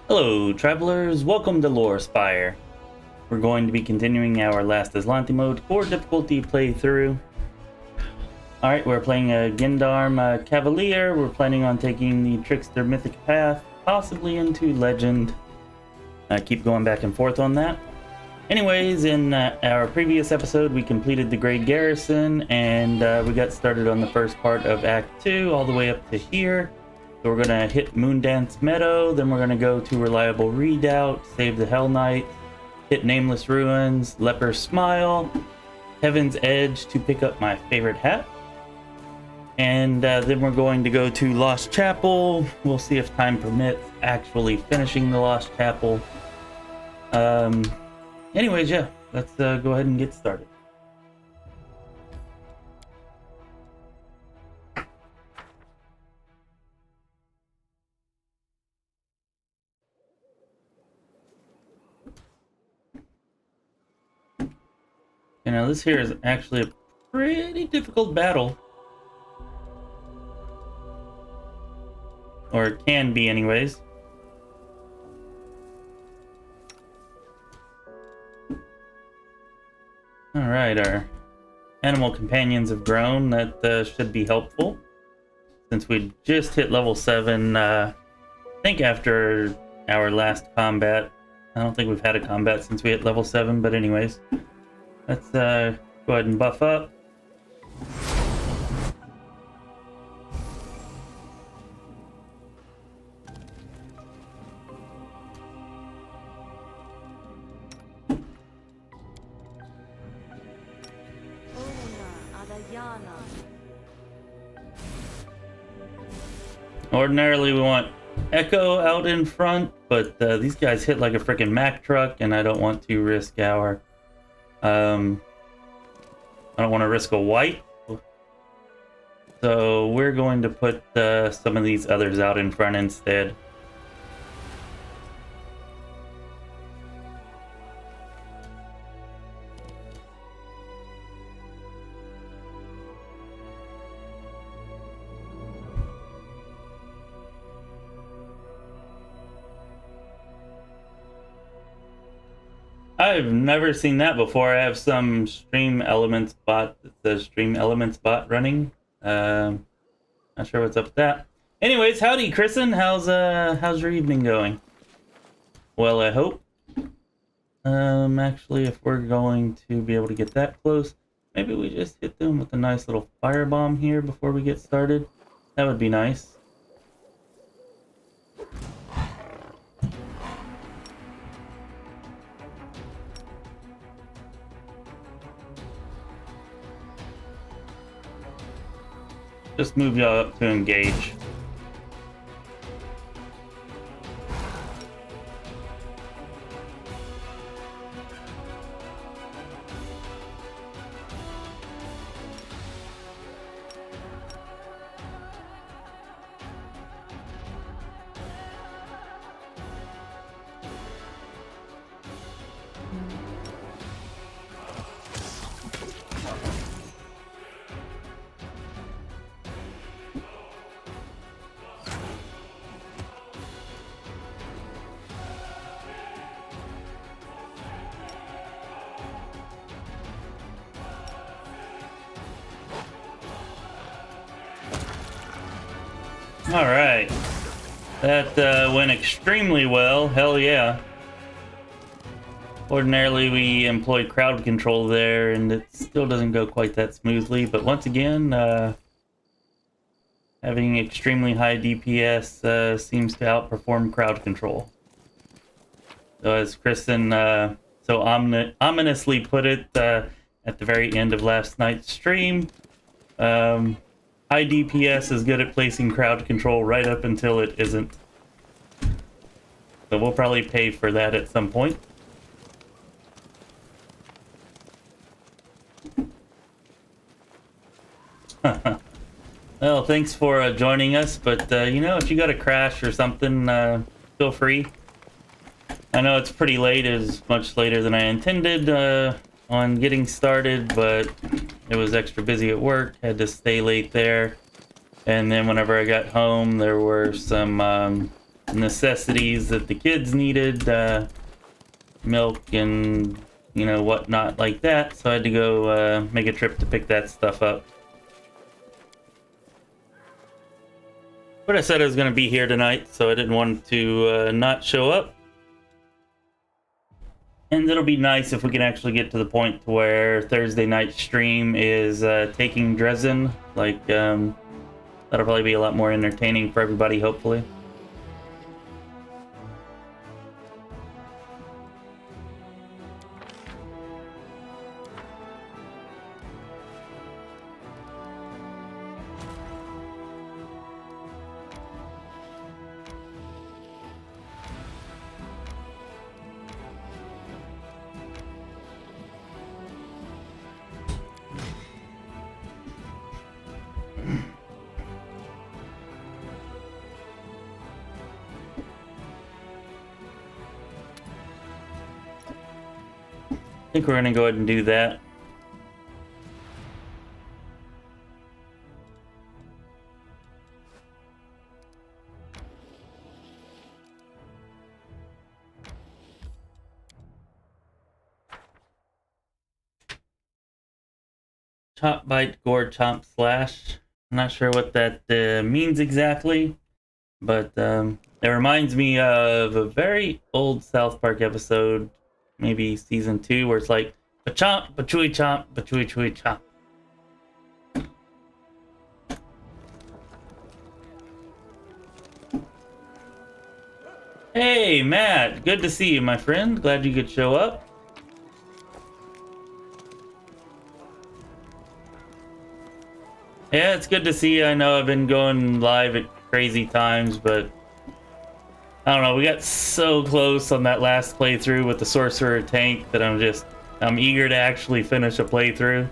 Hello, travelers. Welcome to Lorespire. We're going to be continuing our last Azlanti mode core difficulty playthrough. Alright, we're playing a Gendarme Cavalier. We're planning on taking the Trickster Mythic Path, possibly into Legend. Keep going back and forth on that. Anyways, in our previous episode, we completed the Great Garrison, and we got started on the first part of Act 2, all the way up to here. So we're going to hit Moondance Meadow, then we're going to go to Reliable Redoubt, save the Hellknights, hit Nameless Ruins, Leper Smile, Heaven's Edge to pick up my favorite hat. And then we're going to go to Lost Chapel. We'll see if time permits actually finishing the Lost Chapel. Anyways, yeah, let's go ahead and get started. You know, this here is actually a pretty difficult battle. Or it can be anyways. Alright, our animal companions have grown. That should be helpful. Since we just hit level 7, I think after our last combat. I don't think we've had a combat since we hit level 7, but anyways. Let's go ahead and buff up. Ordinarily we want Echo out in front, but these guys hit like a freaking Mack truck, and I don't want to risk our... I don't want to risk a white. So we're going to put some of these others out in front instead. I've never seen that before. I have some Stream Elements bot that says Stream Elements bot running. Not sure what's up with that. Anyways, howdy, Kristen. How's your evening going? Well, I hope. Actually, if we're going to be able to get that close, maybe we just hit them with a nice little firebomb here before we get started. That would be nice. Just move y'all up to engage. Alright, that went extremely well, hell yeah. Ordinarily we employ crowd control there and it still doesn't go quite that smoothly, but once again, having extremely high DPS seems to outperform crowd control. So as Kristen so ominously put it at the very end of last night's stream, high DPS is good at placing crowd control right up until it isn't. So we'll probably pay for that at some point. Well, thanks for joining us, but you know, if you got a crash or something, feel free. I know it's pretty late, it's much later than I intended on getting started, but it was extra busy at work, had to stay late there. And then whenever I got home, there were some necessities that the kids needed, milk and, you know, whatnot like that. So I had to go make a trip to pick that stuff up. But I said I was going to be here tonight, so I didn't want to not show up. And it'll be nice if we can actually get to the point to where Thursday night stream is taking Dresden. Like, that'll probably be a lot more entertaining for everybody, hopefully. I think we're going to go ahead and do that. Chop, bite, gore, chomp, slash. I'm not sure what that means exactly, but it reminds me of a very old South Park episode, maybe season 2, where it's like, ba-chomp, ba-chewy chomp, ba-chewy chewy chomp. Hey, Matt, good to see you, my friend. Glad you could show up. Yeah, it's good to see you. I know I've been going live at crazy times, but I don't know, we got so close on that last playthrough with the Sorcerer tank that I'm eager to actually finish a playthrough.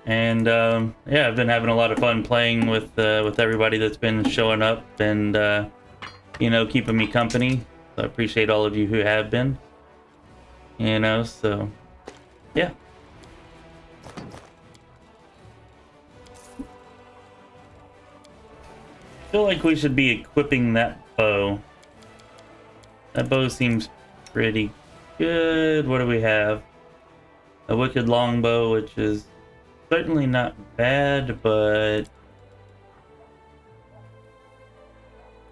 And yeah, I've been having a lot of fun playing with everybody that's been showing up and you know, keeping me company. So I appreciate all of you who have been. You know, so yeah. I feel like we should be equipping that bow. That bow seems pretty good. What do we have? A wicked longbow, which is certainly not bad, but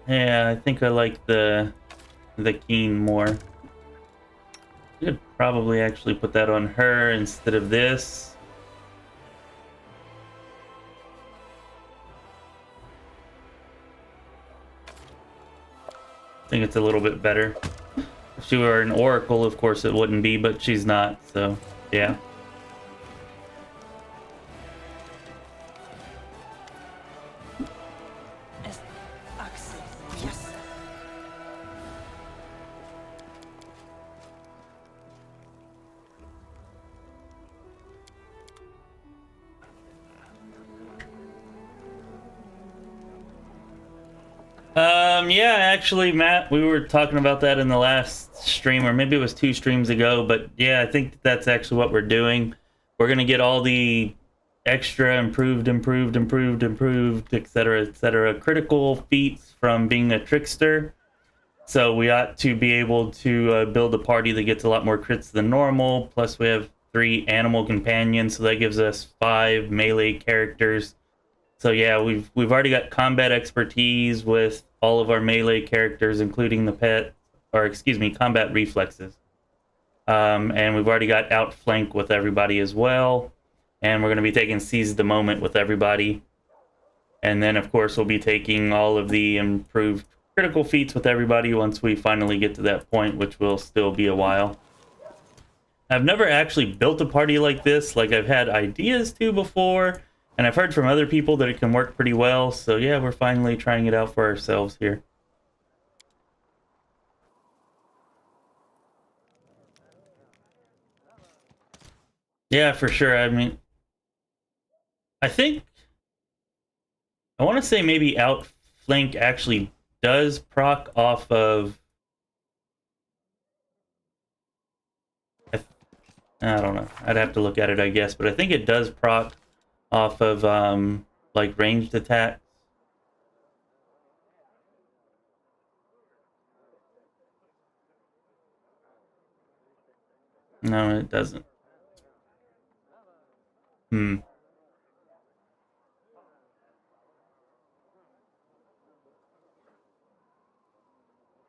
yeah, I think I like the keen more. I could probably actually put that on her instead of this. I think it's a little bit better. If she were an oracle, of course it wouldn't be, but she's not, so yeah. Yeah, actually, Matt, we were talking about that in the last stream, or maybe it was 2 streams ago, but yeah, I think that's actually what we're doing. We're gonna get all the extra improved, etc., critical feats from being a trickster. So we ought to be able to build a party that gets a lot more crits than normal, plus we have 3 animal companions, so that gives us 5 melee characters. So yeah, we've already got combat expertise with all of our melee characters, including the pet, or excuse me, combat reflexes. And we've already got outflank with everybody as well. And we're going to be taking seize the moment with everybody. And then of course we'll be taking all of the improved critical feats with everybody once we finally get to that point, which will still be a while. I've never actually built a party like this. Like, I've had ideas to before, and I've heard from other people that it can work pretty well, so yeah, we're finally trying it out for ourselves here. Yeah, for sure. I mean, I think, I want to say maybe Outflank actually does proc off of, I don't know, I'd have to look at it, I guess, but I think it does proc off of like ranged attacks. No, it doesn't.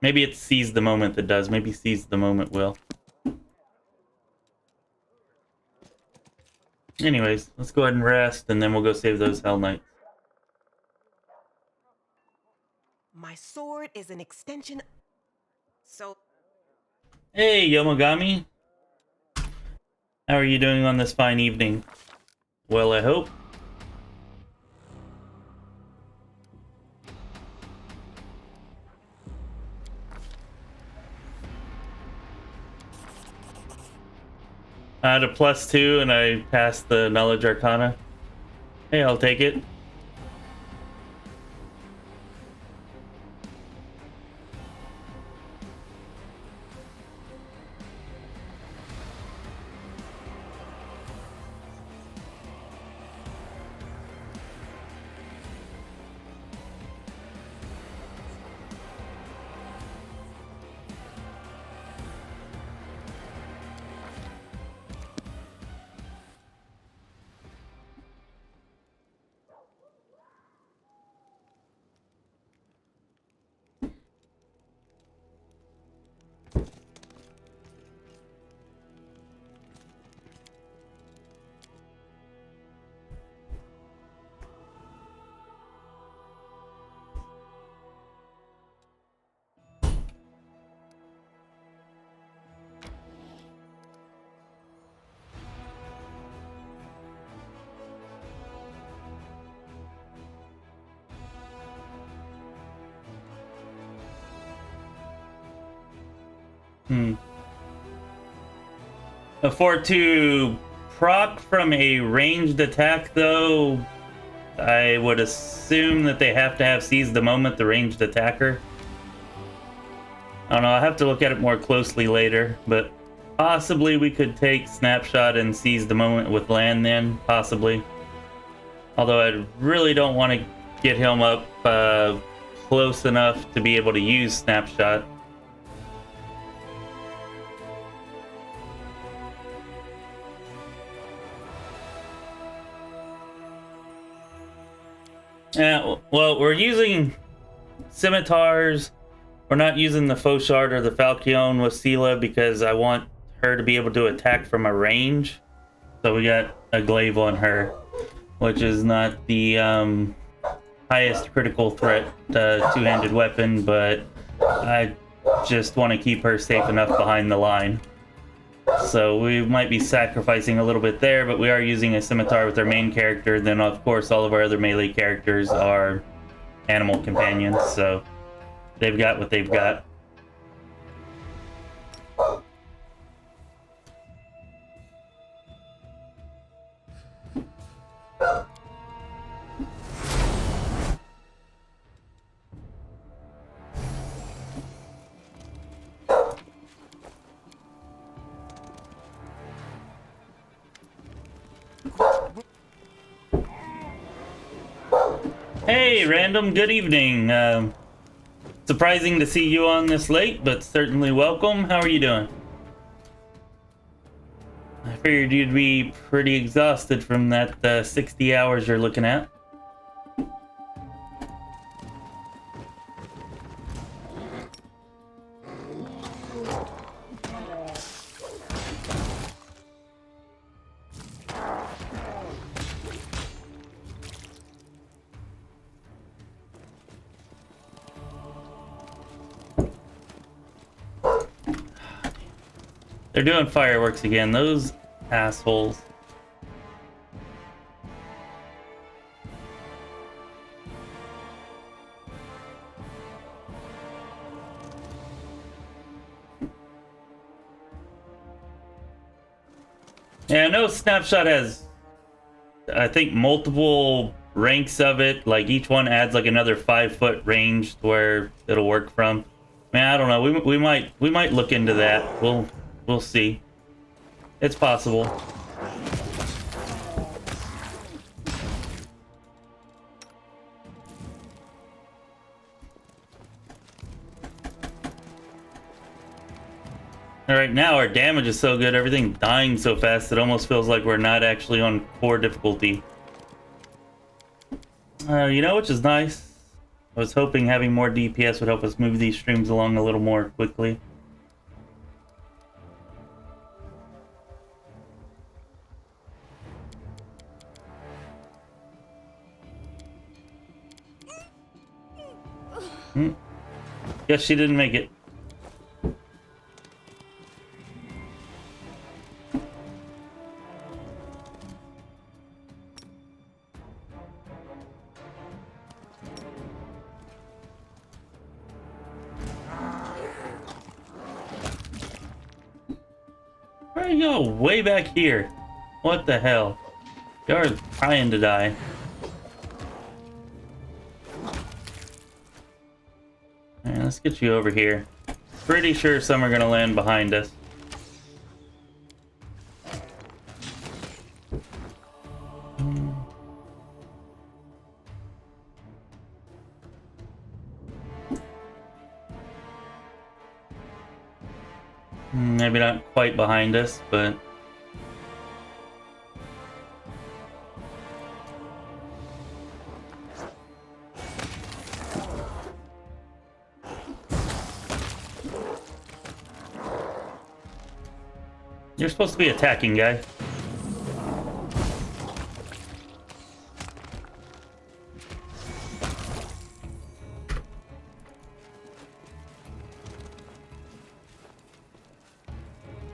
Maybe it sees the moment that does. Maybe sees the moment will. Anyways, let's go ahead and rest, and then we'll go save those Hellknights. My sword is an extension. So. Hey, Yomogami. How are you doing on this fine evening? Well, I hope. I had a +2 and I passed the Knowledge Arcana. Hey, I'll take it. A 4-2 proc from a ranged attack, though, I would assume that they have to have seized the moment, the ranged attacker. I don't know, I'll have to look at it more closely later, but possibly we could take Snapshot and seize the moment with land then, possibly. Although I really don't want to get him up close enough to be able to use Snapshot. Yeah, well, we're using scimitars. We're not using the Fauchard or the Falchion with Sela because I want her to be able to attack from a range. So we got a glaive on her, which is not the highest critical threat two-handed weapon, but I just want to keep her safe enough behind the line. So we might be sacrificing a little bit there, but we are using a scimitar with our main character. Then, of course, all of our other melee characters are animal companions, so they've got what they've got. Hey, Random, good evening. Surprising to see you on this late, but certainly welcome. How are you doing? I figured you'd be pretty exhausted from that 60 hours you're looking at. They're doing fireworks again, those assholes. Yeah, I know Snapshot has, I think, multiple ranks of it. Like, each one adds like another 5-foot range to where it'll work from. Man, I don't know. We might look into that. We'll see. It's possible. Right now our damage is so good, everything dying so fast, it almost feels like we're not actually on core difficulty. You know, which is nice. I was hoping having more DPS would help us move these streams along a little more quickly. Guess she didn't make it. Where you go? Way back here. What the hell? You're trying to die. Alright, let's get you over here. Pretty sure some are gonna land behind us. Maybe not quite behind us, but... You're supposed to be attacking, guy.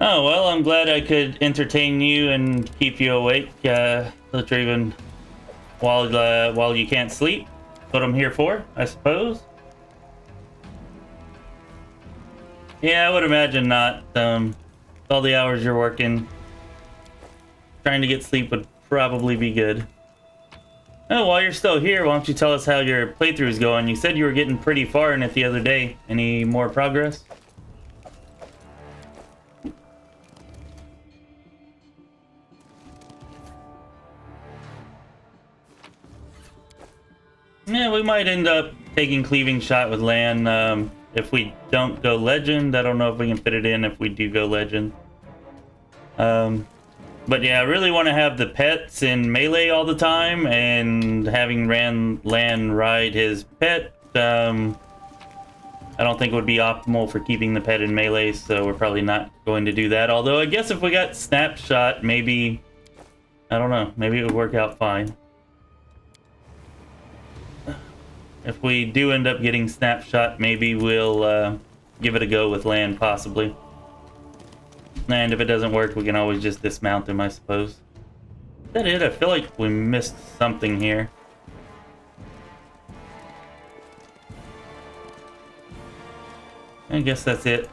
Oh, well, I'm glad I could entertain you and keep you awake, even while you can't sleep. What I'm here for, I suppose. Yeah, I would imagine not. All the hours you're working, trying to get sleep would probably be good. Oh, while you're still here, why don't you tell us how your playthrough is going? You said you were getting pretty far in it the other day. Any more progress? Yeah, we might end up taking Cleaving Shot with Lan. If we don't go Legend, I don't know if we can fit it in if we do go Legend. But yeah, I really want to have the pets in melee all the time, and having Lan ride his pet, I don't think would be optimal for keeping the pet in melee, so we're probably not going to do that. Although I guess if we got Snapshot, maybe, I don't know, maybe it would work out fine. If we do end up getting Snapshot, maybe we'll give it a go with Lan, possibly. And if it doesn't work, we can always just dismount him, I suppose. Is that it? I feel like we missed something here. I guess that's it.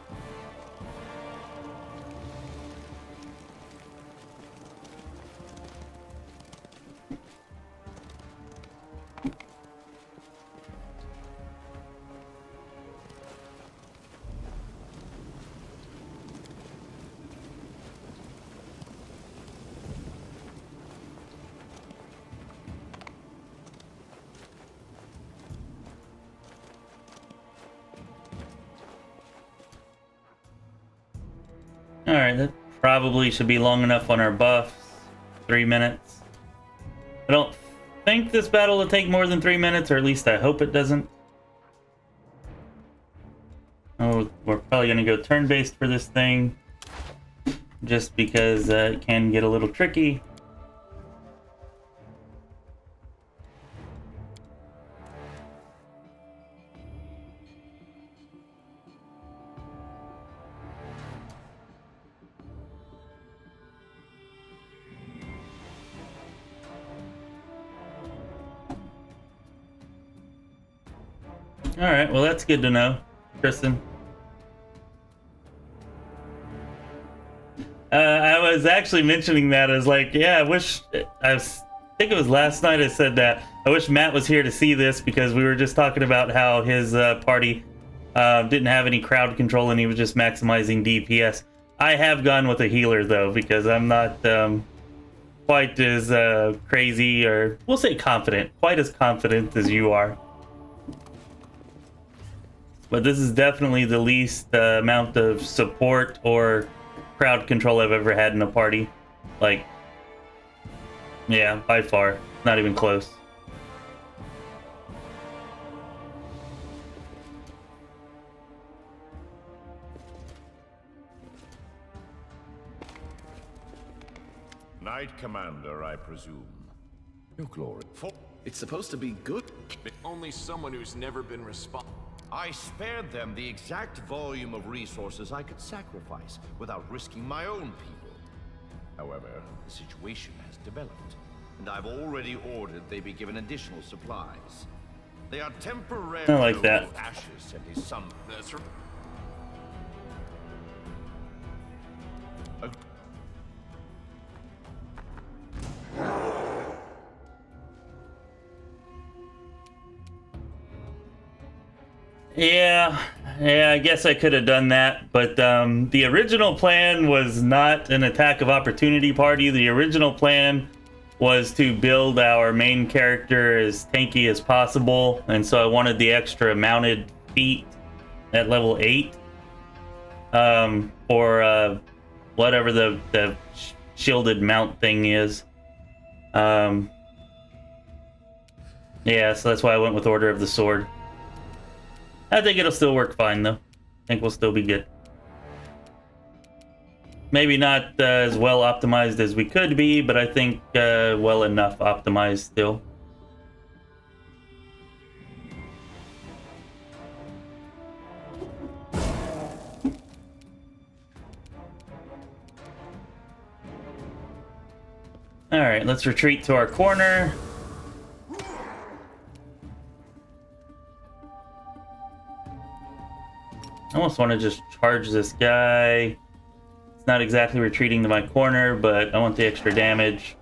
Alright, that probably should be long enough on our buffs. 3 minutes. I don't think this battle will take more than 3 minutes, or at least I hope it doesn't. Oh, we're probably going to go turn-based for this thing, just because it can get a little tricky. Alright, well that's good to know, Kristen. I was actually mentioning that as like, yeah, I think it was last night I said that. I wish Matt was here to see this, because we were just talking about how his party didn't have any crowd control and he was just maximizing DPS. I have gone with a healer though, because I'm not quite as crazy, or we'll say confident, quite as confident as you are. but this is definitely the least amount of support or crowd control I've ever had in a party. Like, yeah, by far. Not even close. Knight Commander, I presume. Your glory. For It's supposed to be good. Only someone who's never been I spared them the exact volume of resources I could sacrifice without risking my own people. However, the situation has developed, and I've already ordered they be given additional supplies. They are temporary. I like that. Ashes and his son. That's right. Yeah, I guess I could have done that, but the original plan was not an attack of opportunity party. The original plan was to build our main character as tanky as possible, and so I wanted the extra mounted feat at level 8 for whatever the shielded mount thing is. Yeah, so that's why I went with Order of the Sword. I think it'll still work fine, though. I think we'll still be good. Maybe not as well optimized as we could be, but I think well enough optimized still. Alright, let's retreat to our corner. I almost want to just charge this guy. It's not exactly retreating to my corner, but I want the extra damage.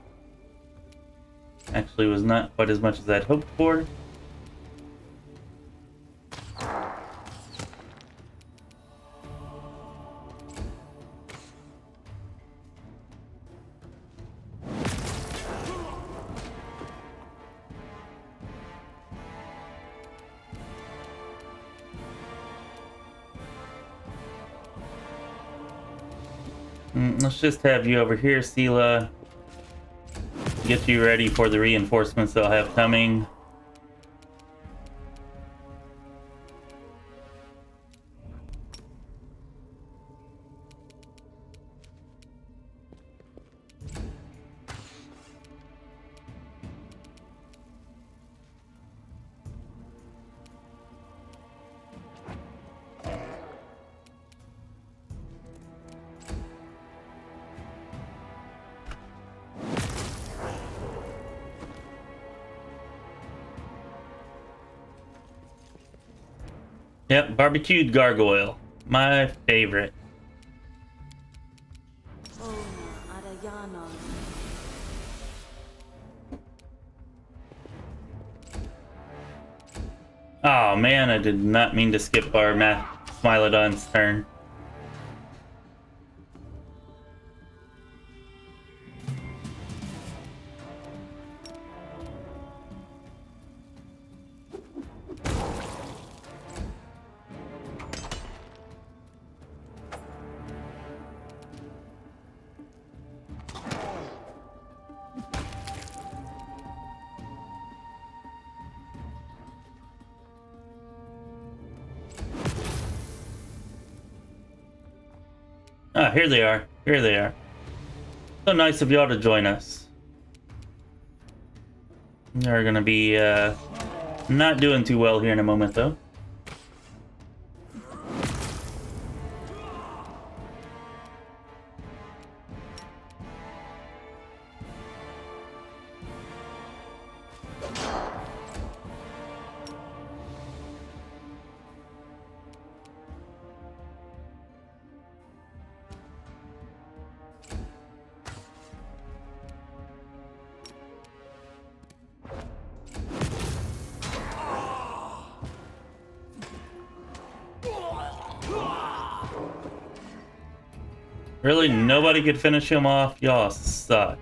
Actually was not quite as much as I'd hoped for. Let's just have you over here, Sela. Get you ready for the reinforcements they'll have coming. Yep, barbecued gargoyle. My favorite. Oh man, I did not mean to skip our Smilodon's turn. Ah, here they are. Here they are. So nice of y'all to join us. They're gonna be not doing too well here in a moment, though. Really? Nobody could finish him off? Y'all suck.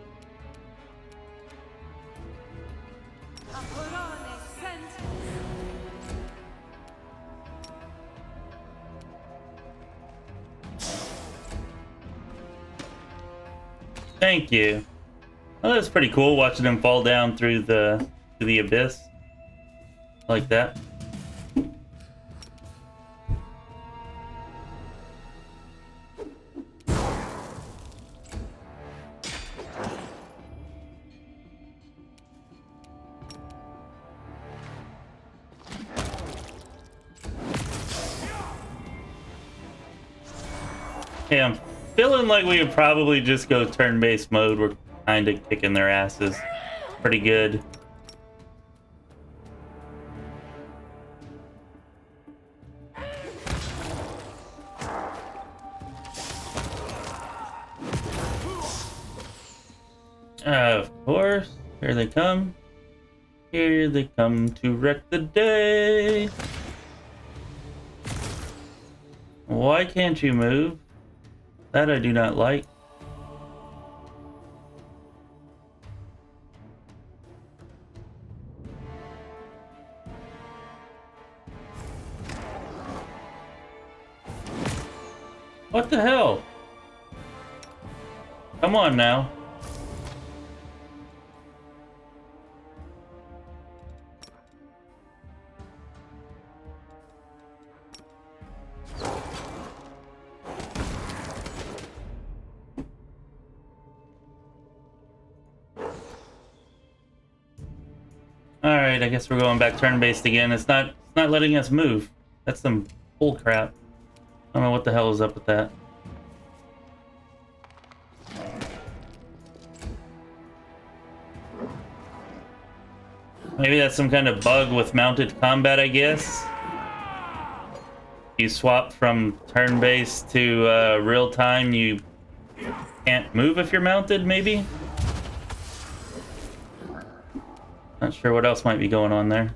Thank you. Well, that's pretty cool watching him fall down through the abyss. Like that. Hey, I'm feeling like we would probably just go turn-based mode. We're kind of kicking their asses pretty good. Of course. Here they come. Here they come to wreck the day. Why can't you move? That I do not like. What the hell? Come on now. Alright, I guess we're going back turn-based again. It's not letting us move. That's some bull crap. I don't know what the hell is up with that. Maybe that's some kind of bug with mounted combat, I guess. You swap from turn-based to real-time, you can't move if you're mounted, maybe? Not sure what else might be going on there.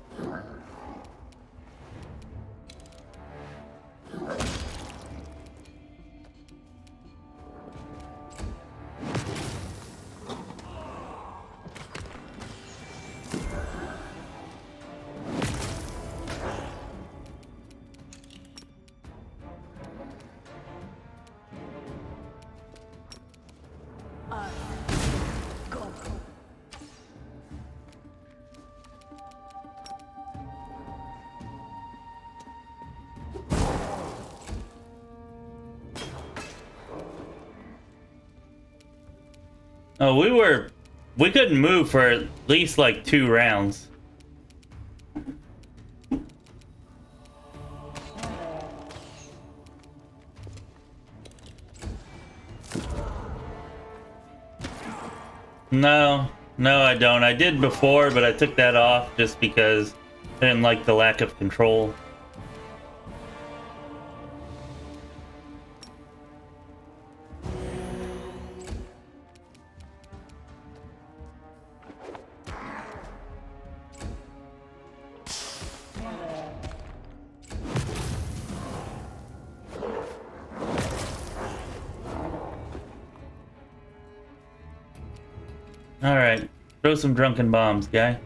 Oh, we couldn't move for at least like 2 rounds. No, I don't. I did before, but I took that off just because I didn't like the lack of control. Alright, throw some drunken bombs, guy.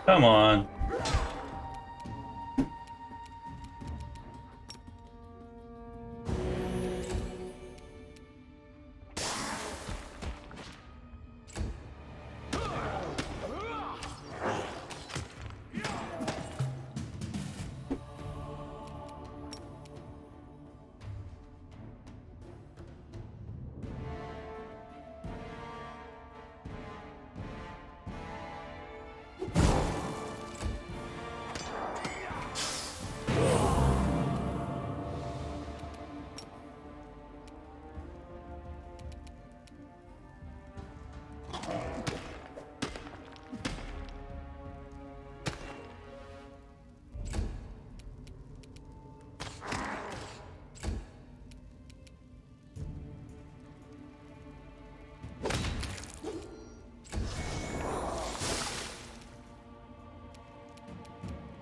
Come on.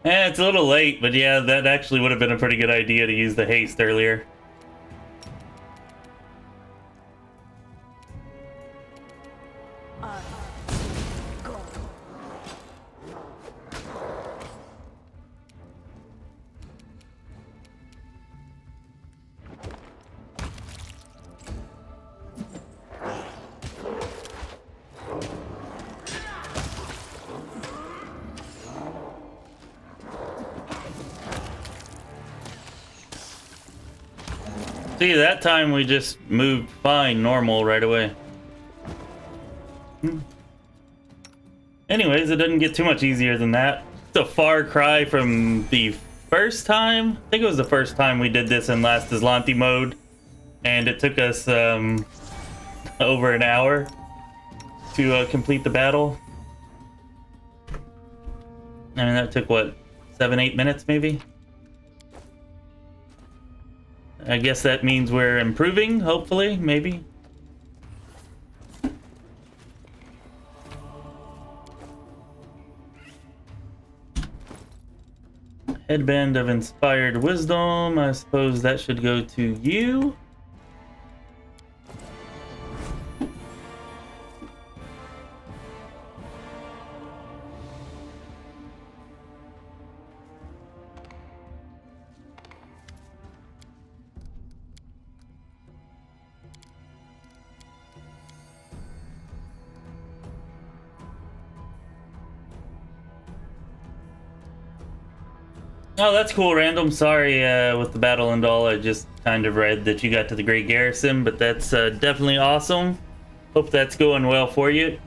It's a little late, but yeah, that actually would have been a pretty good idea to use the haste earlier. See, that time we just moved fine, normal right away. Anyways, it doesn't get too much easier than that. It's a far cry from the first time. I think it was the first time we did this in last Azlanti mode. And it took us over an hour to complete the battle. I mean, that took, what, 7-8 minutes maybe? I guess that means we're improving, hopefully, maybe. Headband of Inspired Wisdom, I suppose that should go to you. Oh, that's cool, Random. Sorry, with the battle and all, I just kind of read that you got to the Great Garrison, but that's definitely awesome. Hope that's going well for you.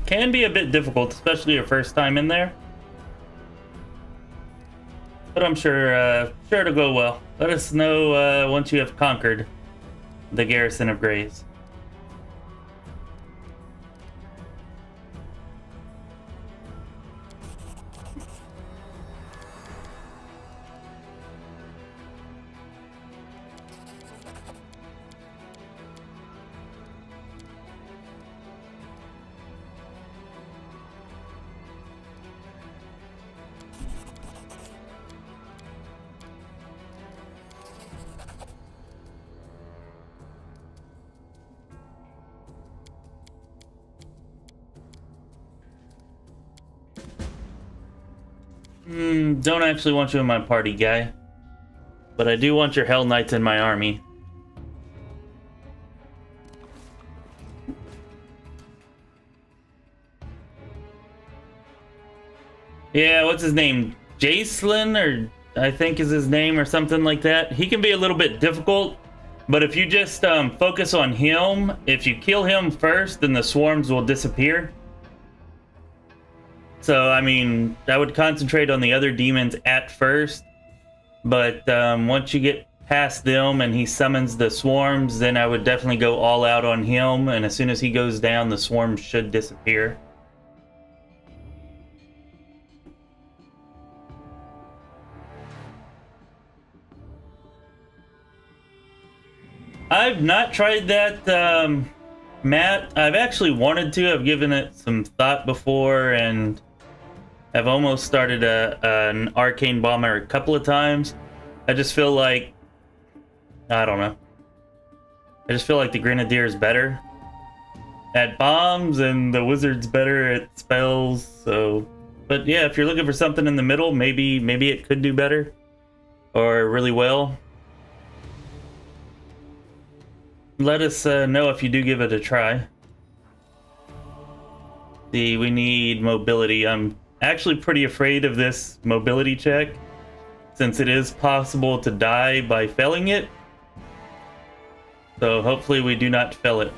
Can be a bit difficult, especially your first time in there. But I'm sure it'll go well. Let us know once you have conquered the Garrison of Grays. Don't actually want you in my party, guy. But I do want your Hellknights in my army. Yeah, what's his name? Jacelyn, or I think is his name, or something like that. He can be a little bit difficult, but if you just focus on him, if you kill him first, then the swarms will disappear. So, I mean, I would concentrate on the other demons at first, but once you get past them and he summons the swarms, then I would definitely go all out on him, and as soon as he goes down, the swarms should disappear. I've not tried that, Matt. I've actually wanted to. I've given it some thought before, and I've almost started an arcane bomber a couple of times. I just feel like, I don't know. I just feel like the grenadier is better at bombs and the wizard's better at spells. So, but yeah, if you're looking for something in the middle, maybe it could do better or really well. Let us know if you do give it a try. See, we need mobility. I'm actually pretty afraid of this mobility check, since it is possible to die by failing it. So hopefully we do not fail it.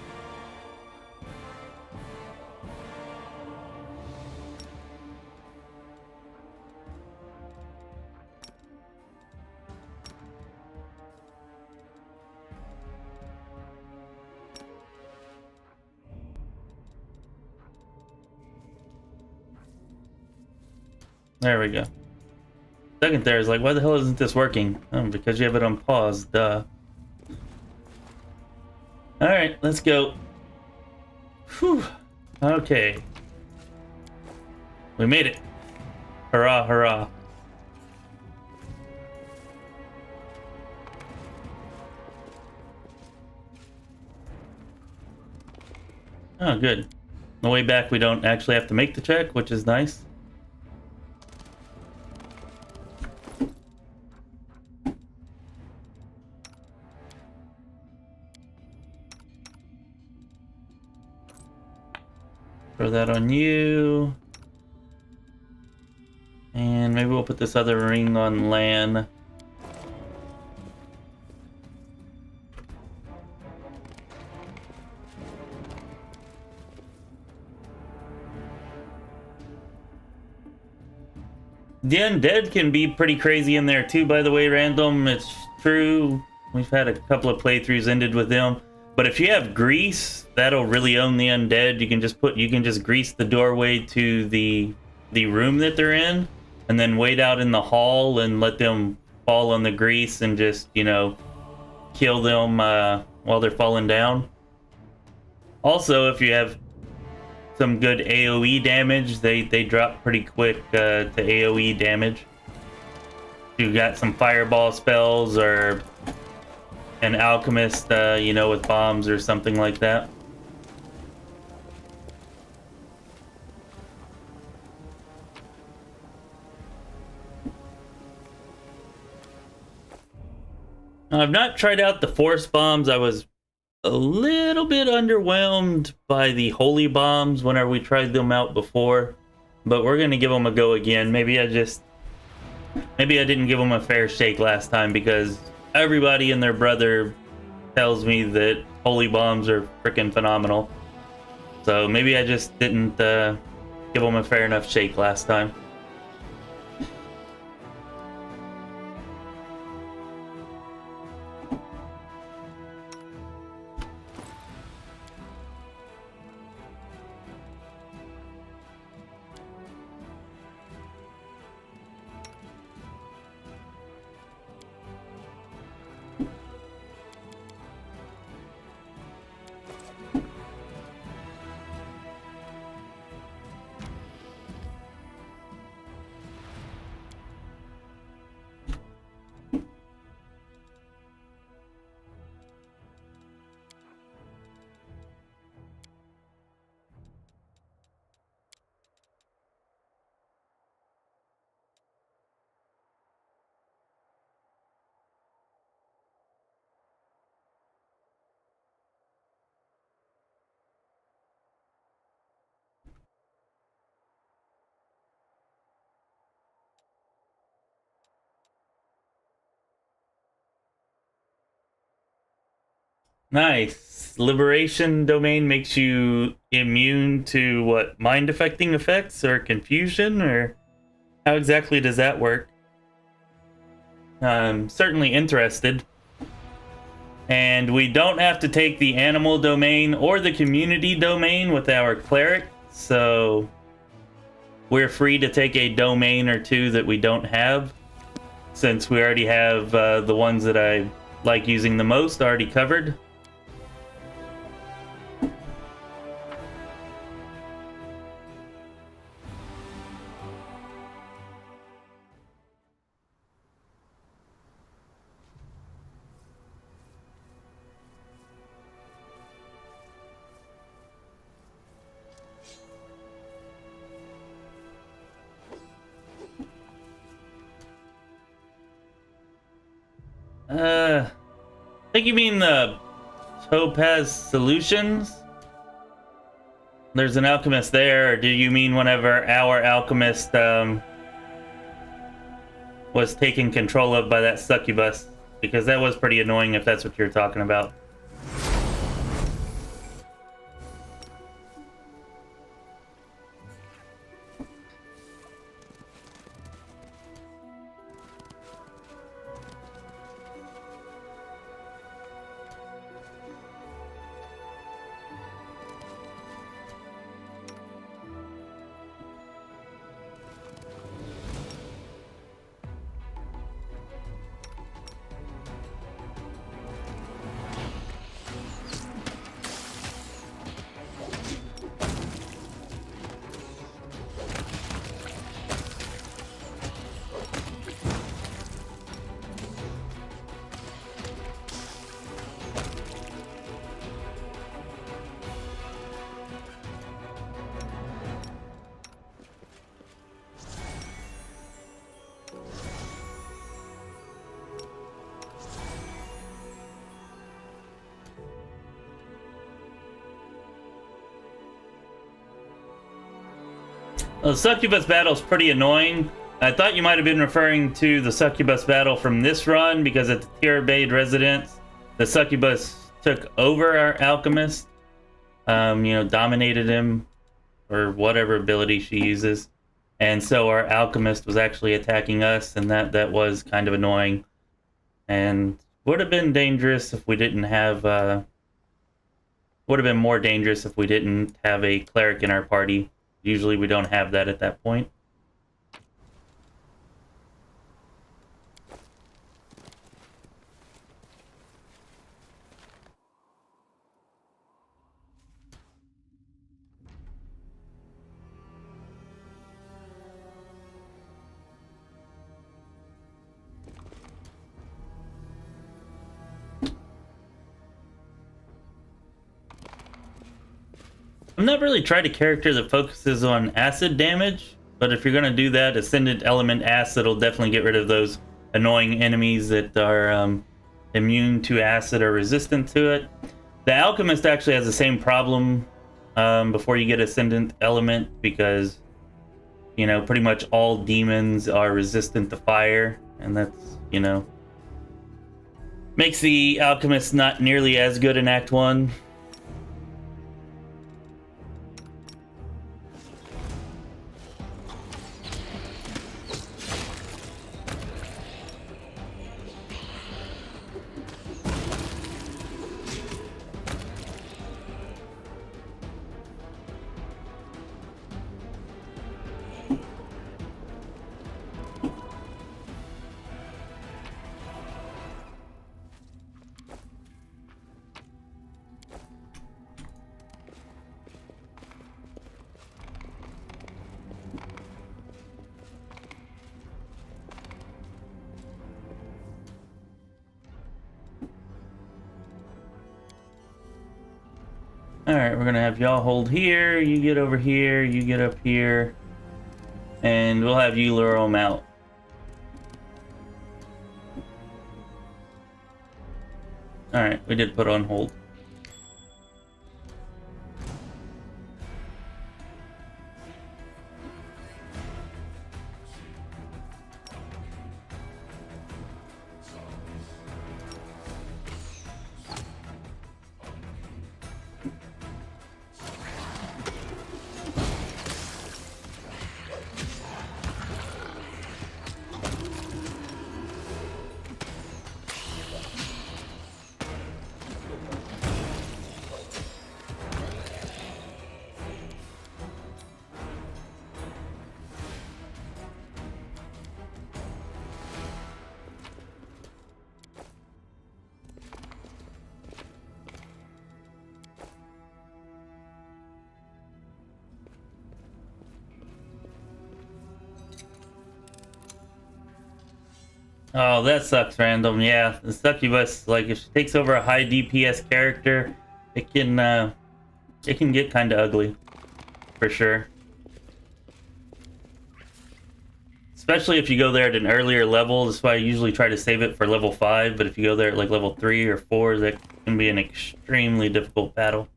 There we go. Second there is like, why the hell isn't this working? Oh, because you have it on pause, duh. Alright, let's go. Whew. Okay. We made it. Hurrah, hurrah. Oh, good. On the way back, we don't actually have to make the check, which is nice. Throw that on you. And maybe we'll put this other ring on Lan. The undead can be pretty crazy in there too, by the way, Random. It's true. We've had a couple of playthroughs ended with them. But if you have grease, that'll really own the undead. You can just grease the doorway to the room that they're in, and then wait out in the hall and let them fall on the grease and just, you know, kill them while they're falling down. Also, if you have some good AoE damage, they drop pretty quick to AoE damage. You got some fireball spells or an alchemist, you know, with bombs or something like that. I've not tried out the force bombs. I was a little bit underwhelmed by the holy bombs whenever we tried them out before, but we're gonna give them a go again. Maybe I didn't give them a fair shake last time because everybody and their brother tells me that holy bombs are freaking phenomenal. So maybe I just didn't give them a fair enough shake last time. Nice. Liberation domain makes you immune to what? Mind affecting effects or confusion, or how exactly does that work? I'm certainly interested. And we don't have to take the animal domain or the community domain with our cleric, so we're free to take a domain or two that we don't have, since we already have the ones that I like using the most already covered. I think you mean the Topaz Solutions? There's an alchemist there, or do you mean whenever our alchemist was taken control of by that succubus? Because that was pretty annoying if that's what you're talking about. The succubus battle's pretty annoying. I thought you might have been referring to the succubus battle from this run, because at the Tirabade residence, the succubus took over our alchemist. You know, dominated him, or whatever ability she uses. And so our alchemist was actually attacking us, and that was kind of annoying. And would have been dangerous if we didn't have, would have been more dangerous if we didn't have a cleric in our party. Usually we don't have that at that point. I'm not really trying a character that focuses on acid damage, but if you're going to do that, Ascendant Element Acid will definitely get rid of those annoying enemies that are immune to acid or resistant to it. The Alchemist actually has the same problem before you get Ascendant Element, because, you know, pretty much all demons are resistant to fire, and that's, you know, makes the Alchemist not nearly as good in Act 1. Alright, we're gonna have y'all hold here, you get over here, you get up here, and we'll have you lure them out. Alright, we did put on hold. Oh, that sucks, random. Yeah, the succubus, like, if she takes over a high DPS character, it can get kind of ugly, for sure. Especially if you go there at an earlier level. That's why I usually try to save it for level 5, but if you go there at like level 3 or 4, that can be an extremely difficult battle.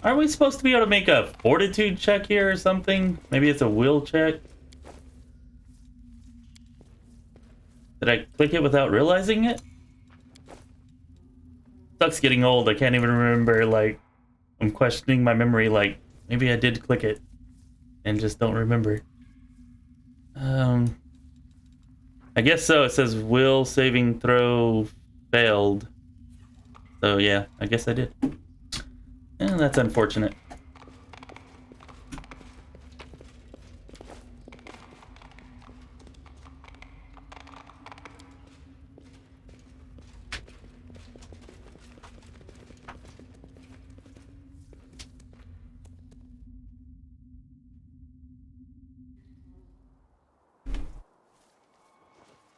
Aren't we supposed to be able to make a fortitude check here or something? Maybe it's a will check? Did I click it without realizing it? Sucks getting old. I can't even remember, like, I'm questioning my memory, like, maybe I did click it and just don't remember. I guess so. It says will saving throw failed. So yeah, I guess I did. And that's unfortunate.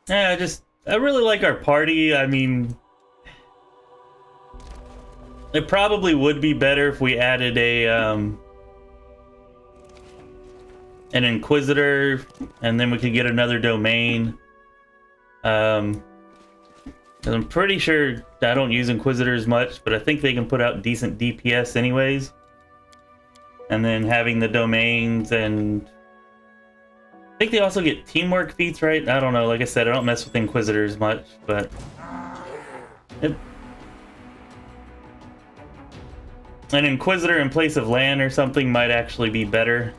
Yeah, I really like our party. I mean, it probably would be better if we added an Inquisitor, and then we could get another domain. 'Cause I'm pretty sure I don't use Inquisitors much, but I think they can put out decent DPS anyways. And then having the domains, and I think they also get teamwork feats, right? I don't know. Like I said, I don't mess with Inquisitors much, but an Inquisitor in place of Lan or something might actually be better,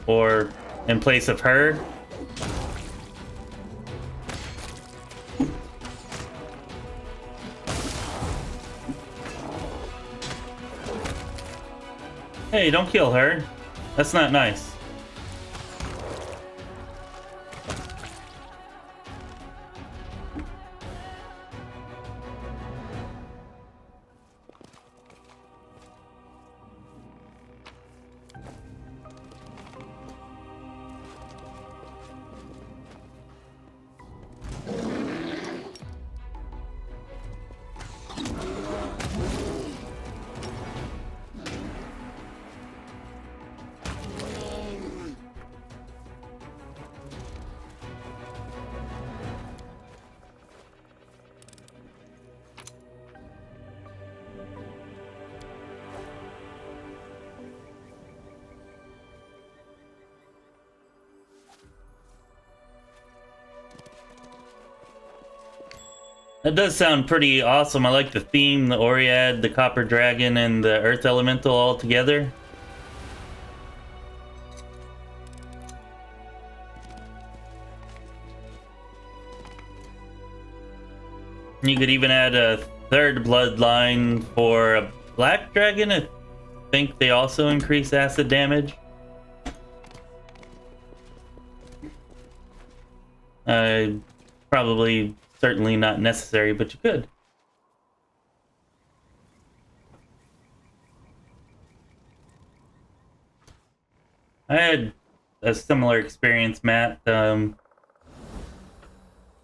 or in place of her. Hey, don't kill her. That's not nice. That does sound pretty awesome. I like the theme, the Oread, the Copper Dragon, and the Earth Elemental all together. You could even add a third bloodline for a Black Dragon. I think they also increase acid damage. Probably... certainly not necessary, but you could. I had a similar experience, Matt. Although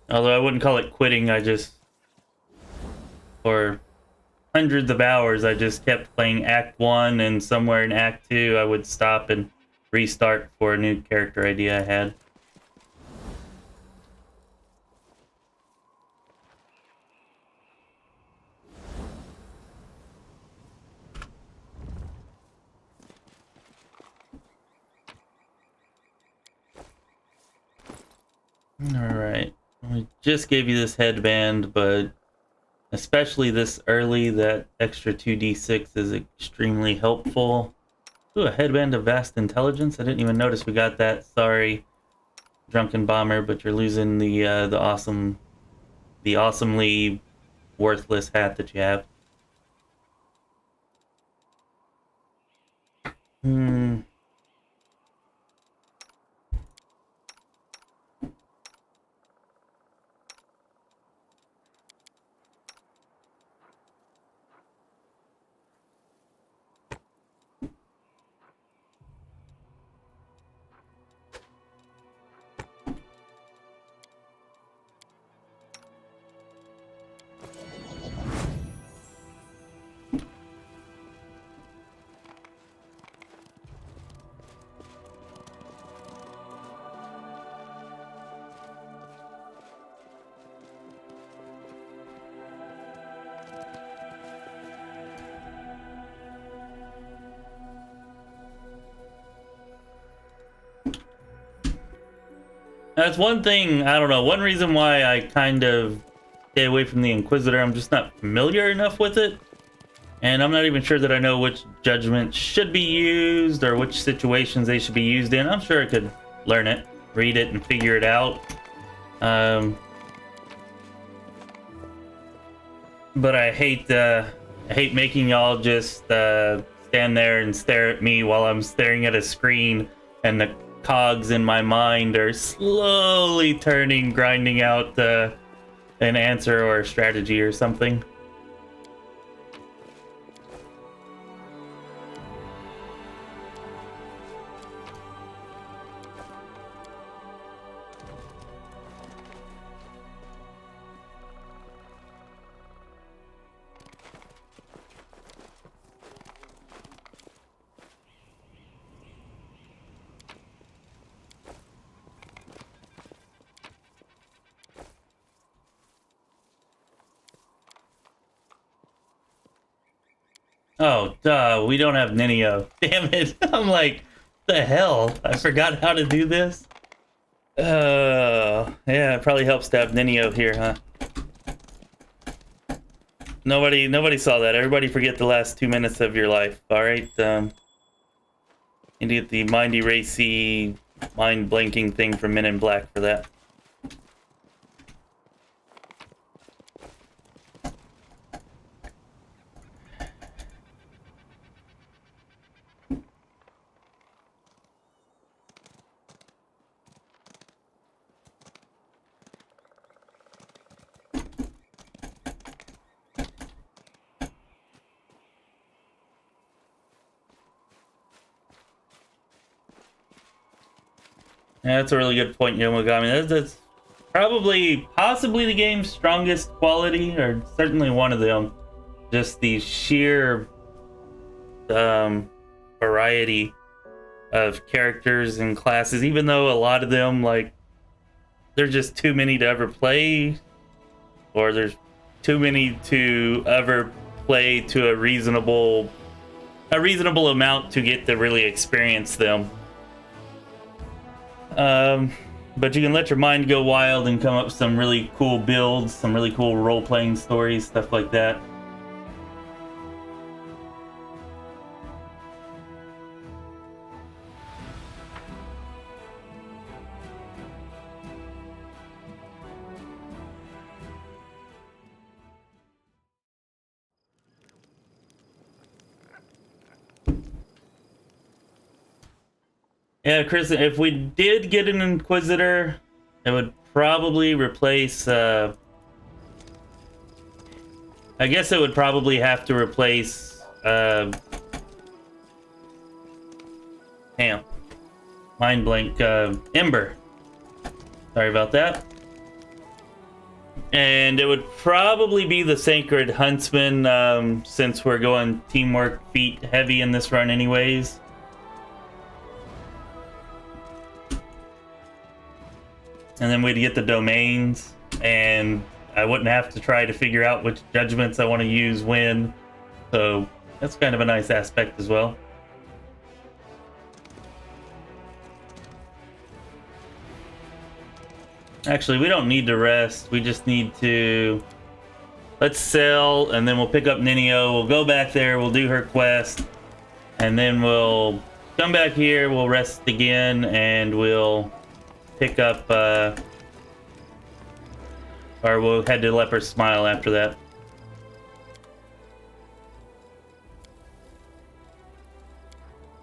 I wouldn't call it quitting, I just... for hundreds of hours, I just kept playing Act 1, and somewhere in Act 2, I would stop and restart for a new character idea I had. Alright, we just gave you this headband, but especially this early, that extra 2d6 is extremely helpful. Ooh, a headband of vast intelligence. I didn't even notice we got that. Sorry, Drunken Bomber, but you're losing the awesomely worthless hat that you have. That's one thing, I don't know, one reason why I kind of stay away from the Inquisitor. I'm just not familiar enough with it. And I'm not even sure that I know which judgments should be used or which situations they should be used in. I'm sure I could learn it, read it, and figure it out. But I hate making y'all just stand there and stare at me while I'm staring at a screen, and the cogs in my mind are slowly turning, grinding out an answer or a strategy or something. Oh, duh, we don't have Ninio. Damn it. I'm like, the hell? I forgot how to do this. Yeah, it probably helps to have Ninio here, huh? Nobody saw that. Everybody forget the last 2 minutes of your life. All right. You need to get the mindy racy, mind blanking thing from Men in Black for that. Yeah, that's a really good point, Yomogami. That's probably, possibly the game's strongest quality, or certainly one of them. Just the sheer variety of characters and classes, even though a lot of them, like, there's just too many to ever play, or there's too many to ever play to a reasonable amount to get to really experience them. But you can let your mind go wild and come up with some really cool builds, some really cool role-playing stories, stuff like that. Yeah, Chris, if we did get an Inquisitor, it would probably replace, I guess it would probably have to replace, damn. Mind blank, Ember. Sorry about that. And it would probably be the Sacred Huntsman, since we're going teamwork feat heavy in this run anyways. And then we'd get the domains, and I wouldn't have to try to figure out which judgments I want to use when. So that's kind of a nice aspect as well. Actually, we don't need to rest. We just need to... Let's sell, and then we'll pick up Ninio. We'll go back there, we'll do her quest, and then we'll come back here, we'll rest again, and we'll pick up, or we'll head to Leper's Smile after that.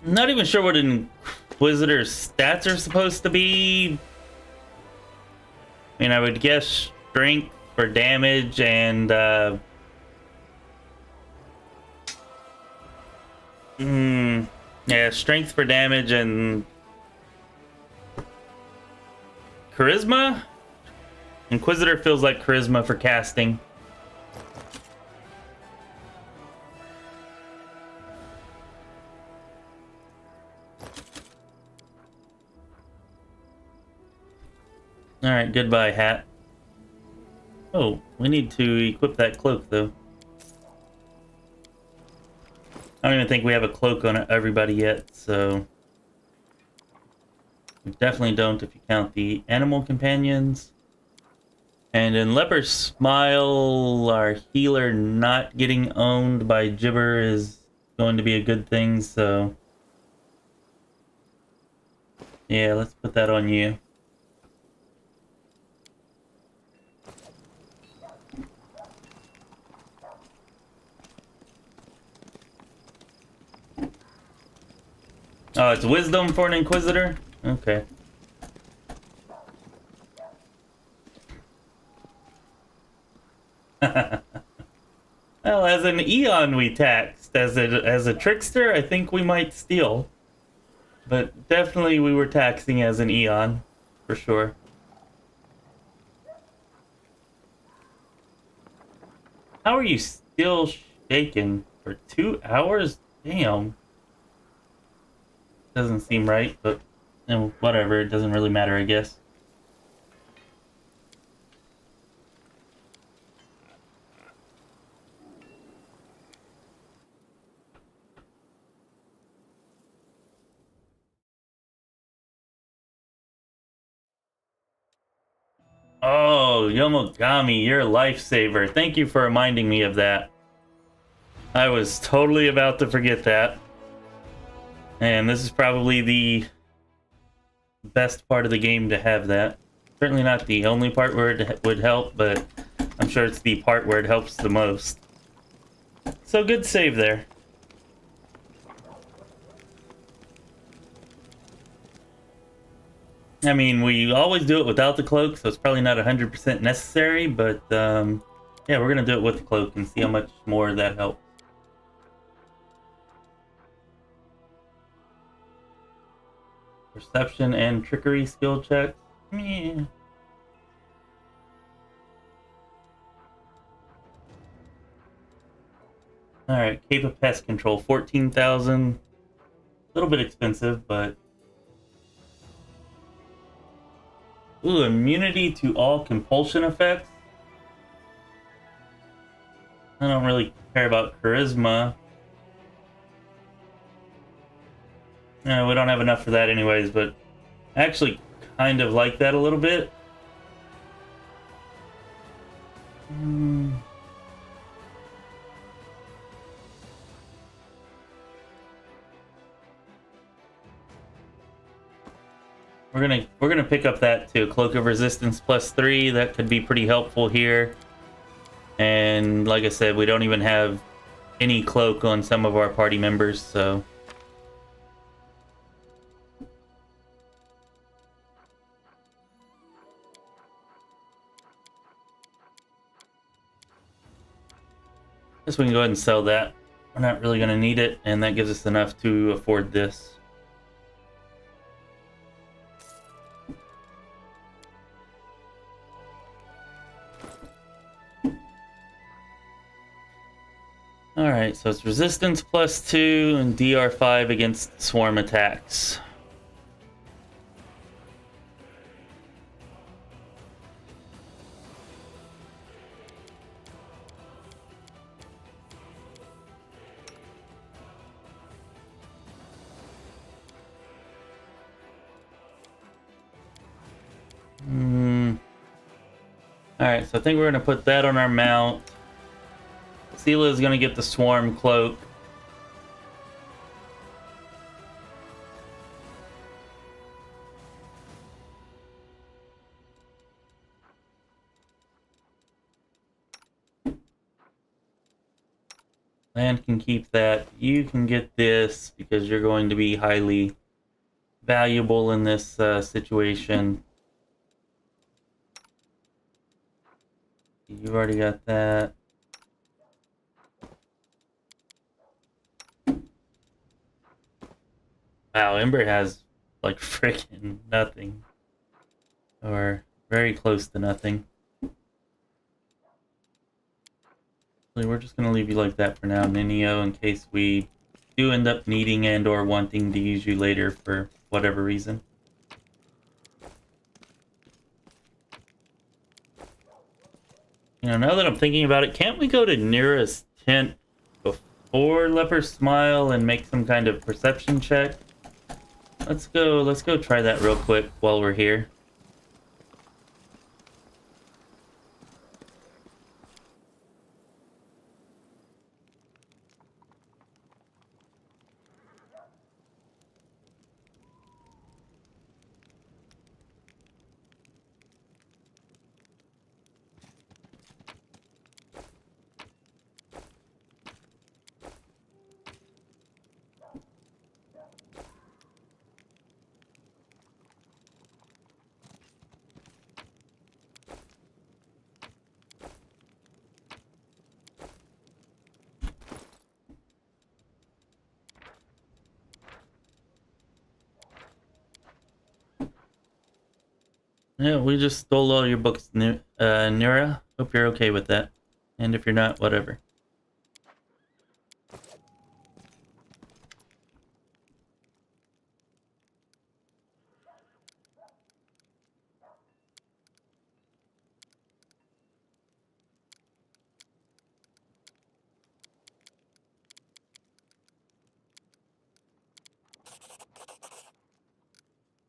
I'm not even sure what an Inquisitor's stats are supposed to be. I mean, I would guess strength for damage and, yeah, strength for damage and charisma? Inquisitor feels like charisma for casting. Alright, goodbye, hat. Oh, we need to equip that cloak, though. I don't even think we have a cloak on everybody yet, so... We definitely don't if you count the animal companions. And in Leper's Smile, our healer not getting owned by Gibber is going to be a good thing, so... Yeah, let's put that on you. Oh, it's wisdom for an Inquisitor? Okay. Well, as an Eon we taxed. As a Trickster, I think we might steal. But definitely we were taxing as an Eon, for sure. How are you still shaking for 2 hours? Damn. Doesn't seem right, but whatever, it doesn't really matter, I guess. Oh, Yomogami, you're a lifesaver. Thank you for reminding me of that. I was totally about to forget that. And this is probably the best part of the game to have that. Certainly not the only part where it would help, but I'm sure it's the part where it helps the most. So good save there. I mean, we always do it without the cloak, so it's probably not 100% necessary, but yeah, we're going to do it with the cloak and see how much more that helps. Perception and trickery skill checks. Meh. Alright, Cape of Pest Control, 14,000. A little bit expensive, but... Ooh, immunity to all compulsion effects. I don't really care about charisma. No, we don't have enough for that anyways, but I actually kind of like that a little bit. We're gonna pick up that too. Cloak of Resistance +3. That could be pretty helpful here. And like I said, we don't even have any cloak on some of our party members, so. Guess we can go ahead and sell that. We're not really gonna need it, and that gives us enough to afford this. Alright, so it's resistance +2 and DR5 against swarm attacks. Alright, so I think we're going to put that on our mount. Sela is going to get the swarm cloak. Land can keep that. You can get this because you're going to be highly valuable in this situation. You've already got that. Wow, Ember has like freaking nothing. Or very close to nothing. We're just going to leave you like that for now, Ninio, in case we do end up needing and or wanting to use you later for whatever reason. You know, now that I'm thinking about it, can't we go to nearest tent before Leper Smile and make some kind of perception check? Let's go try that real quick while we're here. Yeah, we just stole all your books, Nira. Hope you're okay with that. And if you're not, whatever.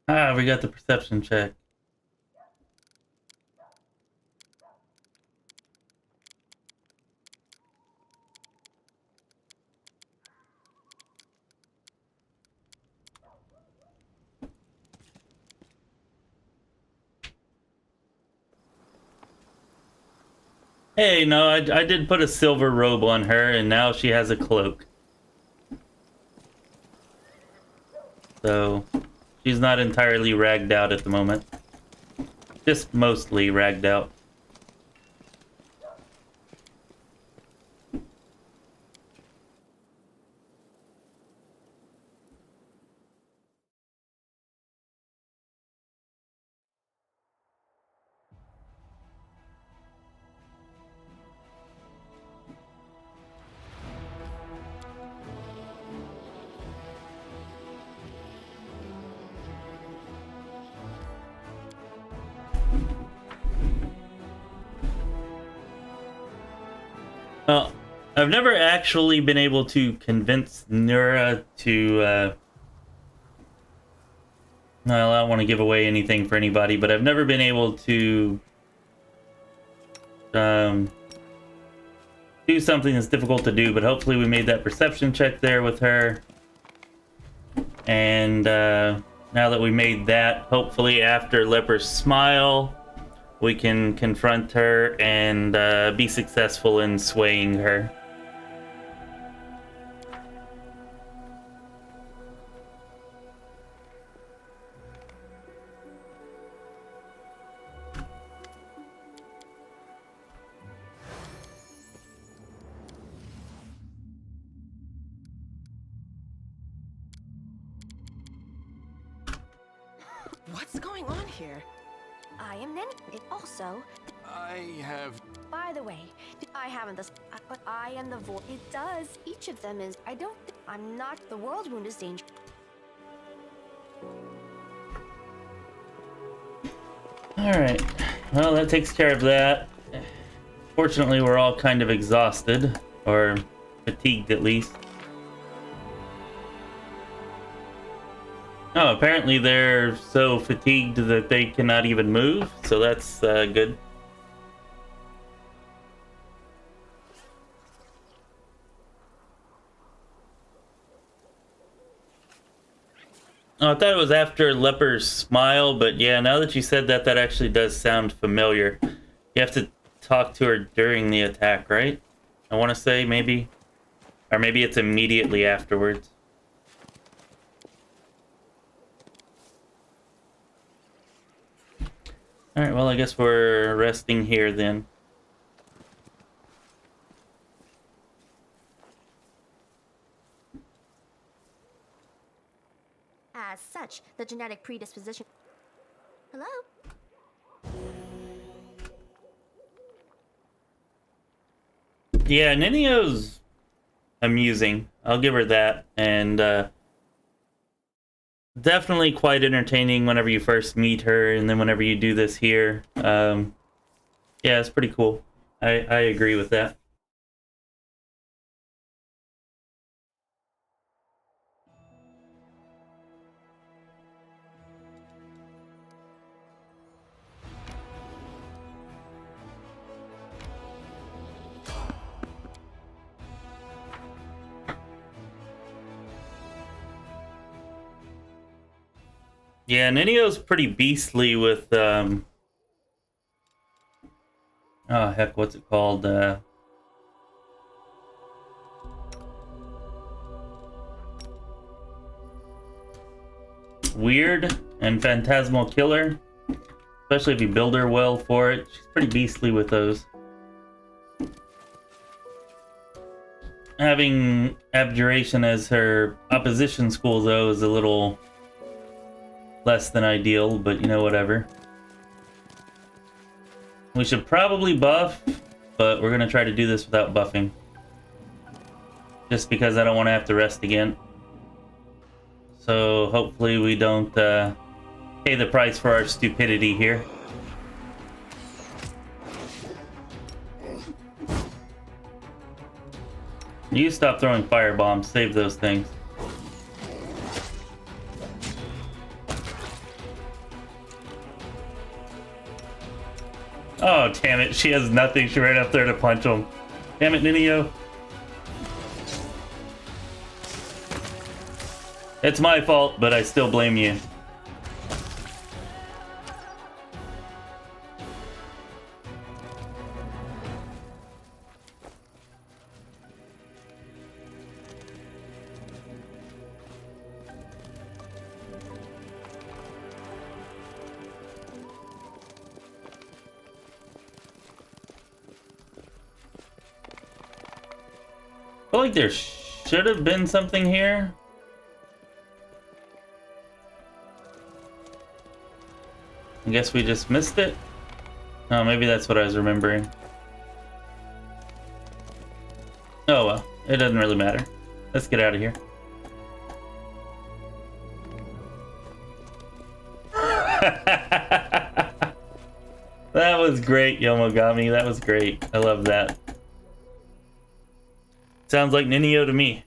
Ah, we got the perception check. Hey, no, I did put a silver robe on her, and now she has a cloak. So, she's not entirely ragged out at the moment. Just mostly ragged out. Well, I've never actually been able to convince Nura to, well, I don't want to give away anything for anybody, but I've never been able to, do something that's difficult to do, but hopefully we made that perception check there with her. And, now that we made that, hopefully after Leper's smile, we can confront her and be successful in swaying her. What's going on here? I am Nen. It also. I have. By the way, I haven't this, but I am the voice. It does. Each of them is. I don't. I'm not. The world wound is dangerous. All right. Well, that takes care of that. Fortunately, we're all kind of exhausted, or fatigued at least. Oh, apparently they're so fatigued that they cannot even move, so that's good. Oh, I thought it was after Leper's smile, but yeah, now that you said that, that actually does sound familiar. You have to talk to her during the attack, right? I want to say, maybe. Or maybe it's immediately afterwards. Alright, well, I guess we're resting here then. As such, the genetic predisposition. Hello? Yeah, Ninio's amusing. I'll give her that. And definitely quite entertaining whenever you first meet her, and then whenever you do this here. Yeah, it's pretty cool. I agree with that. Yeah, Ninio's pretty beastly with, oh, heck, what's it called? Weird and Phantasmal Killer. Especially if you build her well for it. She's pretty beastly with those. Having Abjuration as her opposition school, though, is a little less than ideal, but you know, whatever. We should probably buff, but we're gonna try to do this without buffing. Just because I don't want to have to rest again. So hopefully we don't pay the price for our stupidity here. You stop throwing fire bombs, save those things. Oh, damn it. She has nothing. She ran up there to punch him. Damn it, Ninio. It's my fault, but I still blame you. like there should have been something here. I guess we just missed it. Oh, maybe that's what I was remembering. Oh well, it doesn't really matter. Let's get out of here. That was great, Yomogami. That was great. I love that. Sounds like Ninio to me.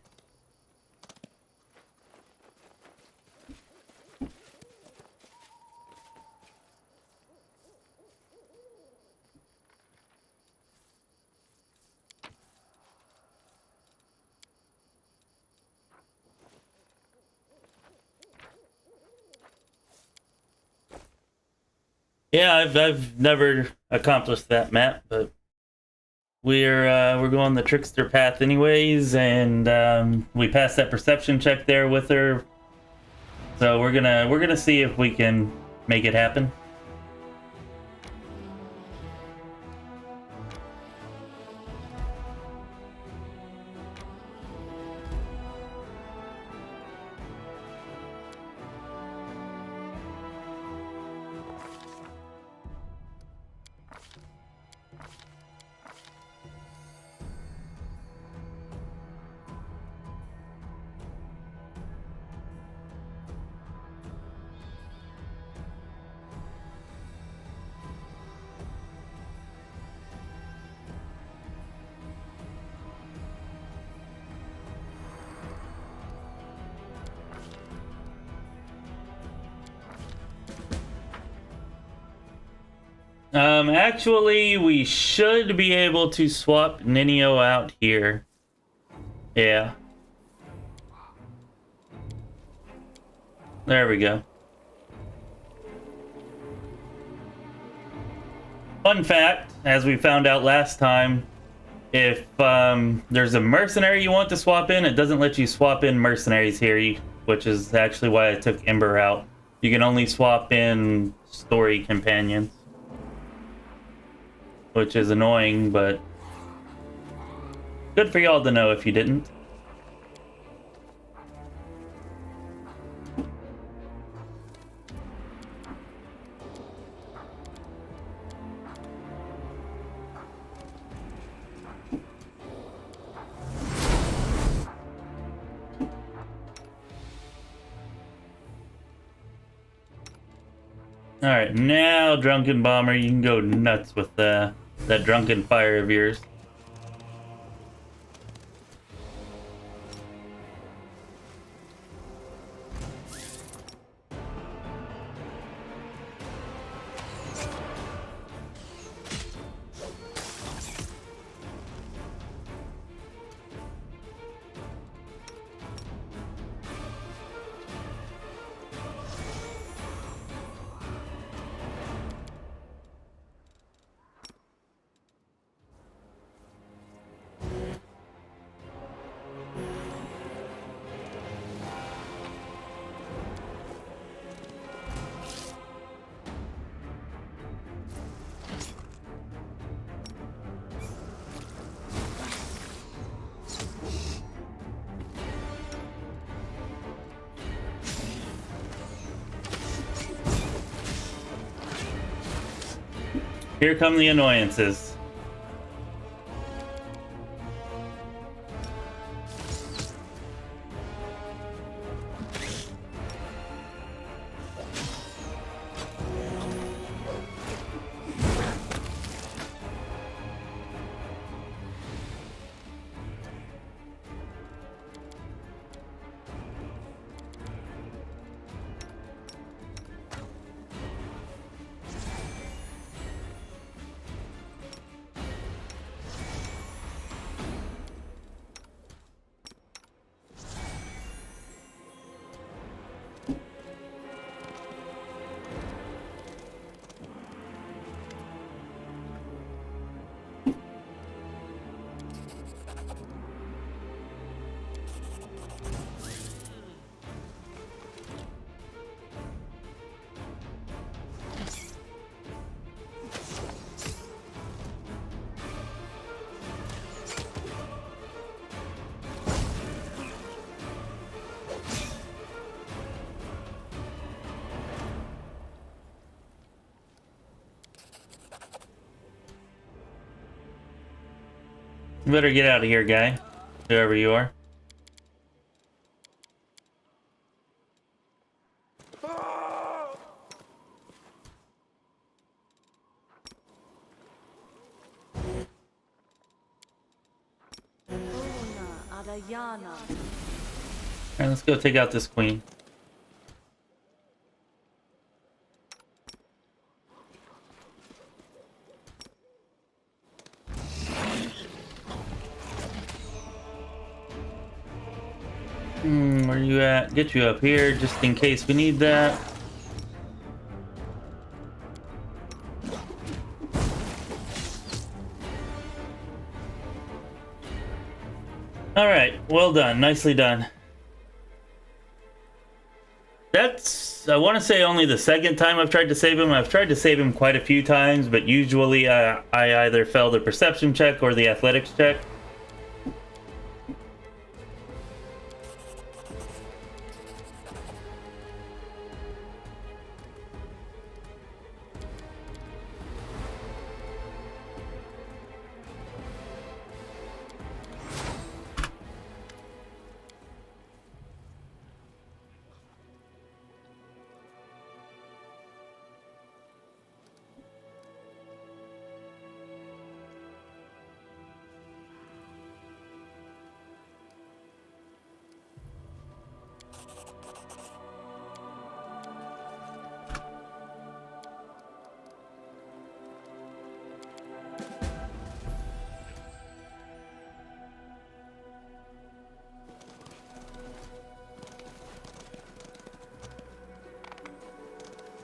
Yeah, I've never accomplished that map, but we're going the Trickster path anyways, and we passed that perception check there with her, so we're gonna see if we can make it happen. Actually, we should be able to swap Ninio out here. Yeah. There we go. Fun fact, as we found out last time, if there's a mercenary you want to swap in, it doesn't let you swap in mercenaries here, which is actually why I took Ember out. You can only swap in story companions, which is annoying, but good for y'all to know if you didn't. Alright, now Drunken Bomber, you can go nuts with that drunken fire of yours. Here come the annoyances. You better get out of here, guy. Whoever you are. Alright, let's go take out this queen. Where you at? Get you up here just in case we need that. Alright, well done. Nicely done. That's, I want to say, only the second time I've tried to save him. I've tried to save him quite a few times, but usually I either fail the perception check or the athletics check.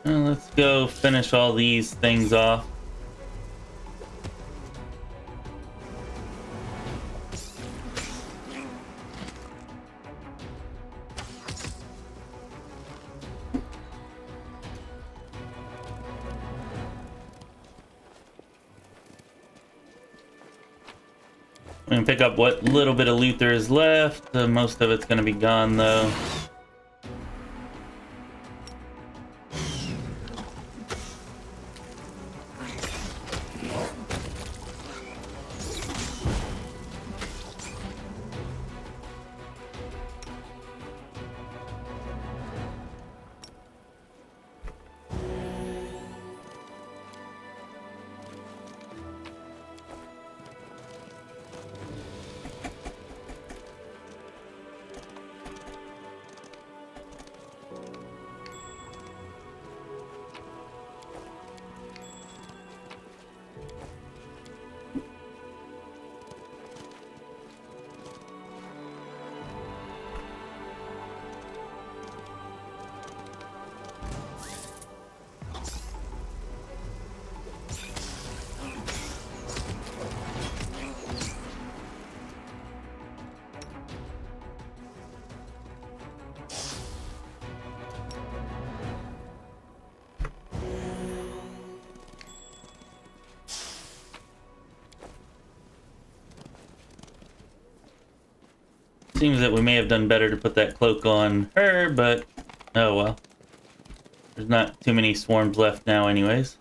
Let's go finish all these things off. I'm gonna pick up what little bit of loot there is left. Most of it's gonna be gone though. Seems that we may have done better to put that cloak on her, but oh well. There's not too many swarms left now anyways.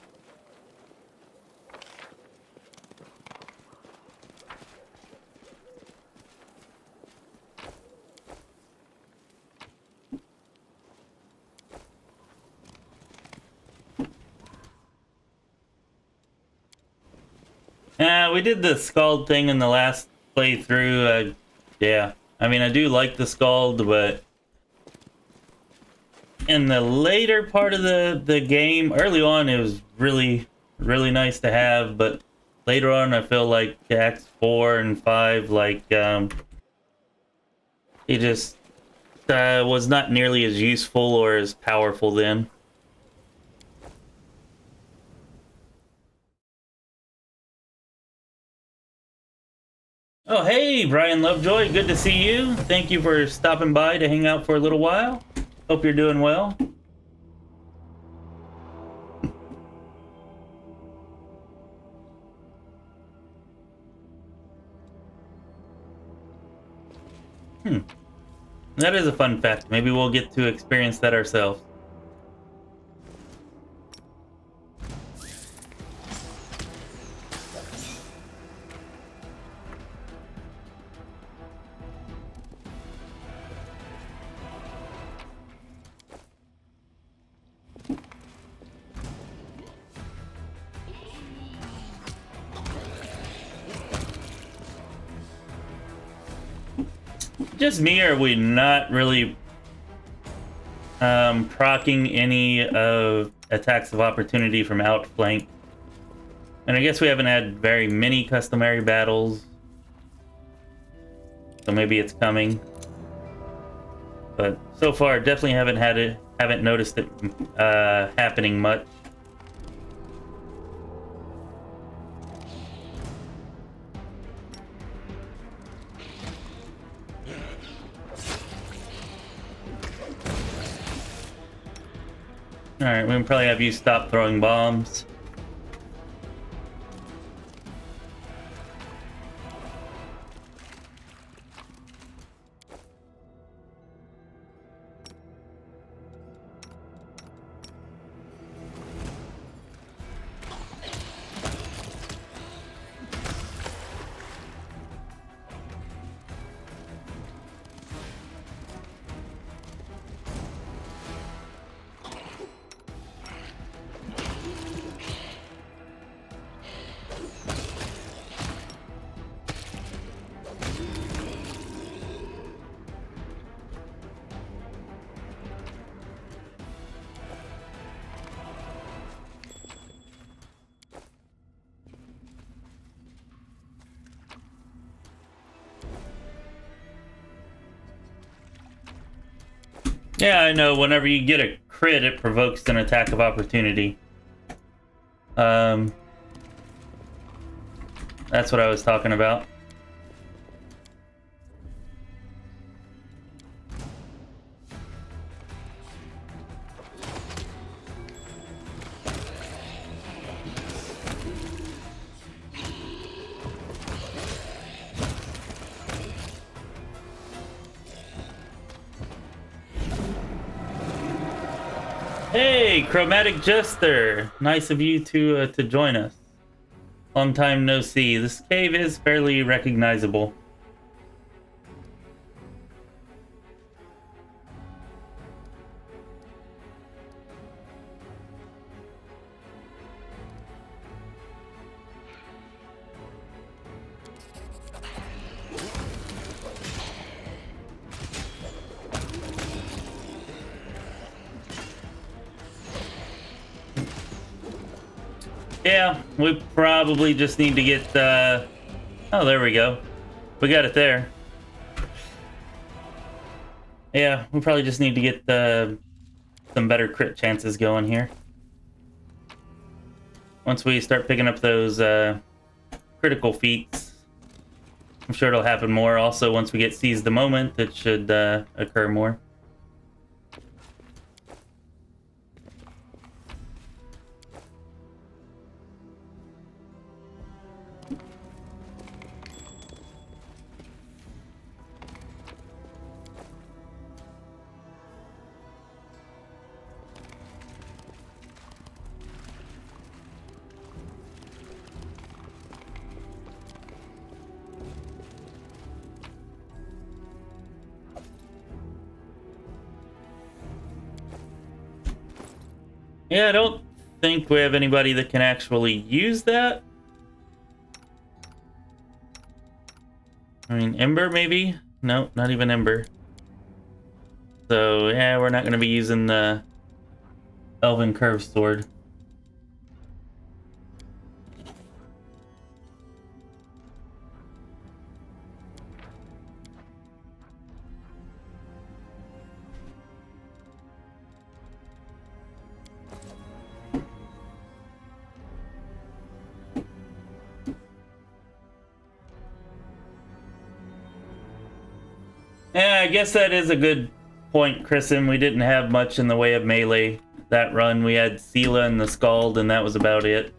We did the Scald thing in the last playthrough. Yeah. I mean, I do like the Scald, but in the later part of the game, early on, it was really, really nice to have, but later on, I feel like Acts 4 and 5, like, it just was not nearly as useful or as powerful then. Oh, hey, Brian Lovejoy. Good to see you. Thank you for stopping by to hang out for a little while. Hope you're doing well. That is a fun fact. Maybe we'll get to experience that ourselves. just me, or are we not really proccing any of attacks of opportunity from outflank? And I guess we haven't had very many customary battles, so maybe it's coming. But so far, definitely haven't noticed it happening much. Alright, we can probably have you stop throwing bombs. Yeah, I know. Whenever you get a crit, it provokes an attack of opportunity. That's what I was talking about. Hey, Chromatic Jester! Nice of you to join us. Long time no see. This cave is fairly recognizable. Yeah, we probably just need to get, oh, there we go. We got it there. Yeah, we probably just need to get some better crit chances going here. Once we start picking up those critical feats, I'm sure it'll happen more. Also, once we get Seize the Moment, it should occur more. Yeah, I don't think we have anybody that can actually use that. I mean, Ember, maybe? No, not even Ember. So, yeah, we're not going to be using the Elven Curved Sword. Yeah, I guess that is a good point, Chrisen. We didn't have much in the way of melee that run. We had Sela and the Scald, and that was about it.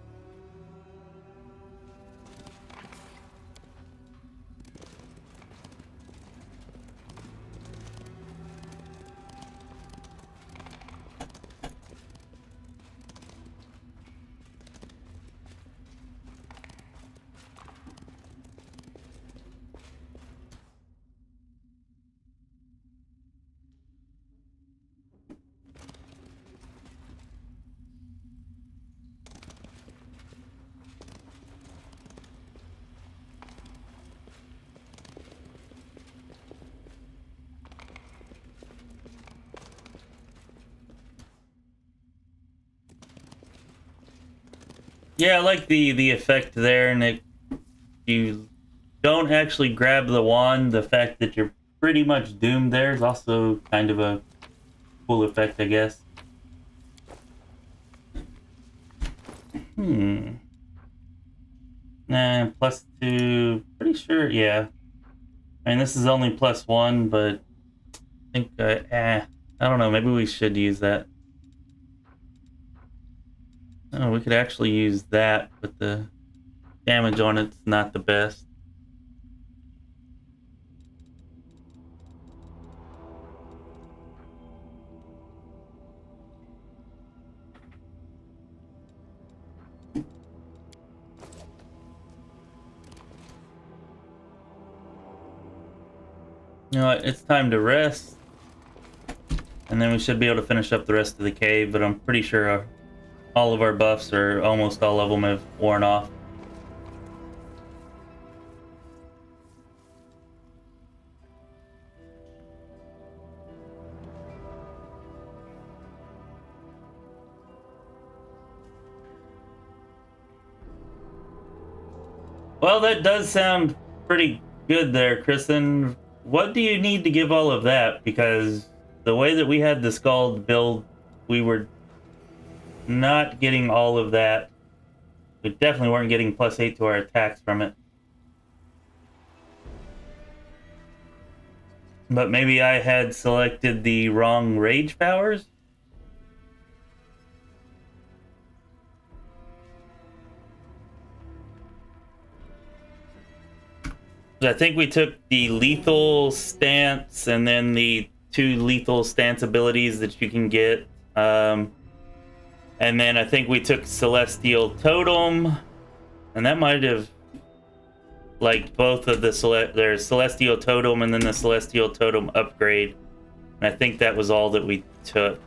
Yeah, I like the effect there, and you don't actually grab the wand. The fact that you're pretty much doomed there is also kind of a cool effect, I guess. Nah, +2. Pretty sure, yeah. I mean, this is only +1, but I think, I don't know. Maybe we should use that. Oh, we could actually use that, but the damage on it's not the best. You know what? It's time to rest. And then we should be able to finish up the rest of the cave, but I'm pretty sure all of our buffs, or almost all of them, have worn off. Well, that does sound pretty good there, Kristen. What do you need to give all of that? Because the way that we had the Scald build, we were not getting all of that. We definitely weren't getting +8 to our attacks from it. But maybe I had selected the wrong rage powers? I think we took the lethal stance and then the 2 lethal stance abilities that you can get. And then I think we took Celestial Totem, and that might have, like, both of the there's Celestial Totem and then the Celestial Totem upgrade. And I think that was all that we took.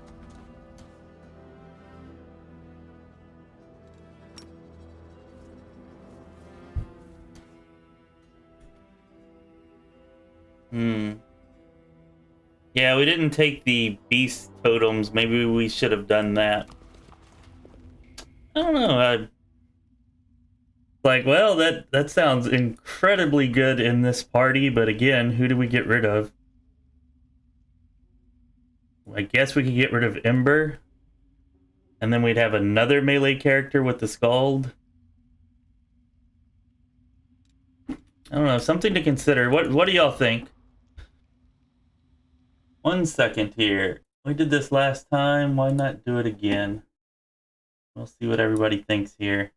Yeah, we didn't take the beast totems. Maybe we should have done that. I don't know. Like, well, that sounds incredibly good in this party, but again, who do we get rid of? I guess we could get rid of Ember, and then we'd have another melee character with the Scald. I don't know, something to consider. What do y'all think? 1 second here. We did this last time. Why not do it again? We'll see what everybody thinks here.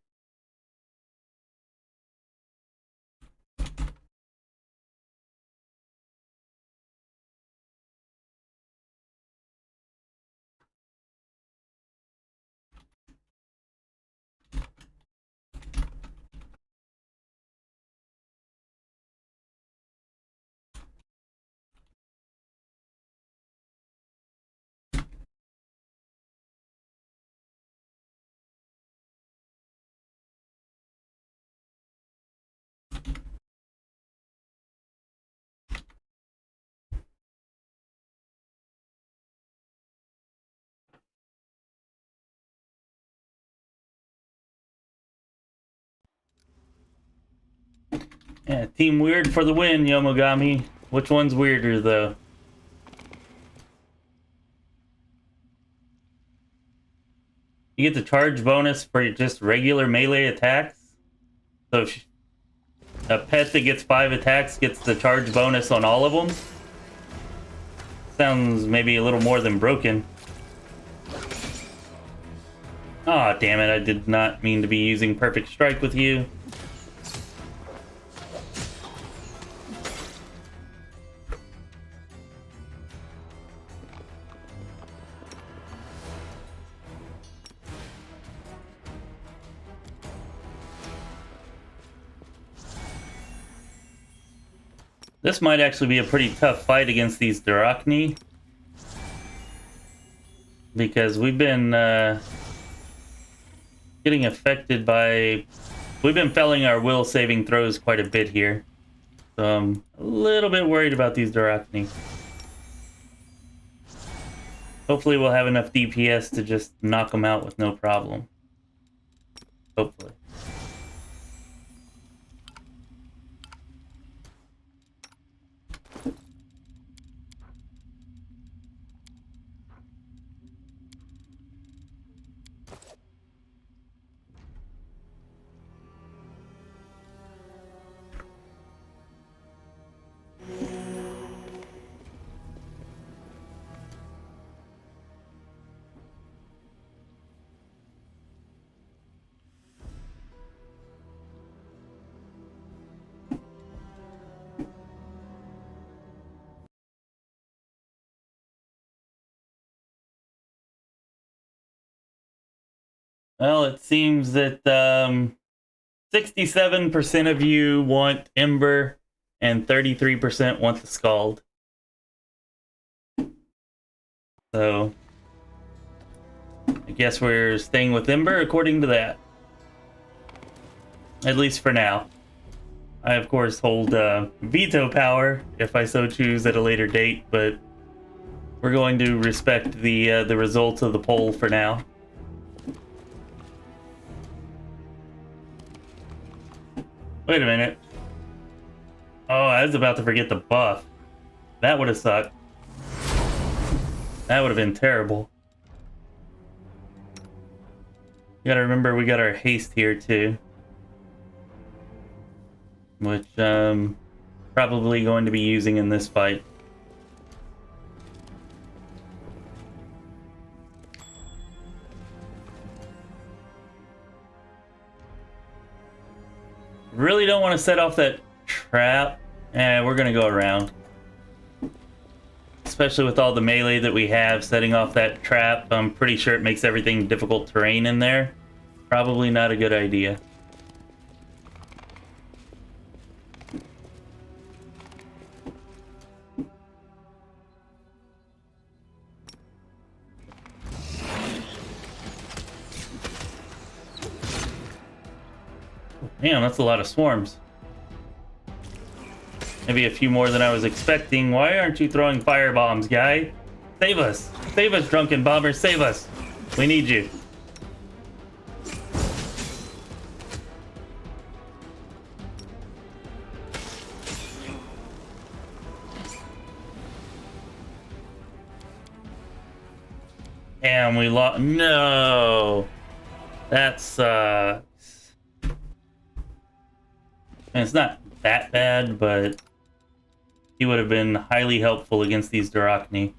Yeah, Team Weird for the win, Yomogami. Which one's weirder, though? You get the charge bonus for just regular melee attacks. So if a pet that gets 5 attacks gets the charge bonus on all of them. Sounds maybe a little more than broken. Aw, damn it, I did not mean to be using Perfect Strike with you. This might actually be a pretty tough fight against these Drachni, because we've been getting affected by... We've been failing our will saving throws quite a bit here. So I'm a little bit worried about these Drachni. Hopefully we'll have enough DPS to just knock them out with no problem. Hopefully. Well, it seems that 67% of you want Ember and 33% want the Scald. So, I guess we're staying with Ember according to that. At least for now. I, of course, hold veto power if I so choose at a later date, but we're going to respect the results of the poll for now. Wait a minute. Oh, I was about to forget the buff. That would have sucked. That would have been terrible. You gotta remember we got our haste here too. Which, probably going to be using in this fight. Really don't want to set off that trap. We're gonna go around. Especially with all the melee that we have, setting off that trap, I'm pretty sure it makes everything difficult terrain in there. Probably not a good idea. Damn, that's a lot of swarms. Maybe a few more than I was expecting. Why aren't you throwing fire bombs, guy? Save us! Save us, drunken bombers! Save us! We need you. Damn, we lost. No! That sucks. And it's not that bad, but he would have been highly helpful against these Dyrachni.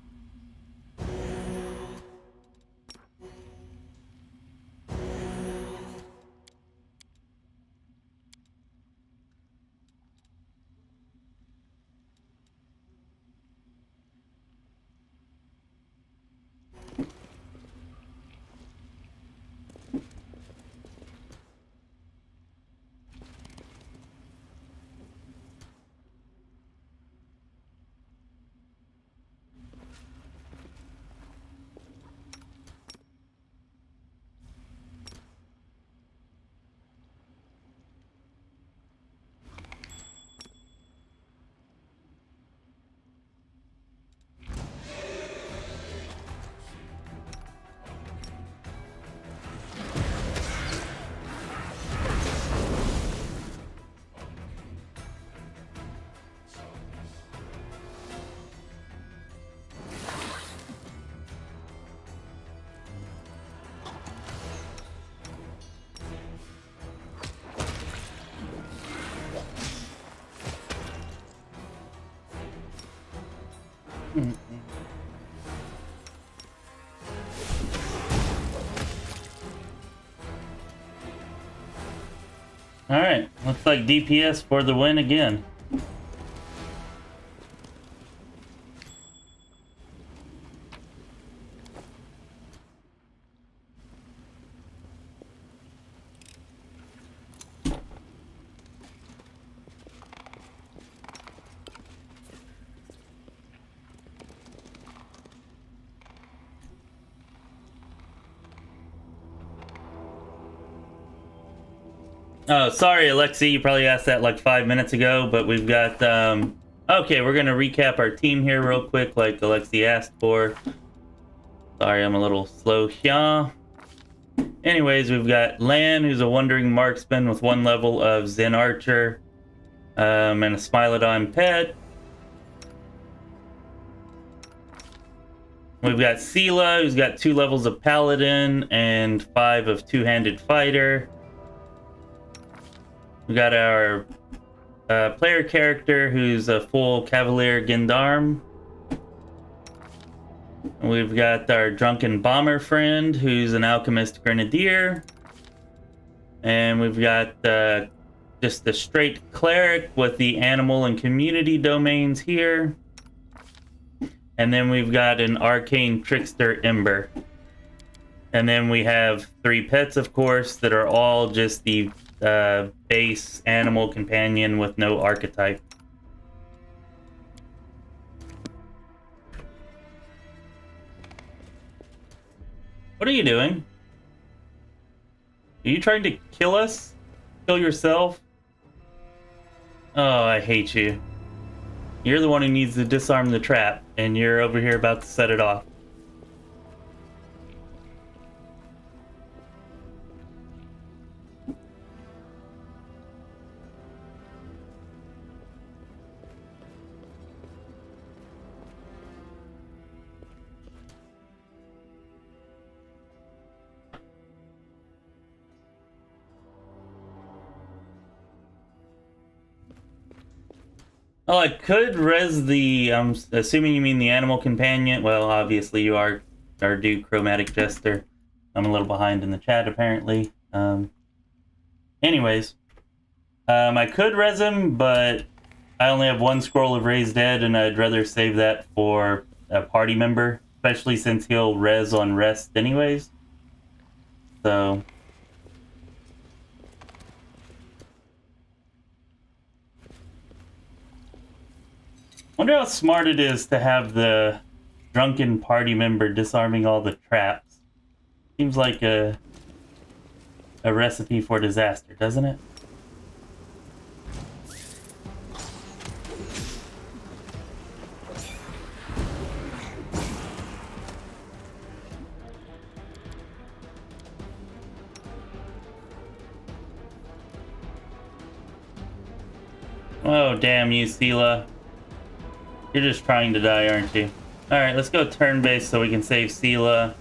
Alright, looks like DPS for the win again. Oh, sorry, Alexi. You probably asked that like 5 minutes ago, but we've got, okay, we're going to recap our team here real quick, like Alexi asked for. Sorry, I'm a little slow here. Anyways, we've got Lan, who's a wandering marksman with 1 level of Zen Archer, and a Smilodon pet. We've got Sela, who's got 2 levels of Paladin and 5 of Two-Handed Fighter. We got our player character, who's a full Cavalier Gendarme. We've got our drunken bomber friend, who's an alchemist grenadier. And we've got just the straight cleric with the animal and community domains here. And then we've got an arcane trickster Ember. And then we have 3 pets, of course, that are all just the base animal companion with no archetype. What are you doing? Are you trying to kill us? Kill yourself? Oh, I hate you. You're the one who needs to disarm the trap, and you're over here about to set it off. Oh, I could res the, I'm assuming you mean the animal companion. Well, obviously you are do chromatic jester. I'm a little behind in the chat, apparently. Anyways, I could res him, but I only have 1 scroll of Raised Dead, and I'd rather save that for a party member, especially since he'll res on rest anyways. So... wonder how smart it is to have the drunken party member disarming all the traps. Seems like a recipe for disaster, doesn't it? Oh, damn you, Sela. You're just trying to die, aren't you? Alright, let's go turn-based so we can save Sela.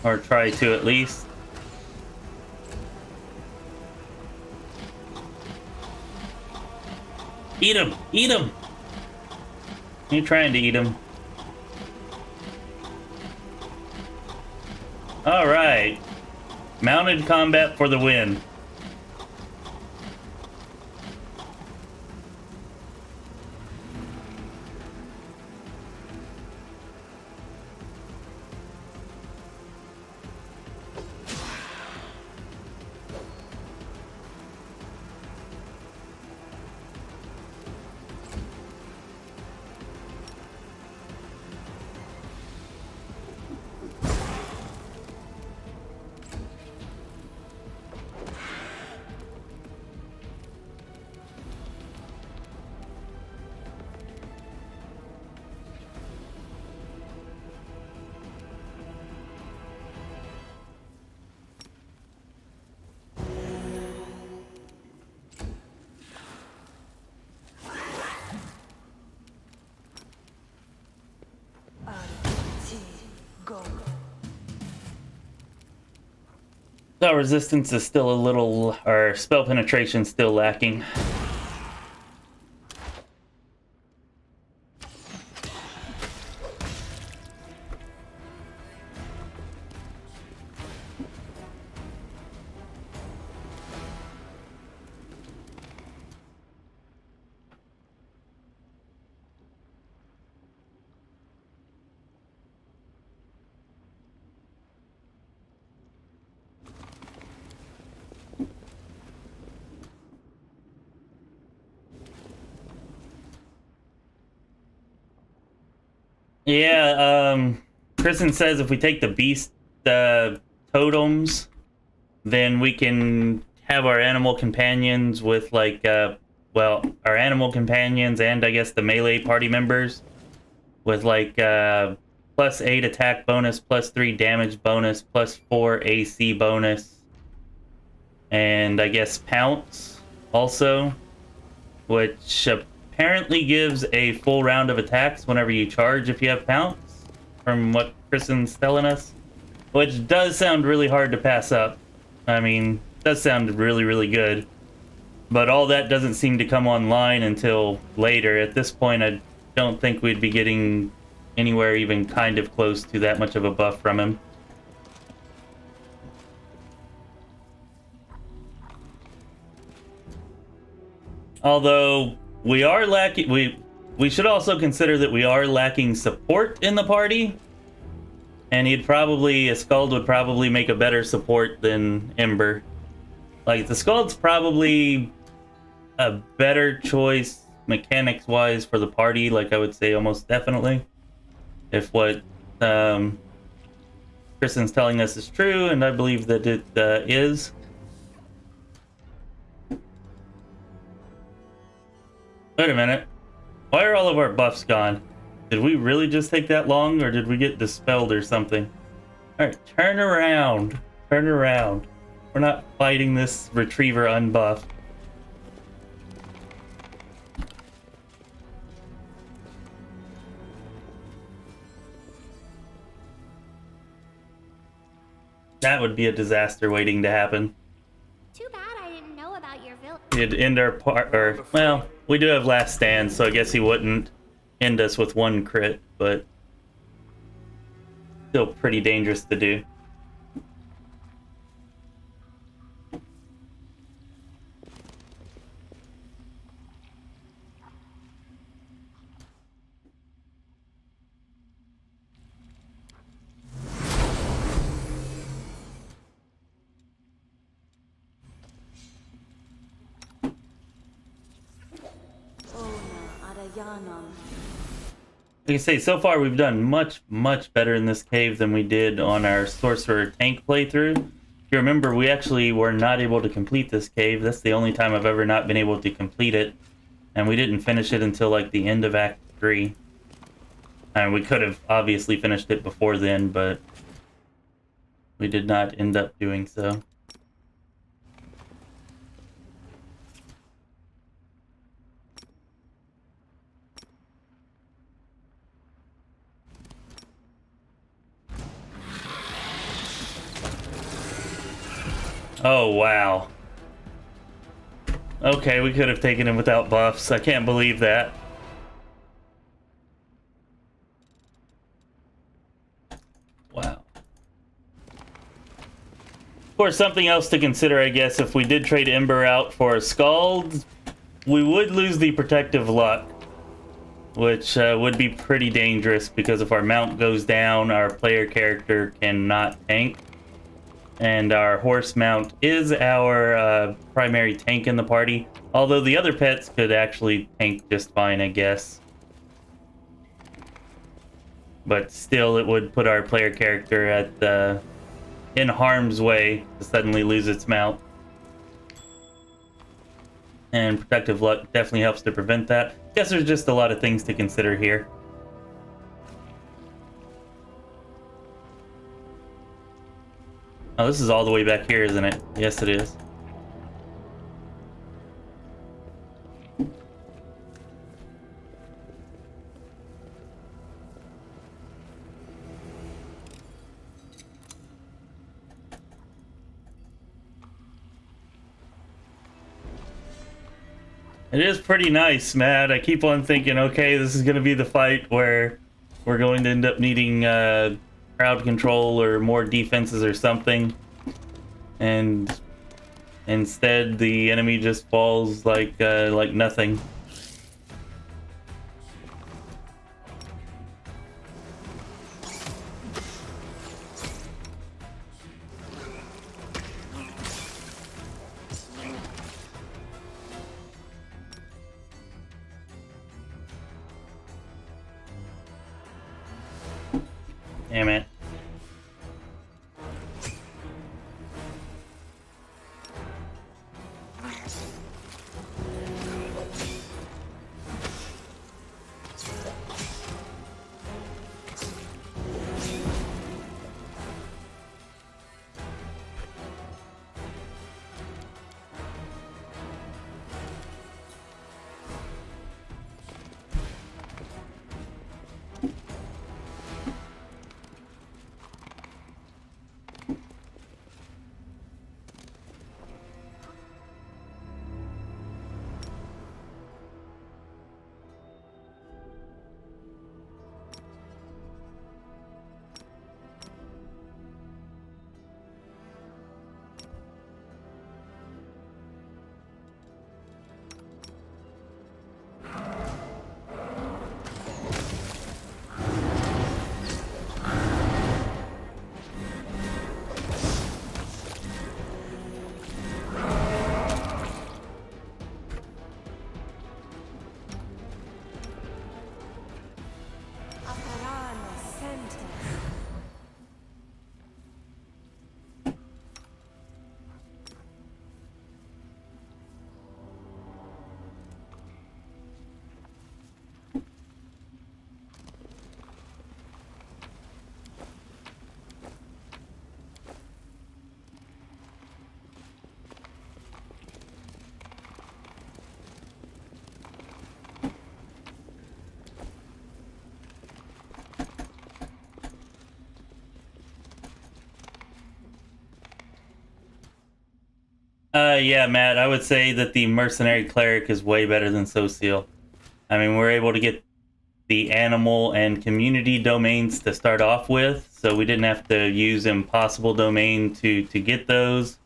Or try to, at least. Eat him! Eat him! You're trying to eat him. Alright. Mounted combat for the win. Spell resistance is still a little, or spell penetration still lacking. Yeah, Kristen says if we take the beast totems, then we can have our animal companions with, like, well, our animal companions and I guess the melee party members with like +8 attack bonus, +3 damage bonus, +4 AC bonus, and I guess pounce also, which apparently gives a full round of attacks whenever you charge if you have pounce, from what Kristen's telling us, which does sound really hard to pass up. I mean, does sound really, really good. But all that doesn't seem to come online until later. At this point, I don't think we'd be getting anywhere even kind of close to that much of a buff from him. Although we are lacking, we should also consider that we are lacking support in the party, and a Skald would probably make a better support than Ember. Like, the Skald's probably a better choice mechanics-wise for the party, like I would say almost definitely. If what Kristen's telling us is true, and I believe that it is. Wait a minute. Why are all of our buffs gone? Did we really just take that long, or did we get dispelled or something? Alright, turn around. Turn around. We're not fighting this retriever unbuffed. That would be a disaster waiting to happen. Too bad I didn't know about your village. It'd end our part, or, well, we do have last stand, so I guess he wouldn't end us with one crit, but still pretty dangerous to do. Like I say, so far we've done much, much better in this cave than we did on our Sorcerer Tank playthrough. If you remember, we actually were not able to complete this cave. That's the only time I've ever not been able to complete it. And we didn't finish it until like the end of Act 3. And we could have obviously finished it before then, but we did not end up doing so. Oh, wow. Okay, we could have taken him without buffs. I can't believe that. Wow. Of course, something else to consider, I guess, if we did trade Ember out for a Skald, we would lose the Protective Luck, which would be pretty dangerous, because if our mount goes down, our player character cannot tank. And our horse mount is our primary tank in the party, although the other pets could actually tank just fine, I guess. But still, it would put our player character at in harm's way to suddenly lose its mount. And Protective Luck definitely helps to prevent that. I guess there's just a lot of things to consider here. Oh, this is all the way back here, isn't it? Yes, it is. It is pretty nice, Matt. I keep on thinking, okay, this is going to be the fight where we're going to end up needing crowd control or more defenses or something, and instead the enemy just falls like nothing. Damn it. Yeah, Matt, I would say that the Mercenary Cleric is way better than Social. I mean, we're able to get the animal and community domains to start off with, so we didn't have to use Impossible Domain to get those.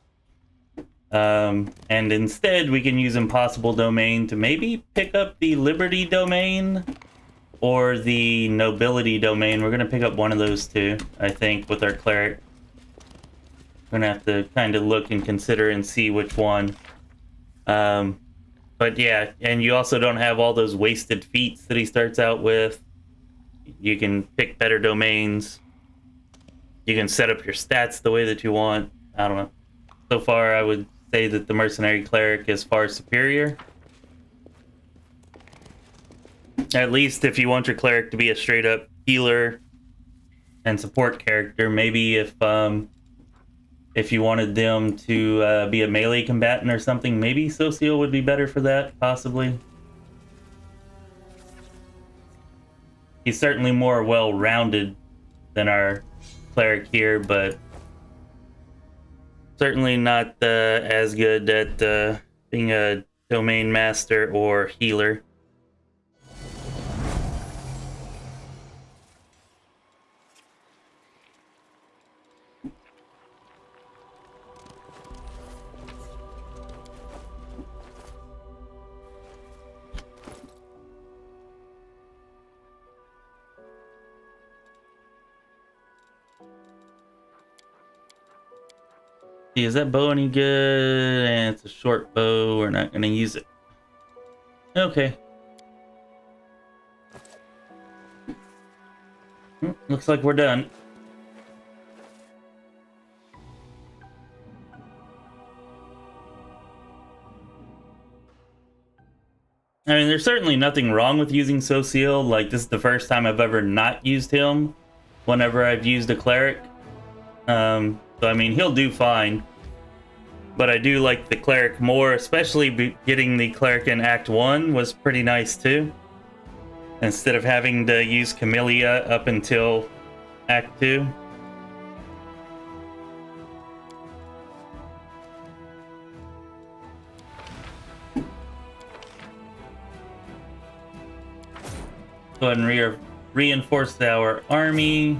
And instead, we can use Impossible Domain to maybe pick up the Liberty Domain or the Nobility Domain. We're going to pick up one of those two, I think, with our Cleric. We're going to have to kind of look and consider and see which one. But yeah, and you also don't have all those wasted feats that he starts out with. You can pick better domains. You can set up your stats the way that you want. I don't know. So far, I would say that the Mercenary Cleric is far superior. At least if you want your Cleric to be a straight-up healer and support character. Maybe if you wanted them to be a melee combatant or something, maybe Socio would be better for that, possibly. He's certainly more well-rounded than our Cleric here, but certainly not as good at being a Domain Master or healer. Is that bow any good? And it's a short bow. We're not going to use it. Okay. Looks like we're done. I mean, there's certainly nothing wrong with using Socio. Like, this is the first time I've ever not used him whenever I've used a Cleric. So, I mean, he'll do fine. But I do like the Cleric more, especially getting the Cleric in Act 1 was pretty nice, too. Instead of having to use Camellia up until Act 2. Go ahead and reinforce our army.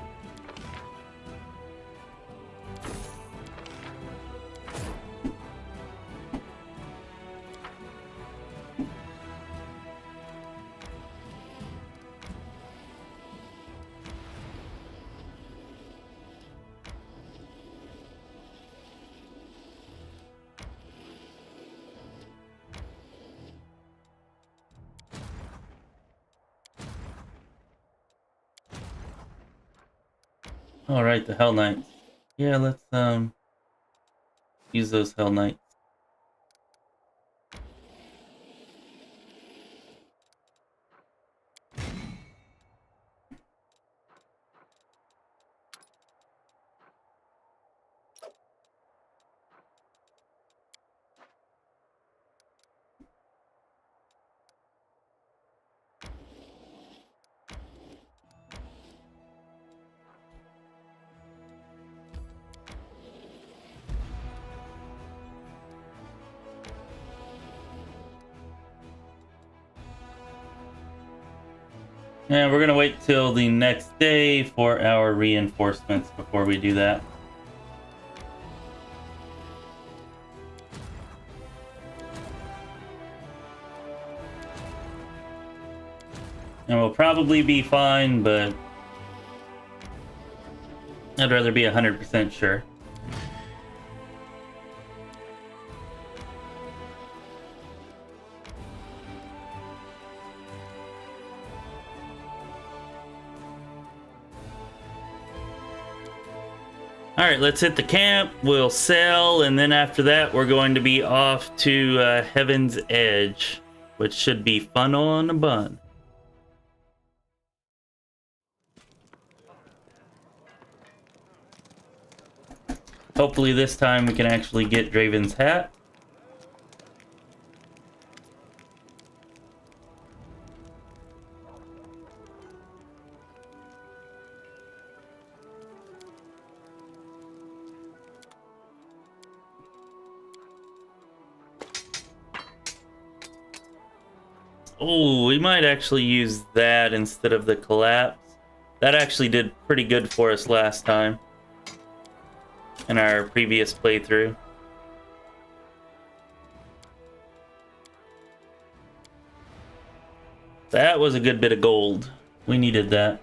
All right, the Hellknights. Yeah, let's use those Hellknights. And we're gonna wait till the next day for our reinforcements before we do that. And we'll probably be fine, but I'd rather be 100% sure. Alright, let's hit the camp, we'll sell, and then after that we're going to be off to Heaven's Edge, which should be fun on a bun. Hopefully this time we can actually get Draven's Hat. Oh, we might actually use that instead of the collapse. That actually did pretty good for us last time in our previous playthrough. That was a good bit of gold. We needed that.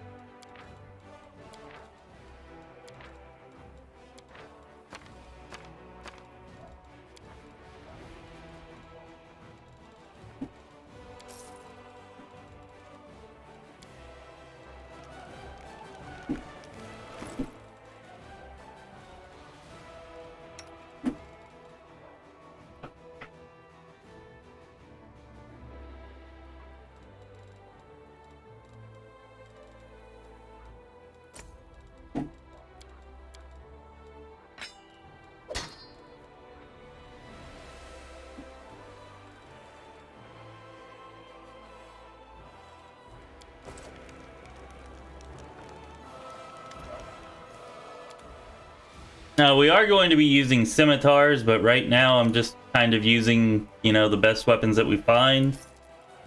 Now, we are going to be using scimitars, but right now I'm just kind of using, you know, the best weapons that we find.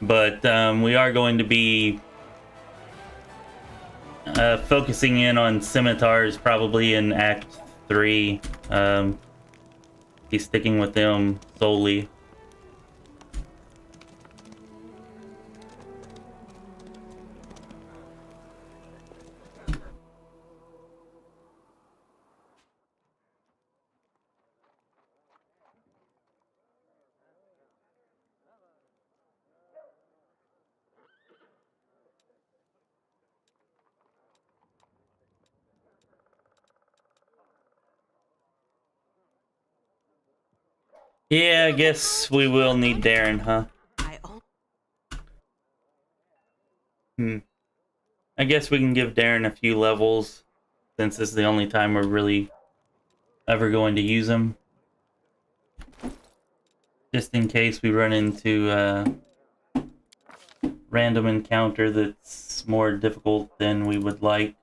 But we are going to be focusing in on scimitars probably in Act 3. Be sticking with them solely. Yeah, I guess we will need Darren, huh? I guess we can give Darren a few levels, since this is the only time we're really ever going to use him. Just in case we run into a random encounter that's more difficult than we would like.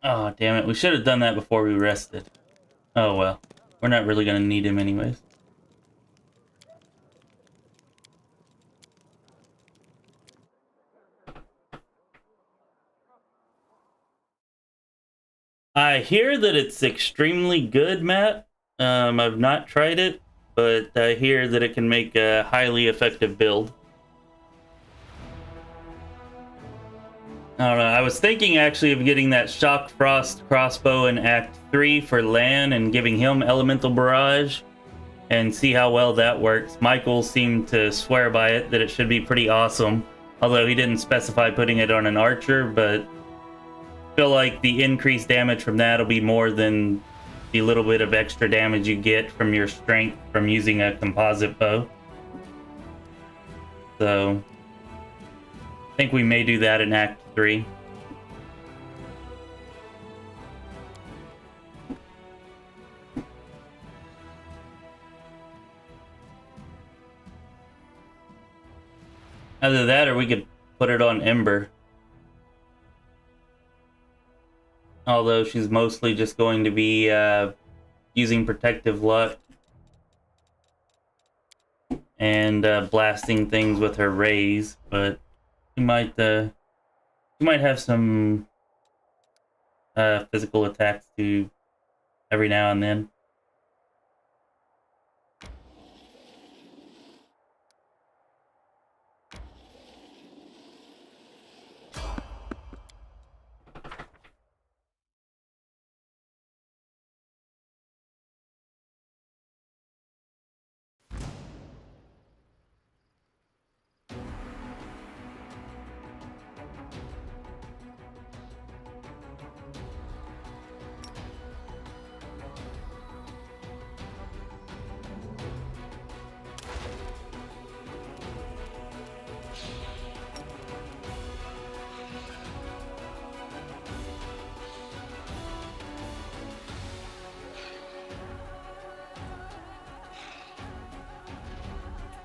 Oh, damn it. We should have done that before we rested. Oh, well. We're not really going to need him anyways. I hear that it's extremely good, Matt. I've not tried it, but I hear that it can make a highly effective build. I don't know. I was thinking actually of getting that Shock Frost crossbow in Act 3 for Lan and giving him Elemental Barrage and see how well that works. Michael seemed to swear by it, that it should be pretty awesome. Although he didn't specify putting it on an archer, but I feel like the increased damage from that will be more than the little bit of extra damage you get from your strength from using a composite bow. So I think we may do that in Act 3. Either that or we could put it on Ember. Although she's mostly just going to be using Protective Luck and blasting things with her rays, but she might have some physical attacks too every now and then.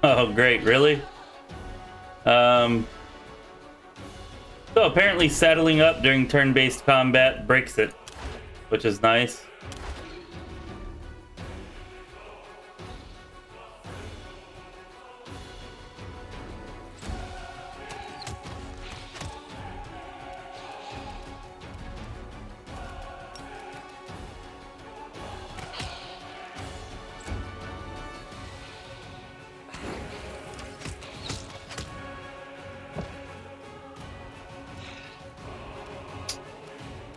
Oh, great, really? So apparently saddling up during turn-based combat breaks it, which is nice.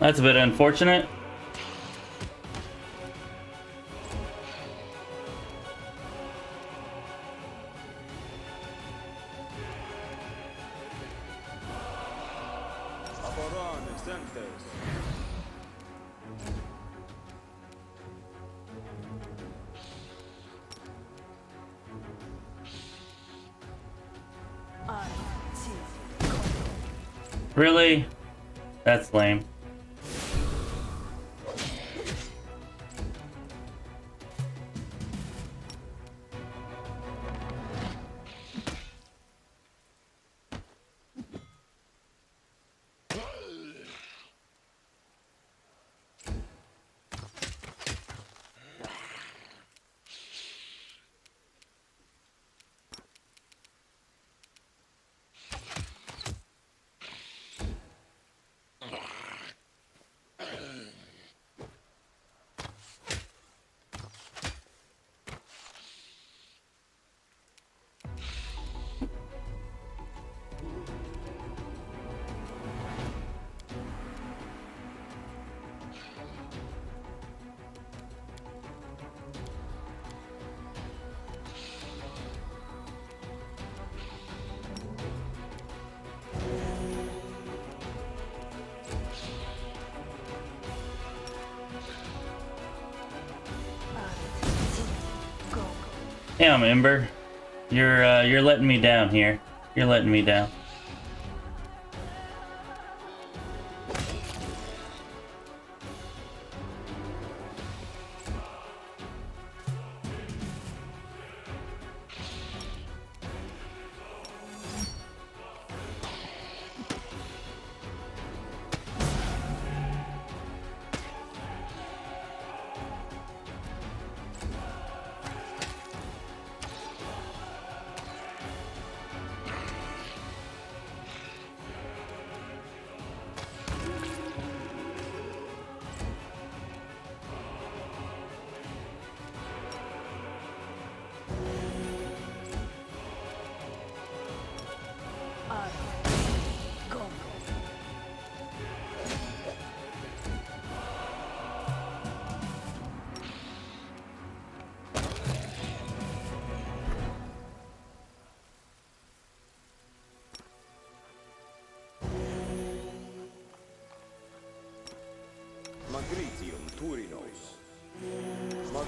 That's a bit unfortunate. Really? That's lame. Damn, Ember. You're letting me down here. You're letting me down.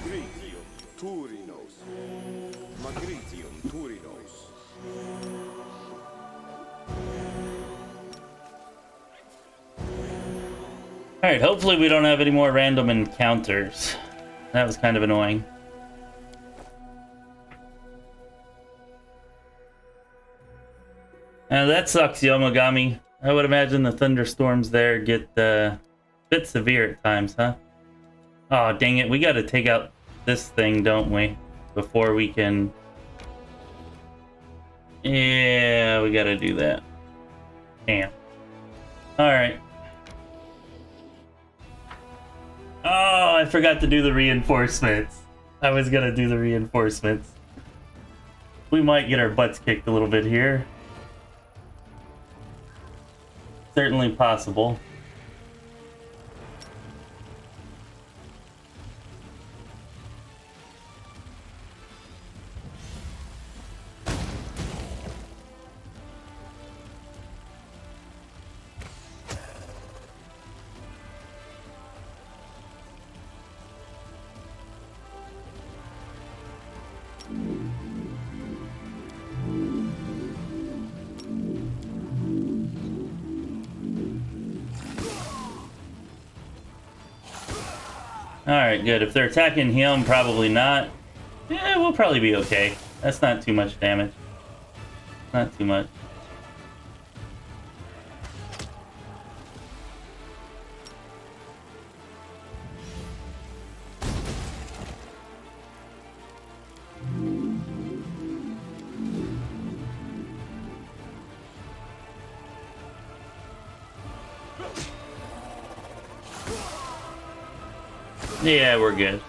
Magritium Turinos. Magritium Turinos. Alright, hopefully we don't have any more random encounters. That was kind of annoying. Now that sucks, Yomogami. I would imagine the thunderstorms there get a bit severe at times, huh? Oh, dang it. We gotta take out this thing, don't we? Before we can... Yeah, we gotta do that. Damn. Alright. Oh, I forgot to do the reinforcements. I was gonna do the reinforcements. We might get our butts kicked a little bit here. Certainly possible. Alright, good. If they're attacking him, probably not. Yeah, we'll probably be okay. That's not too much damage. Not too much. Yeah, we're good.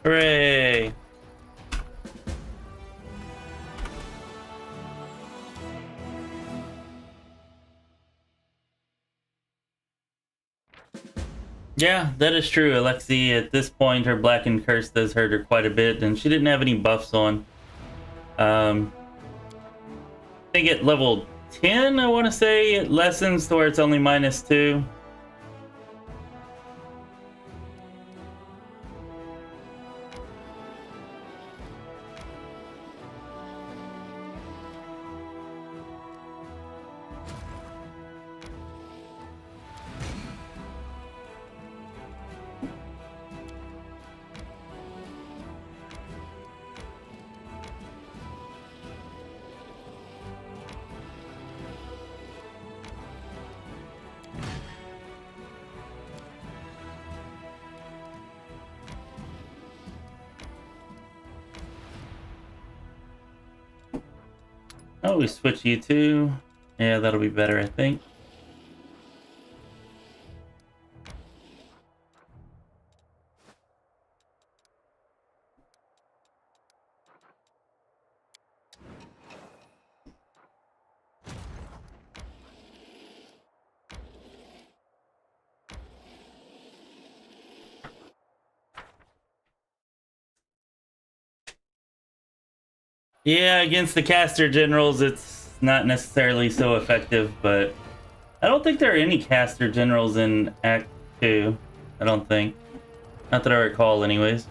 Hooray! Yeah, that is true, Alexi. At this point, her Blackened Curse does hurt her quite a bit, and she didn't have any buffs on. I think at level 10, I want to say, it lessens to where it's only -2. Oh, we switch you two. Yeah, that'll be better, I think. Yeah, against the caster generals, it's not necessarily so effective, but I don't think there are any caster generals in Act 2. I don't think. Not that I recall, anyways.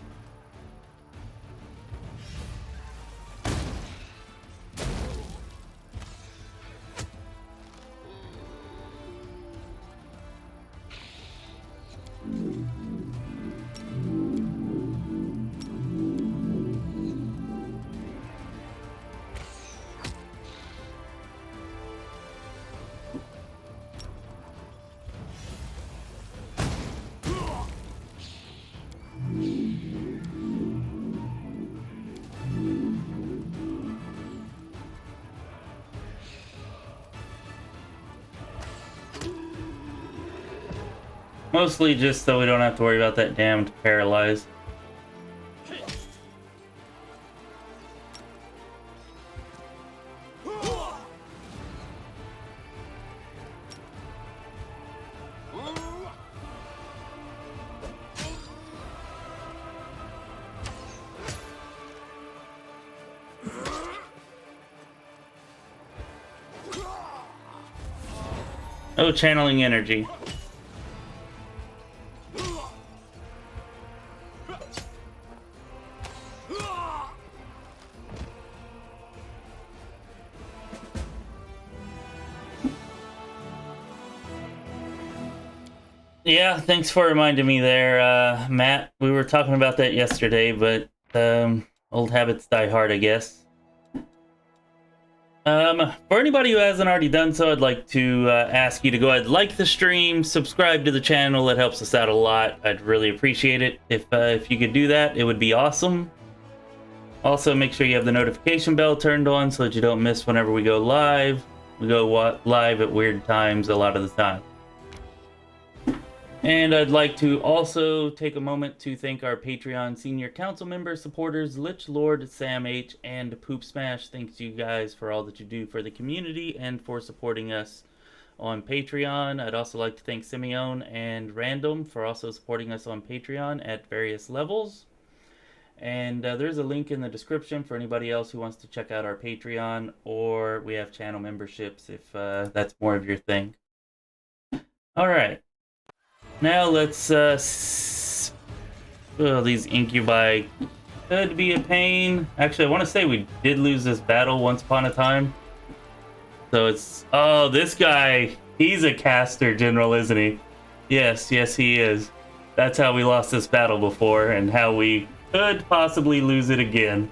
Mostly just so we don't have to worry about that damned paralyze. Oh, channeling energy. Yeah, thanks for reminding me there, Matt. We were talking about that yesterday, but old habits die hard, I guess. For anybody who hasn't already done so, I'd like to ask you to go ahead, like the stream, subscribe to the channel. It helps us out a lot. I'd really appreciate it. If you could do that, it would be awesome. Also, make sure you have the notification bell turned on so that you don't miss whenever we go live. We go live at weird times a lot of the time. And I'd like to also take a moment to thank our Patreon senior council member supporters, Lich Lord, Sam H, and poopSMASH. Thanks you guys for all that you do for the community and for supporting us on Patreon. I'd also like to thank Simeon and Random for also supporting us on Patreon at various levels. And there's a link in the description for anybody else who wants to check out our Patreon, or we have channel memberships if that's more of your thing. Alright. Now let's, these incubi could be a pain. Actually, I want to say we did lose this battle once upon a time. So it's, oh, this guy, he's a caster general, isn't he? Yes, yes he is. That's how we lost this battle before, and how we could possibly lose it again.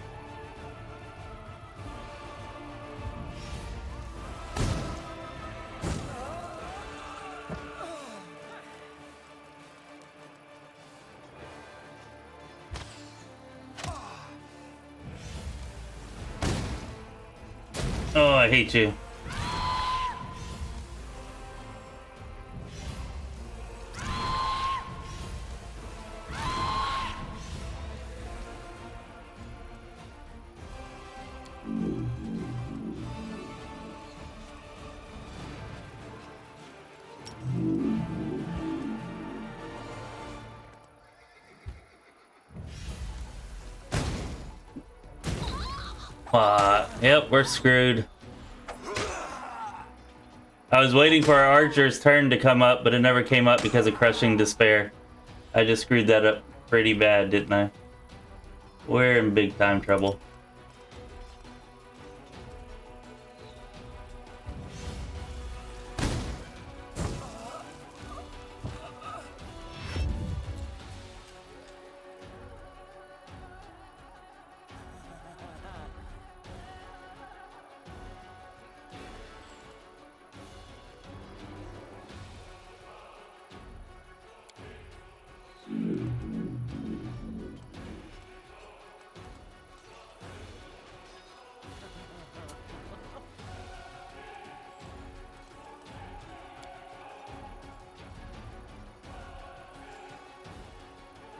Oh, I hate you. Yep, we're screwed. I was waiting for our archer's turn to come up, but it never came up because of Crushing Despair. I just screwed that up pretty bad, didn't I? We're in big time trouble.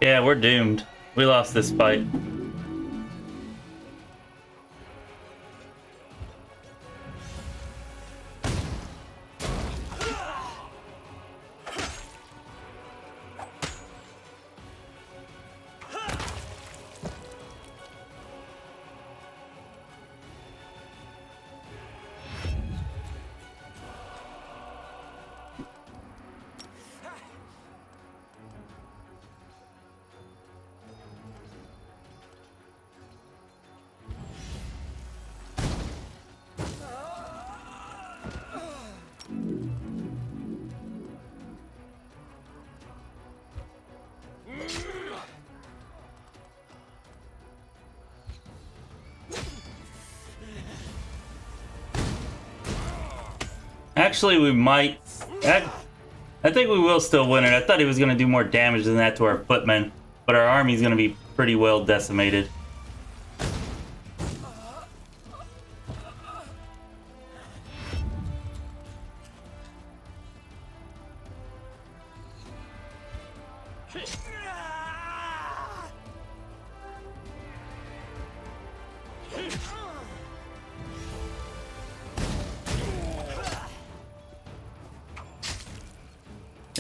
Yeah, we're doomed. We lost this fight. Actually, we might... I think we will still win it. I thought he was going to do more damage than that to our footmen, but our army's going to be pretty well decimated.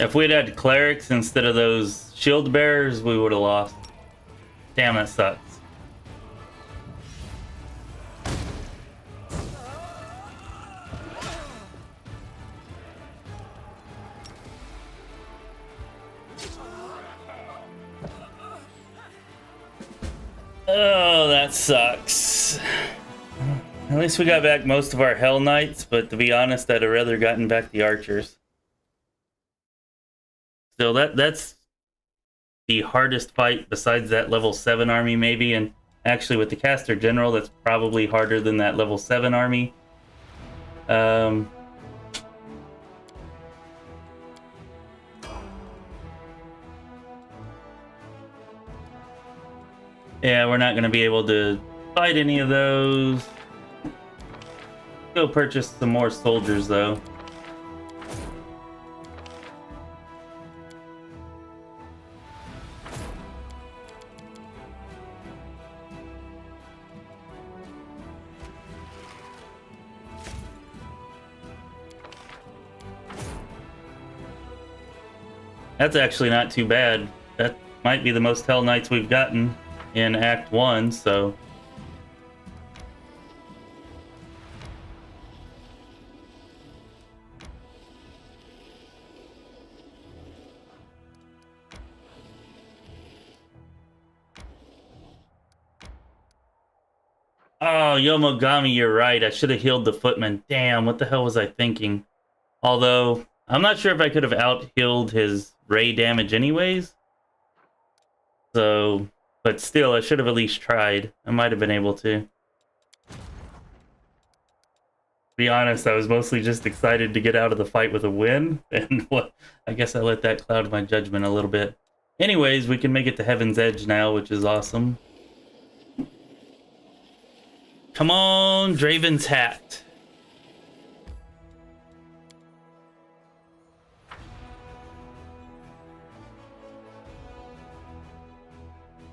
If we'd had clerics instead of those shield bearers, we would have lost. Damn, that sucks. Oh, that sucks. At least we got back most of our Hellknights, but to be honest, I'd have rather gotten back the archers. Still, that's the hardest fight besides that level 7 army, maybe. And actually, with the caster general, that's probably harder than that level 7 army. Yeah, we're not going to be able to fight any of those. Go purchase some more soldiers, though. That's actually not too bad. That might be the most Hellknights we've gotten in Act 1, so... Oh, Yomogami, you're right. I should have healed the footman. Damn, what the hell was I thinking? Although, I'm not sure if I could have out-healed his ray damage anyways. So, but still, I should have at least tried. I might have been able to. To be honest, I was mostly just excited to get out of the fight with a win. And what? I guess I let that cloud my judgment a little bit. Anyways, we can make it to Heaven's Edge now, which is awesome. Come on, Draven's Hat.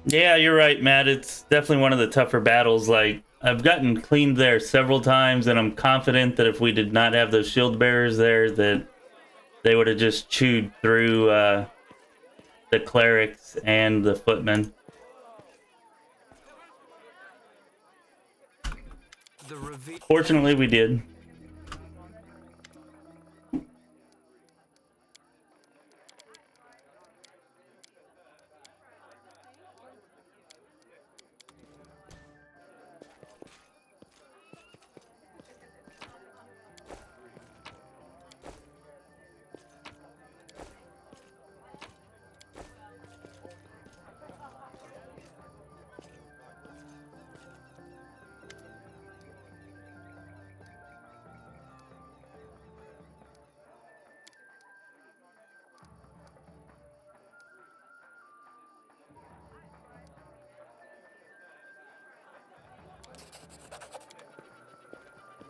Yeah, you're right, Matt. It's definitely one of the tougher battles. Like, I've gotten cleaned there several times, and I'm confident that if we did not have those shield bearers there, that they would have just chewed through the clerics and the footmen. Fortunately, we did.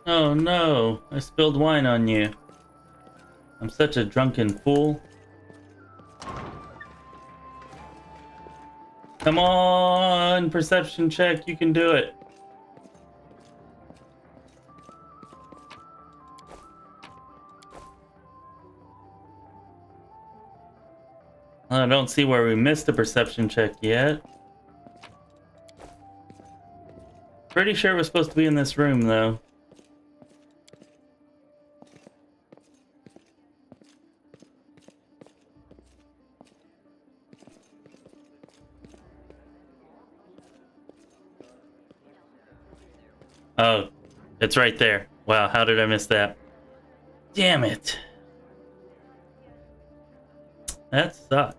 Oh no, I spilled wine on you. I'm such a drunken fool. Come on, perception check, you can do it. I don't see where we missed a perception check yet. Pretty sure we're supposed to be in this room, though. Oh, it's right there. Wow, how did I miss that? Damn it. That sucks.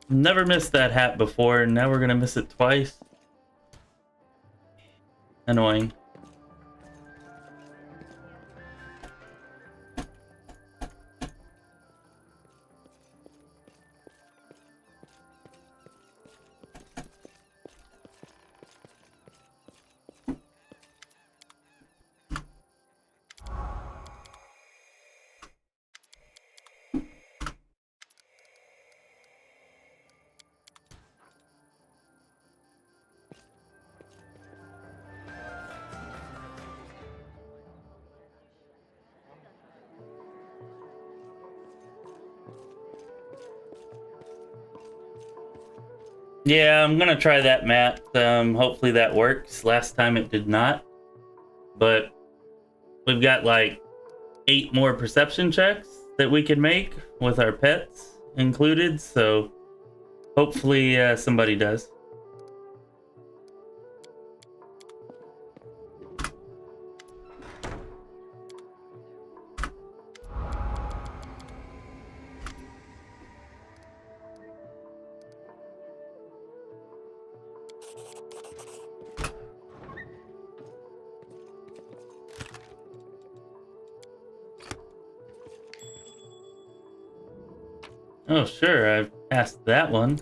Never missed that hat before, and now we're gonna miss it twice. Annoying. Yeah, I'm gonna try that, Matt. Hopefully that works. Last time it did not. But we've got like 8 more perception checks that we can make with our pets included, so hopefully somebody does. Oh, sure, I've passed that one.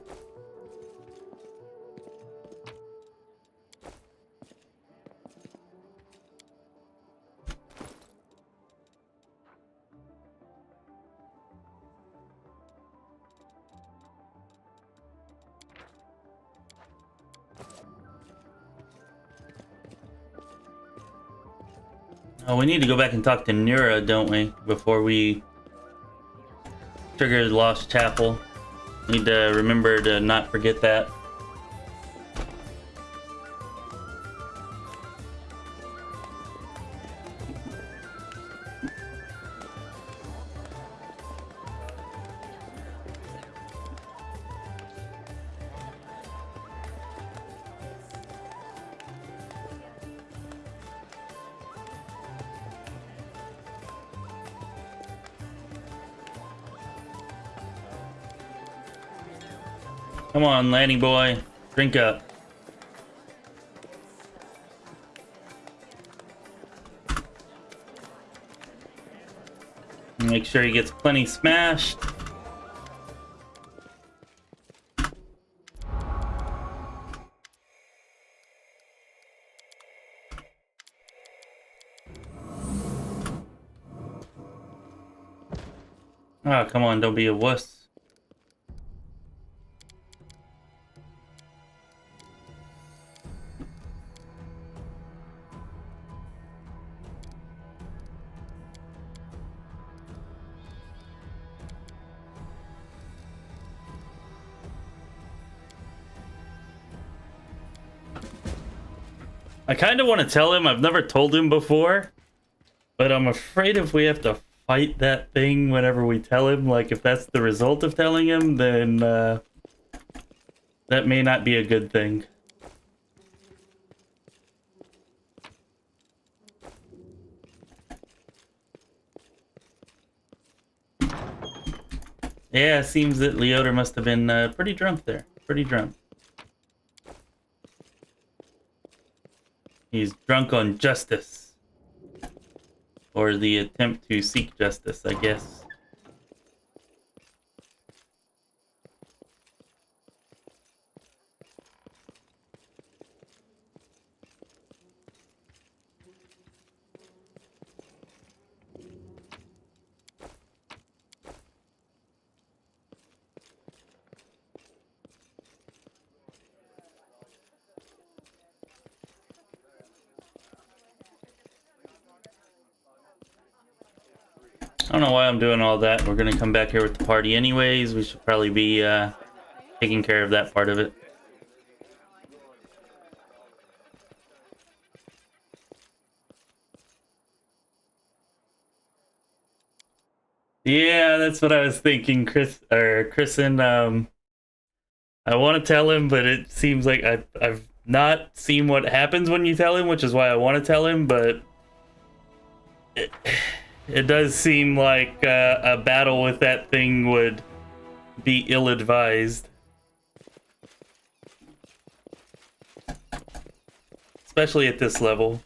Oh, we need to go back and talk to Nura, don't we? Before we trigger Lost Chapel. Need to remember to not forget that. Come on, Lanny boy. Drink up. Make sure he gets plenty smashed. Oh, come on, don't be a wuss. I kind of want to tell him. I've never told him before, but I'm afraid if we have to fight that thing whenever we tell him, like if that's the result of telling him, then that may not be a good thing. Yeah, it seems that Leoder must have been pretty drunk there. Pretty drunk. He's drunk on justice. Or the attempt to seek justice, I guess. I don't know why I'm doing all that. We're gonna come back here with the party anyways. We should probably be taking care of that part of it. Yeah, that's what I was thinking, Chrisen. I want to tell him, but it seems like I've not seen what happens when you tell him, which is why I want to tell him, but it does seem like a battle with that thing would be ill-advised. Especially at this level.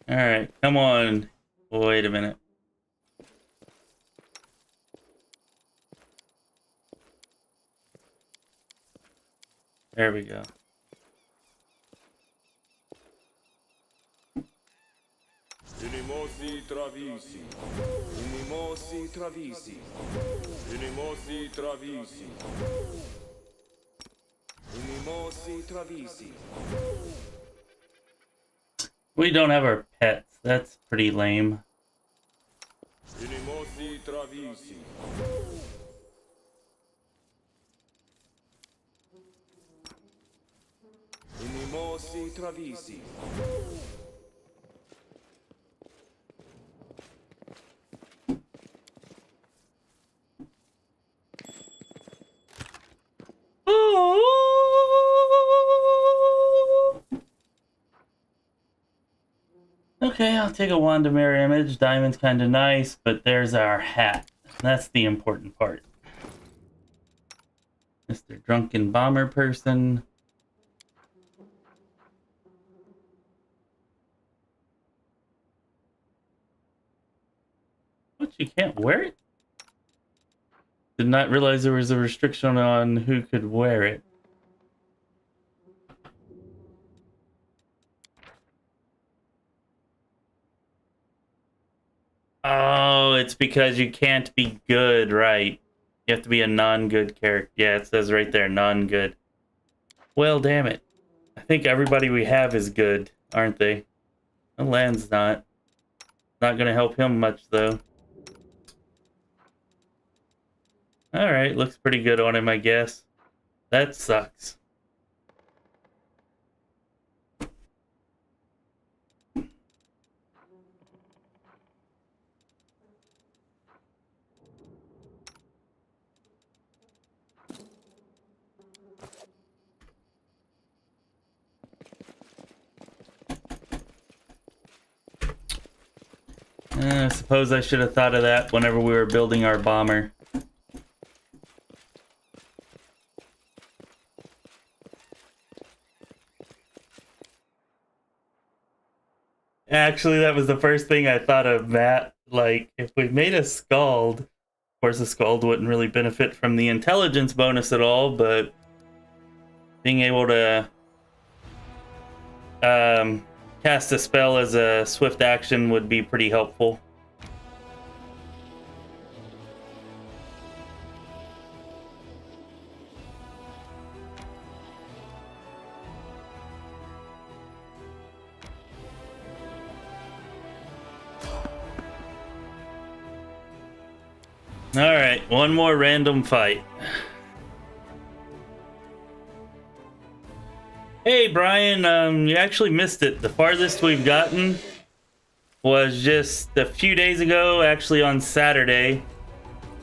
Alright, come on. Wait a minute. There we go. Unimosi travisi. Unimosi travisi. Unimosi travisi. Unimosi travisi. We don't have our pets. That's pretty lame. Unimosi travisi. Unimosi travisi. Okay, I'll take a Wandamere image. Diamond's kind of nice, but there's our hat. That's the important part. Mr. Drunken Bomber person. What, you can't wear it? Did not realize there was a restriction on who could wear it. Oh, it's because you can't be good, right? You have to be a non-good character. Yeah, it says right there, non-good. Well, damn it. I think everybody we have is good, aren't they? The land's not. Not gonna help him much, though. Alright, looks pretty good on him, I guess. That sucks. I suppose I should have thought of that whenever we were building our bomber. Actually, that was the first thing I thought of, Matt. Like, if we made a Scald, of course a Scald wouldn't really benefit from the intelligence bonus at all, but being able to cast a spell as a swift action would be pretty helpful. Alright, one more random fight. Hey Brian, you actually missed it. The farthest we've gotten was just a few days ago, actually on Saturday.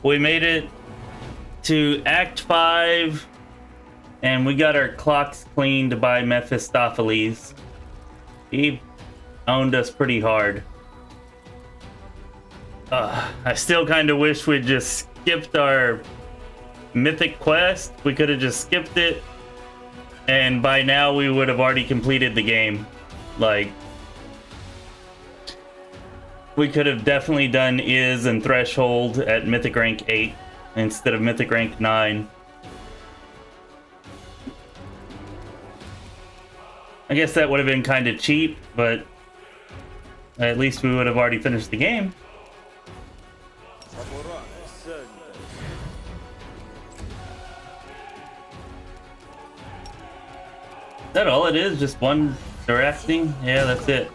We made it to Act 5, and we got our clocks cleaned by Mephistopheles. He owned us pretty hard. I still kind of wish we'd just skipped our mythic quest. We could have just skipped it, and by now we would have already completed the game. Like, we could have definitely done Is and Threshold at Mythic Rank 8 instead of Mythic Rank 9. I guess that would have been kind of cheap, but at least we would have already finished the game. Is that all it is? Just one directing? Yeah, that's it.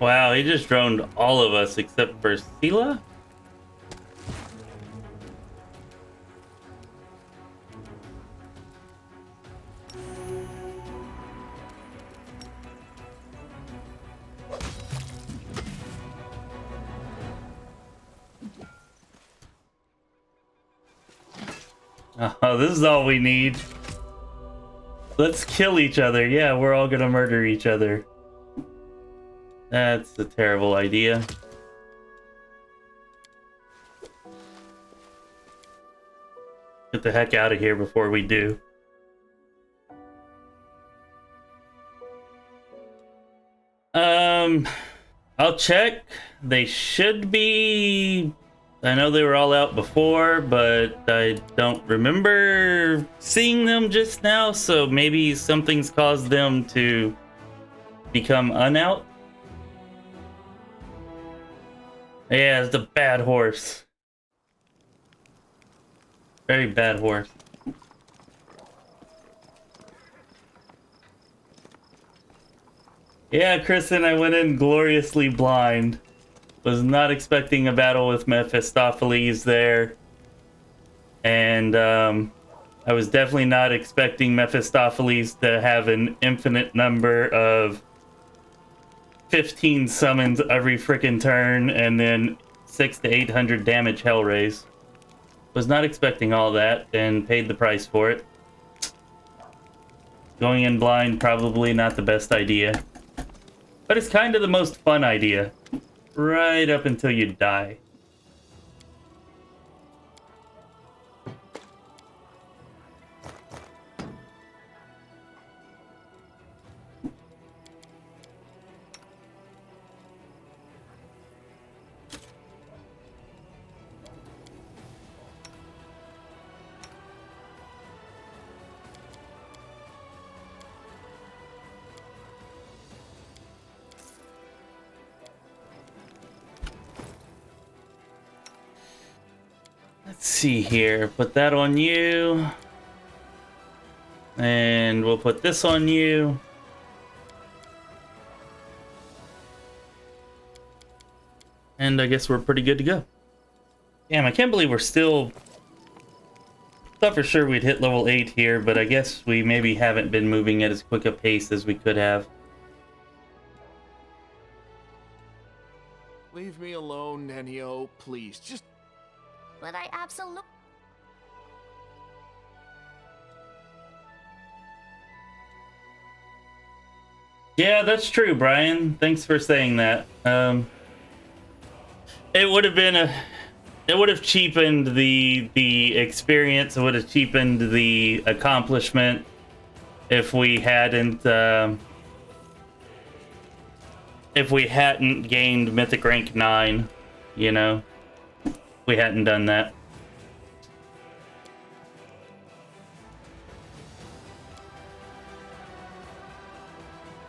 Wow, he just droned all of us except for Sela? Oh, this is all we need. Let's kill each other. Yeah, we're all gonna murder each other. That's a terrible idea. Get the heck out of here before we do. I'll check. They should be... I know they were all out before, but I don't remember seeing them just now, so maybe something's caused them to become unout. Yeah, it's a bad horse. Very bad horse. Yeah, Kristen, I went in gloriously blind. Was not expecting a battle with Mephistopheles there. And I was definitely not expecting Mephistopheles to have an infinite number of 15 summons every frickin' turn and then 600 to 800 damage hell raise. Was not expecting all that and paid the price for it. Going in blind, probably not the best idea. But it's kind of the most fun idea. Right up until you die. Let's see here. Put that on you. And we'll put this on you. And I guess we're pretty good to go. Damn, I can't believe we're still... Thought for sure we'd hit level 8 here, but I guess we maybe haven't been moving at as quick a pace as we could have. Leave me alone, Nenio, please. Just... But I absolutely... Yeah, that's true, Brian. Thanks for saying that. It would have been a... It would have cheapened the experience. It would have cheapened the accomplishment if we hadn't gained Mythic Rank 9, you know? We hadn't done that.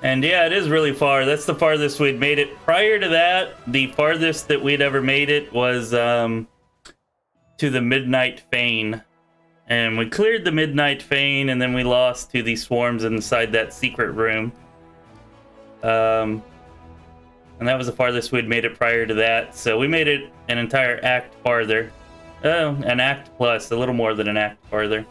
And yeah, it is really far. That's the farthest we'd made it. Prior to that, the farthest that we'd ever made it was to the Midnight Fane. And we cleared the Midnight Fane, and then we lost to the swarms inside that secret room. And that was the farthest we'd made it prior to that. So we made it an entire act farther. Oh, an act plus, a little more than an act farther.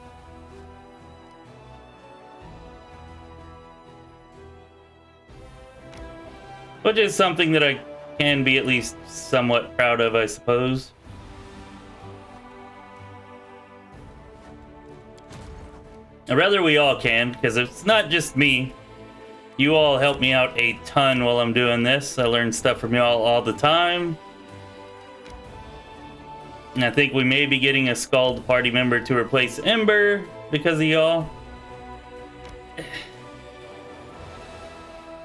Which is something that I can be at least somewhat proud of, I suppose. Or rather, we all can, because it's not just me. You all help me out a ton while I'm doing this. I learn stuff from y'all all the time. And I think we may be getting a Scald party member to replace Ember because of y'all.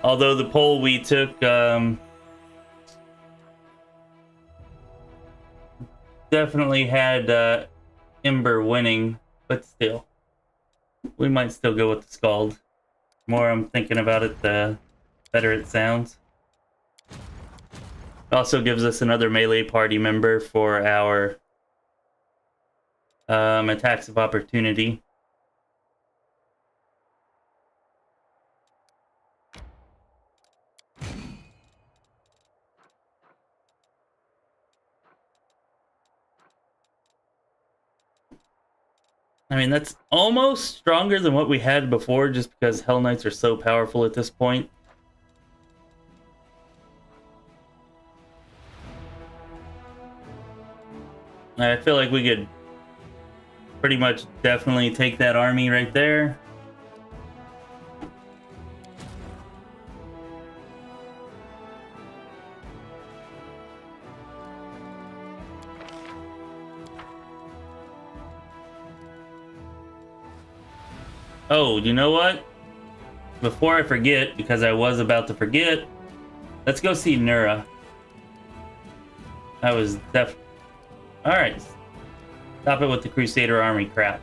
Although the poll we took definitely had Ember winning, but still. We might still go with the Scald. The more I'm thinking about it, the better it sounds. It also gives us another melee party member for our attacks of opportunity. I mean, that's almost stronger than what we had before, just because Hellknights are so powerful at this point. I feel like we could pretty much definitely take that army right there. Oh, you know what? Before I forget, because I was about to forget, let's go see Nura. I was Alright. Stop it with the Crusader army crap.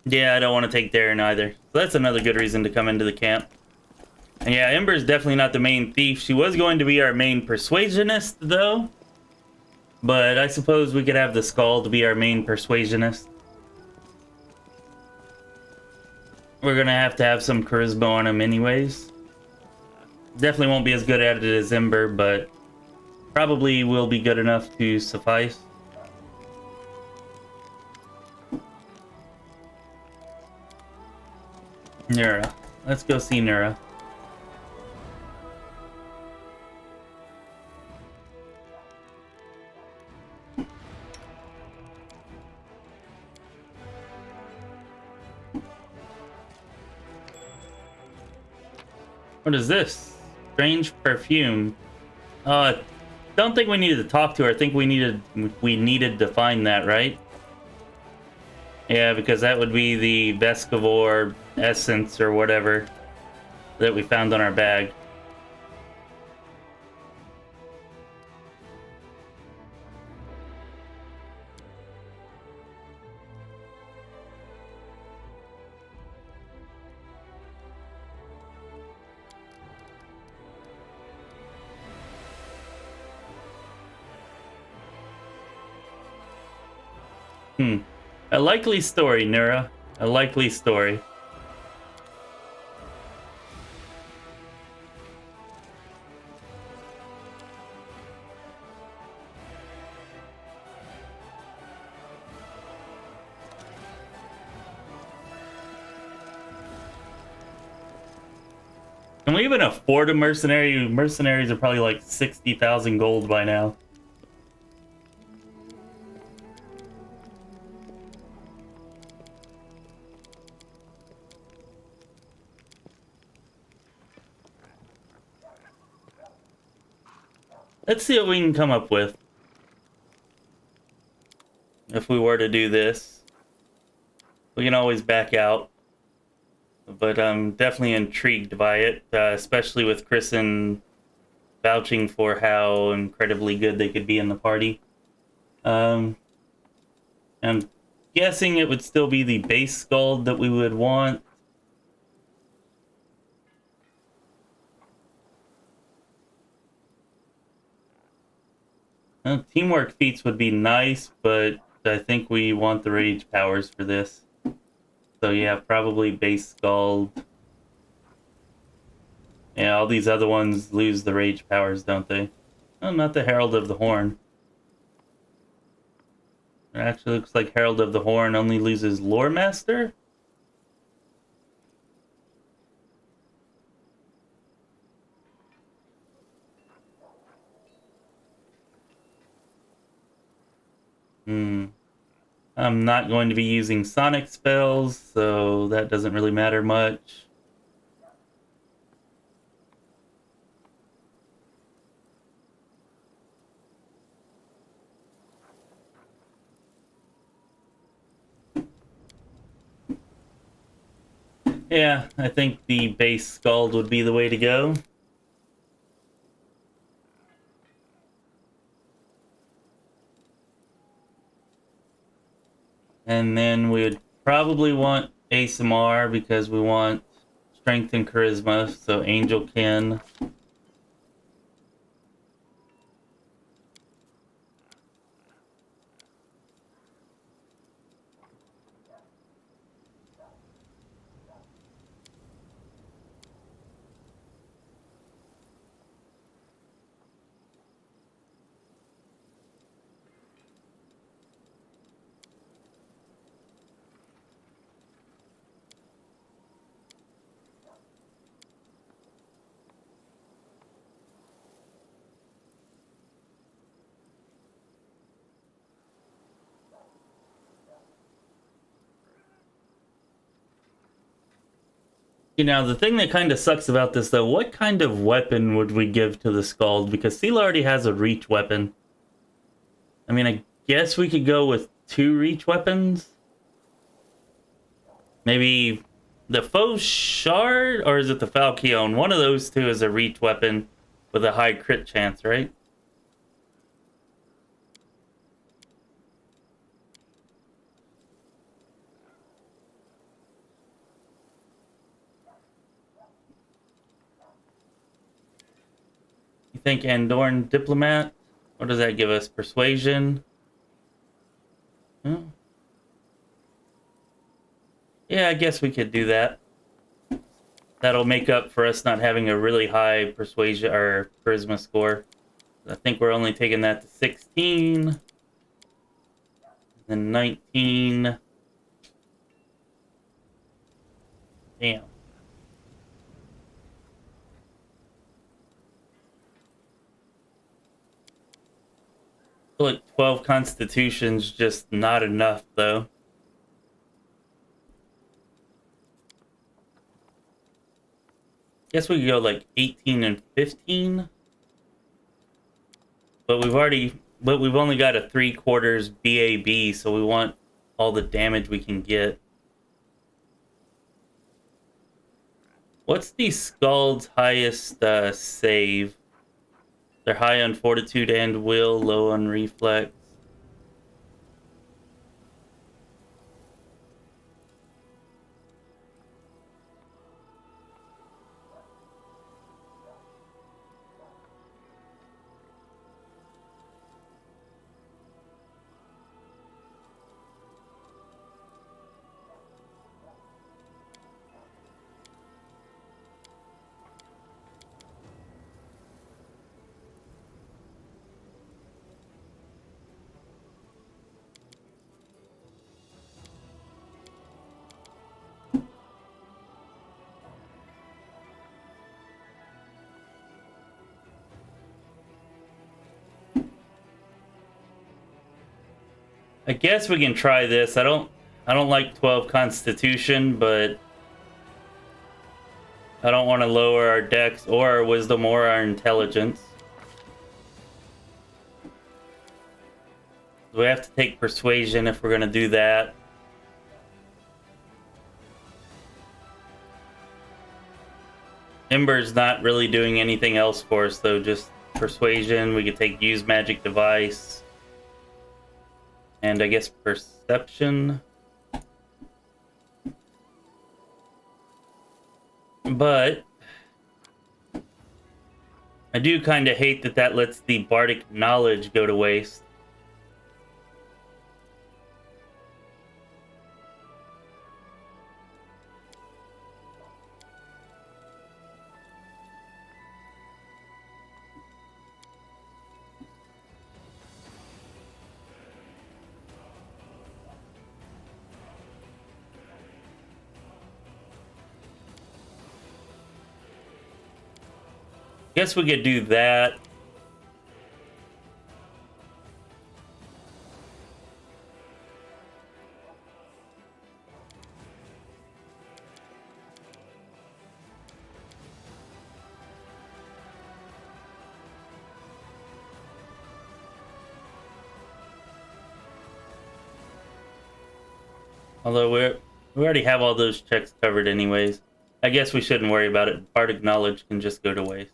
Yeah, I don't want to take Darren either. So that's another good reason to come into the camp. And yeah, Ember's definitely not the main thief. She was going to be our main persuasionist, though. But I suppose we could have the Skull to be our main persuasionist. We're gonna have to have some charisma on him anyways. Definitely won't be as good at it as Ember, but probably will be good enough to suffice. Nura. Let's go see Nura. What is this? Strange perfume. Don't think we needed to talk to her. I think we needed to find that, right? Yeah, because that would be the Vescavor essence or whatever that we found on our bag. A likely story, Nura. A likely story. Can we even afford a mercenary? Mercenaries are probably like 60,000 gold by now. Let's see what we can come up with. If we were to do this. We can always back out. But I'm definitely intrigued by it. Especially with Kristen vouching for how incredibly good they could be in the party. I'm guessing it would still be the base Skald that we would want. Teamwork feats would be nice, but I think we want the rage powers for this. So yeah, probably base Skald. Yeah, all these other ones lose the rage powers, don't they? Oh, not the Herald of the Horn. It actually looks like Herald of the Horn only loses Lore Master? I'm not going to be using sonic spells, so that doesn't really matter much. Yeah, I think the base Skald would be the way to go. And then we would probably want ASMR because we want strength and charisma, so Angel Kin. You know, the thing that kind of sucks about this, though, what kind of weapon would we give to the Skald? Because Seal already has a reach weapon. I mean, I guess we could go with 2 reach weapons. Maybe the Faux Shard, or is it the Falchion? One of those two is a reach weapon with a high crit chance, right? You think Andorn Diplomat? What does that give us? Persuasion? Oh. Yeah, I guess we could do that. That'll make up for us not having a really high persuasion or charisma score. I think we're only taking that to 16. Then 19. Damn. I feel like 12 constitution's just not enough, though. Guess we could go like 18 and 15. But we've only got a 3/4 BAB, so we want all the damage we can get. What's the Skald's highest save? They're high on fortitude and will, low on reflex. I guess we can try this. I don't like 12 constitution, but I don't want to lower our dex or our wisdom or our intelligence. We have to take persuasion if we're going to do that. Ember's not really doing anything else for us, though, just persuasion. We could take use magic device. And I guess perception. But I do kind of hate that that lets the bardic knowledge go to waste. Guess we could do that. Although we already have all those checks covered anyways. I guess we shouldn't worry about it. Bardic knowledge can just go to waste.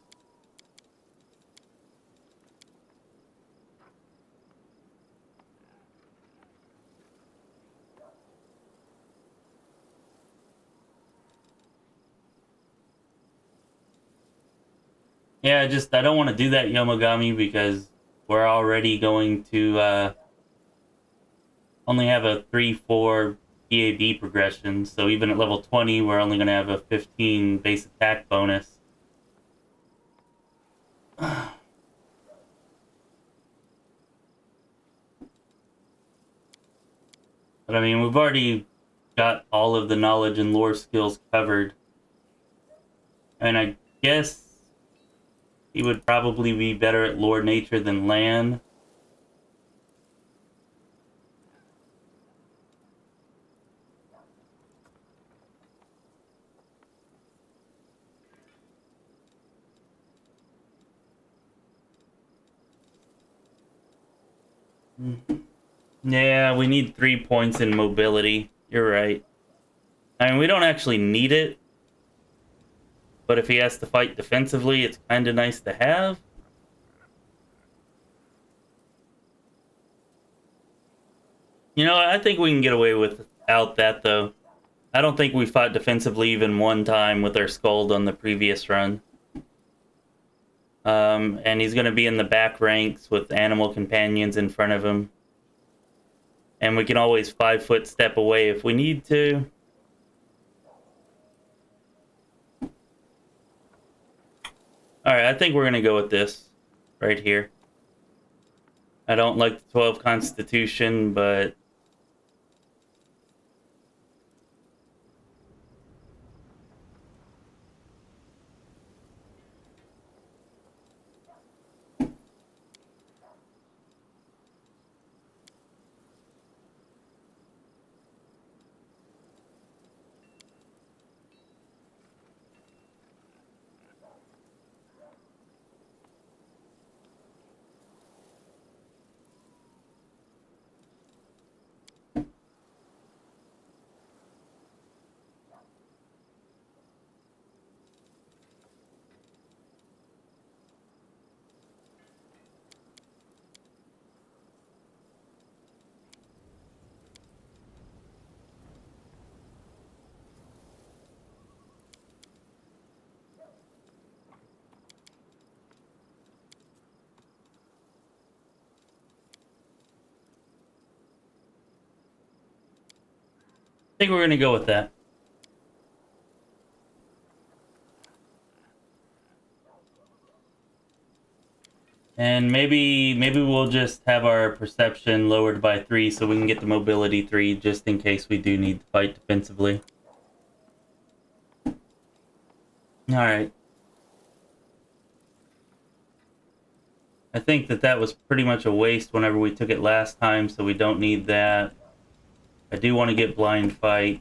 Yeah, I don't want to do that, Yomogami, because we're already going to only have a 3-4 PAB progression. So even at level 20, we're only going to have a 15 base attack bonus. But I mean, we've already got all of the knowledge and lore skills covered. And I guess he would probably be better at lore nature than land. Yeah, we need 3 points in mobility. You're right. I mean, we don't actually need it. But if he has to fight defensively, it's kind of nice to have. You know, I think we can get away without that, though. I don't think we fought defensively even one time with our Skald on the previous run. And he's going to be in the back ranks with animal companions in front of him. And we can always 5-foot step away if we need to. Alright, I think we're going to go with this right here. I don't like the 12 Constitution, but... I think we're going to go with that. And maybe we'll just have our perception lowered by 3 so we can get the mobility 3 just in case we do need to fight defensively. Alright. I think that was pretty much a waste whenever we took it last time, so we don't need that. I do want to get blind fight.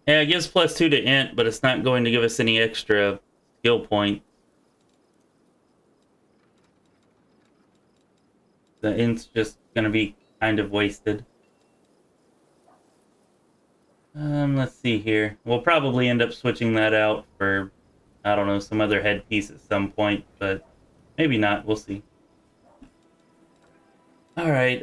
Yeah, it gives +2 to int, but it's not going to give us any extra skill point. The int's just going to be kind of wasted. Let's see here. We'll probably end up switching that out for, I don't know, some other headpiece at some point, but maybe not. We'll see. Alright,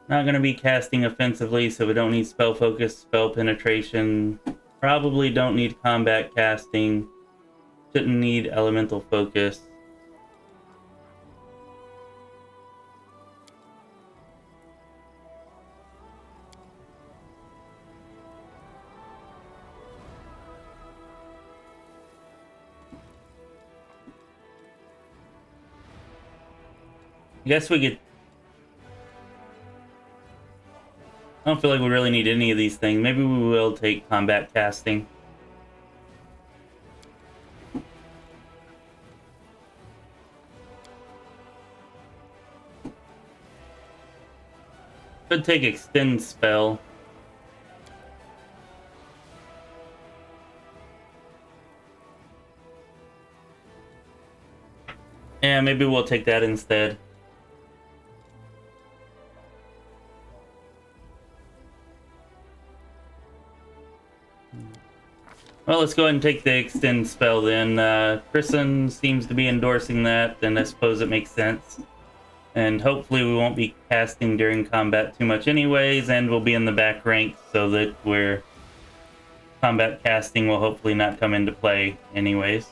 not going to be casting offensively, so we don't need spell focus, spell penetration. Probably don't need combat casting. Shouldn't need elemental focus. I guess we could... I don't feel like we really need any of these things. Maybe we will take combat casting. Could take extend spell. Yeah, maybe we'll take that instead. Well, let's go ahead and take the extend spell then. Christen seems to be endorsing that, and I suppose it makes sense. And hopefully we won't be casting during combat too much anyways, and we'll be in the back rank so that combat casting will hopefully not come into play anyways.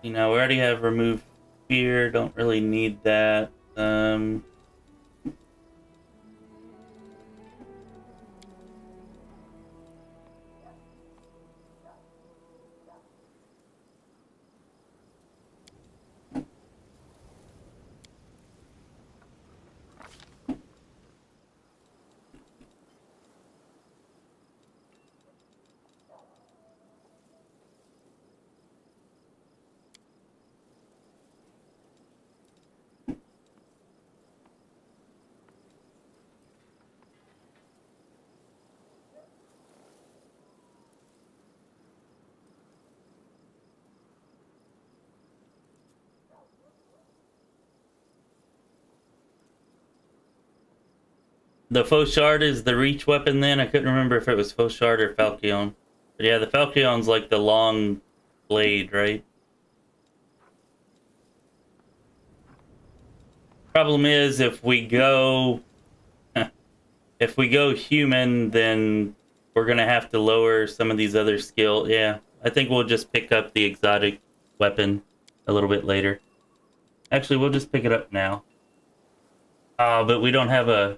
You know, we already have remove fear, don't really need that. the faux shard is the reach weapon then? I couldn't remember if it was faux shard or falchion. But yeah, the falchion's like the long blade, right? Problem is, if we go human, then we're gonna have to lower some of these other skill. Yeah, I think we'll just pick up the exotic weapon a little bit later. Actually, we'll just pick it up now. But we don't have a...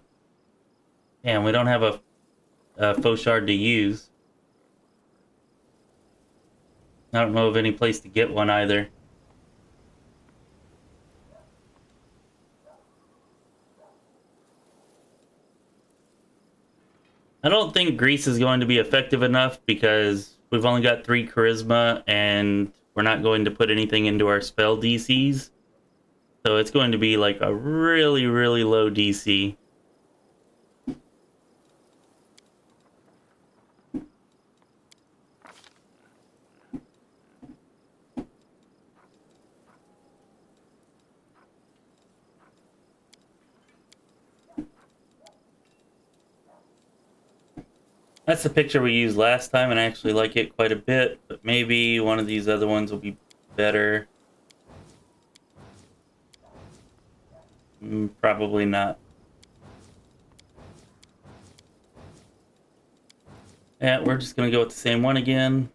Damn, we don't have a faux shard to use. I don't know of any place to get one either. I don't think grease is going to be effective enough because we've only got 3 charisma and we're not going to put anything into our spell DCs. So it's going to be like a really, really low DC. That's the picture we used last time, and I actually like it quite a bit, but maybe one of these other ones will be better. Probably not. Yeah, we're just gonna go with the same one again.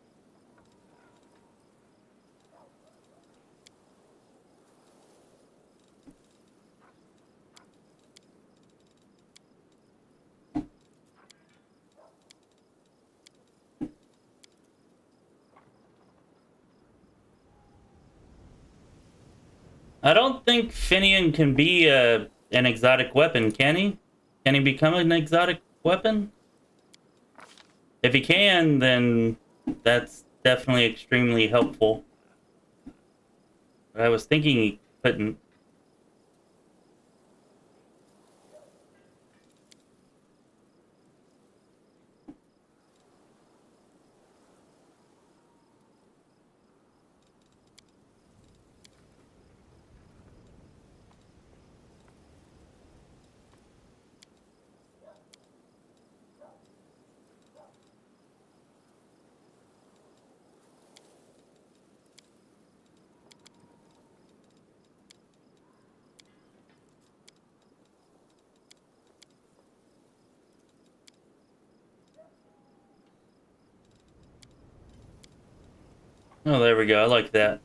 I don't think Finian can be an exotic weapon, can he? Can he become an exotic weapon? If he can, then that's definitely extremely helpful. But I was thinking he couldn't. Oh, there we go. I like that.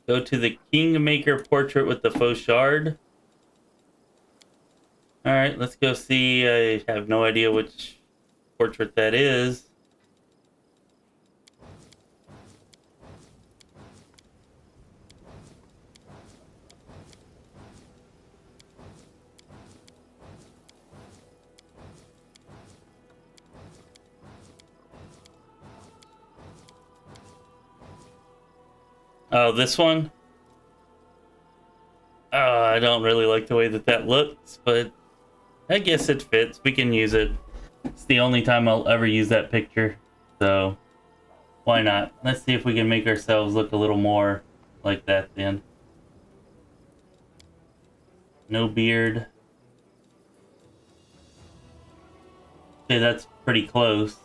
Go to the Kingmaker portrait with the faux shard. Alright, let's go see. I have no idea which portrait that is. Oh, this one? I don't really like the way that looks, but I guess it fits. We can use it. It's the only time I'll ever use that picture, so why not? Let's see if we can make ourselves look a little more like that then. No beard. Okay, that's pretty close.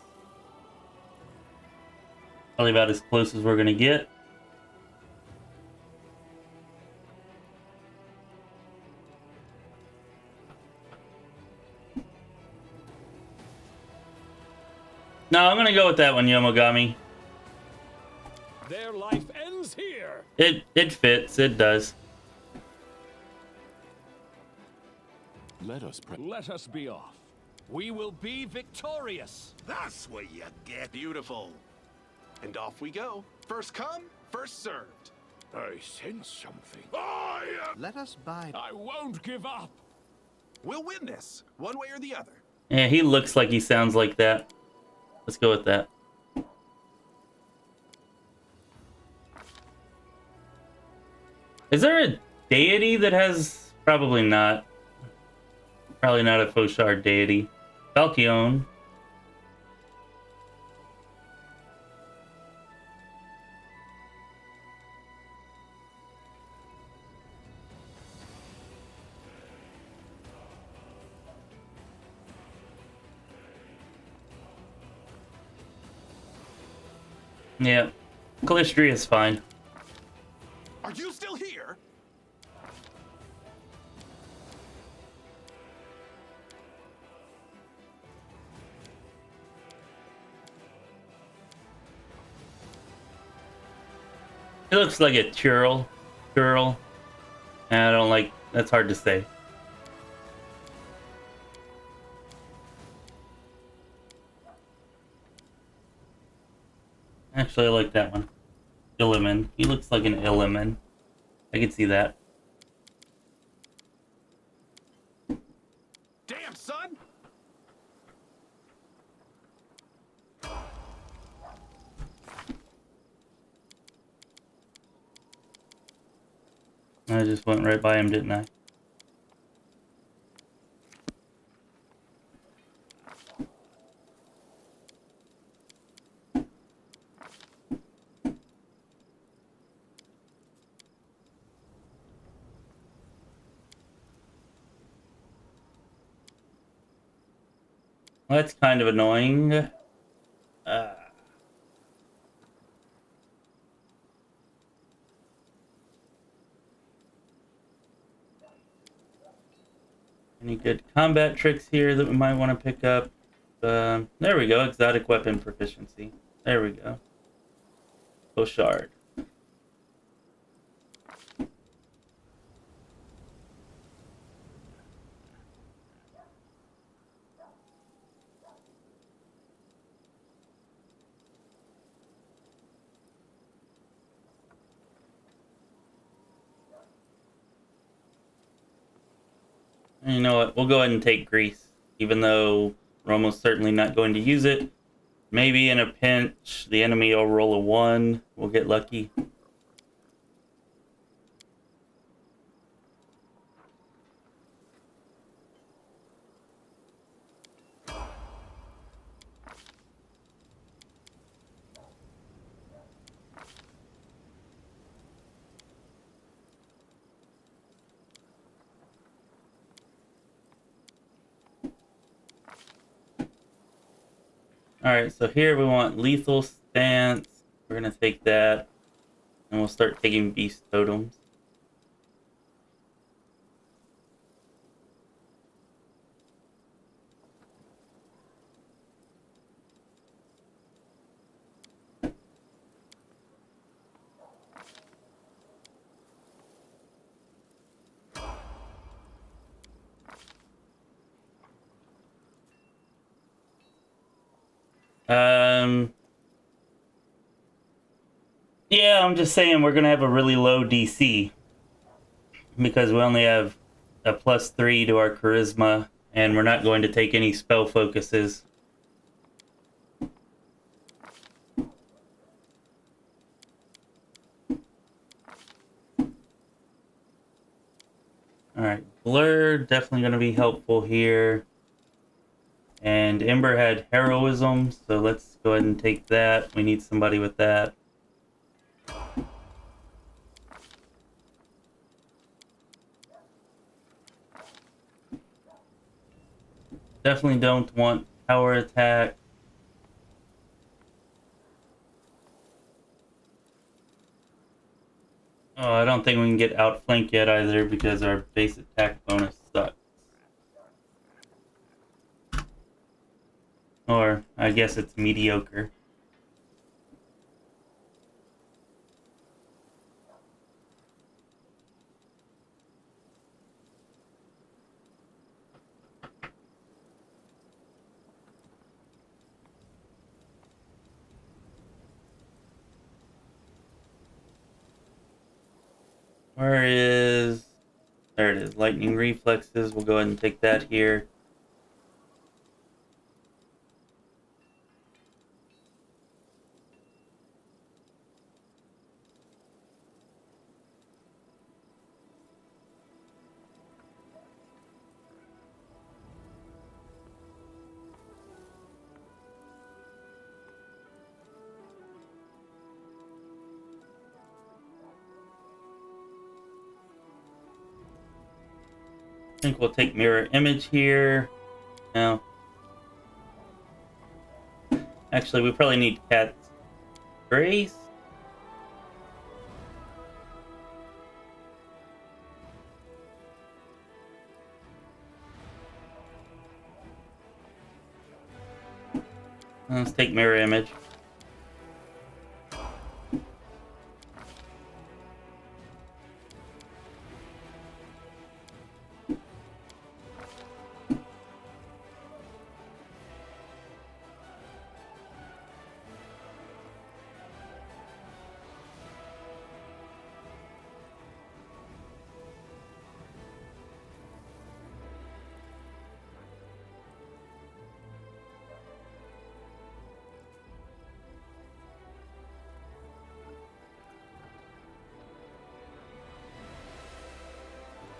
Probably about as close as we're gonna get. No, I'm gonna go with that one, Yomogami. Their life ends here. It fits. It does. Let us be off. We will be victorious. That's what you get. Beautiful. And off we go. First come, first served. I sense something. Let us bide. I won't give up. We'll win this, one way or the other. Yeah, he looks like he sounds like that. Let's go with that. Is there a deity that has Probably not. Probably not a Fauchard deity. Falchion. Yeah. Calistria is fine. Are you still here? It looks like a churl. Churl. And I don't like... That's hard to say. Actually, I like that one. Illiman. He looks like an Illiman. I can see that. Damn, son! I just went right by him, didn't I? Well, that's kind of annoying. Any good combat tricks here that we might want to pick up? There we go, exotic weapon proficiency. There we go. Fauchard. You know what? We'll go ahead and take Grease, even though we're almost certainly not going to use it. Maybe in a pinch, the enemy will roll a 1. We'll get lucky. Alright, so here we want lethal stance. We're going to take that. And we'll start taking beast totems. Yeah, I'm just saying we're gonna have a really low DC because we only have a +3 to our charisma, and we're not going to take any spell focuses. Alright, Blur definitely gonna be helpful here. And Ember had heroism, so let's go ahead and take that. We need somebody with that. Definitely don't want power attack. Oh, I don't think we can get outflanked yet either because our base attack bonus sucks. Or, I guess it's mediocre. Where is... There it is, lightning reflexes. We'll go ahead and take that here. I think we'll take mirror image here. No. Actually, we probably need Cat's Grace. Let's take mirror image.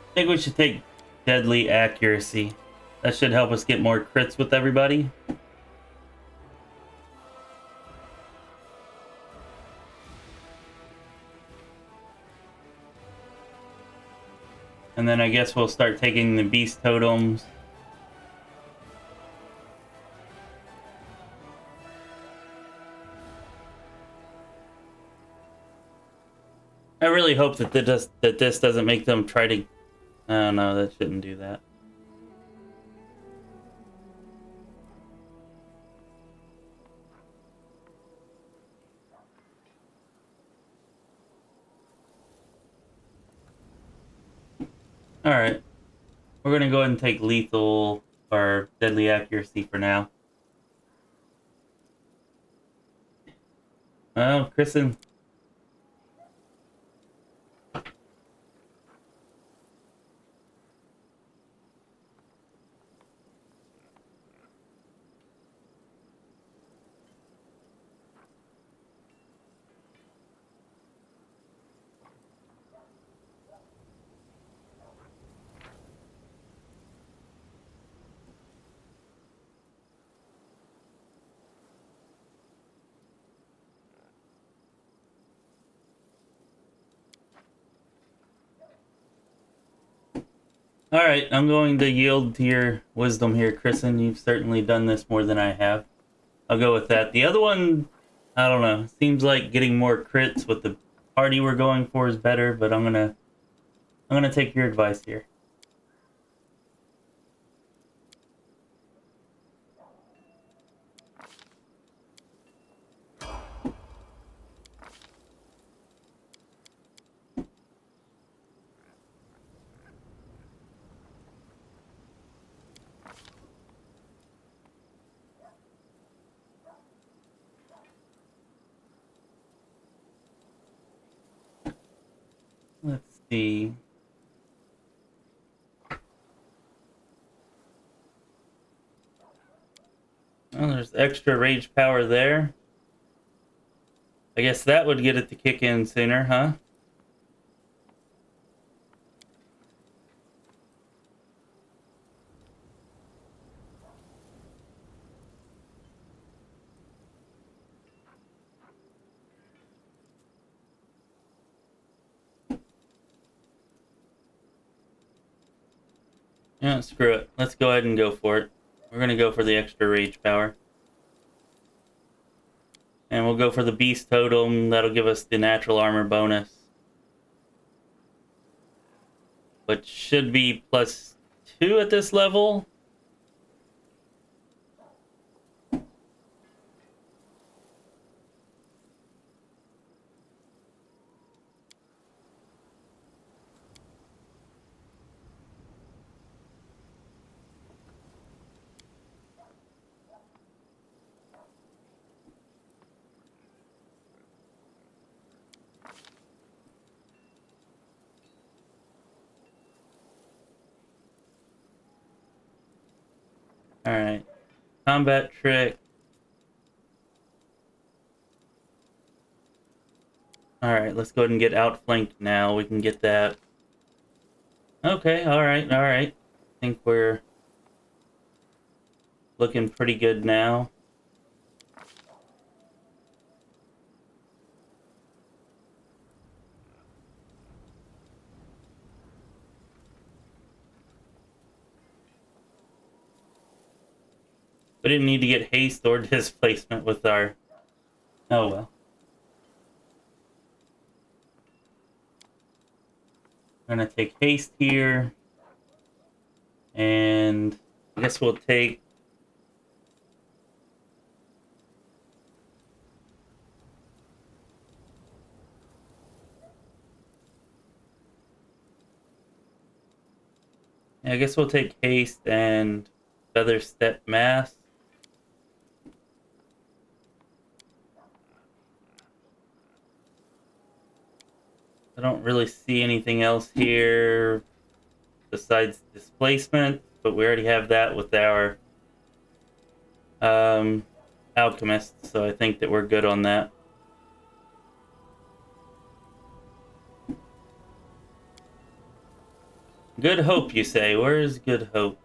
I think we should take deadly accuracy. That should help us get more crits with everybody. And then I guess we'll start taking the beast totems. I really hope that this doesn't make them try to... Oh no, that shouldn't do that. Alright. We're gonna go ahead and take lethal or deadly accuracy for now. Oh, Kristen. Alright, I'm going to yield to your wisdom here, Kristen. You've certainly done this more than I have. I'll go with that. The other one, I don't know. Seems like getting more crits with the party we're going for is better, but I'm gonna take your advice here. Let's see. Oh, there's extra rage power there. I guess that would get it to kick in sooner, huh? Yeah, screw it. Let's go ahead and go for it. We're gonna go for the extra rage power. And we'll go for the beast totem. That'll give us the natural armor bonus. Which should be +2 at this level. Alright. Combat trick. Alright, let's go ahead and get outflanked now. We can get that. Okay, alright, alright. I think we're looking pretty good now. We didn't need to get haste or displacement with our... Oh well. I'm gonna take haste here. And I guess we'll take... Yeah, I guess we'll take haste and feather step mass. I don't really see anything else here besides displacement, but we already have that with our alchemist, so I think that we're good on that. Good Hope, you say? Where's Good Hope?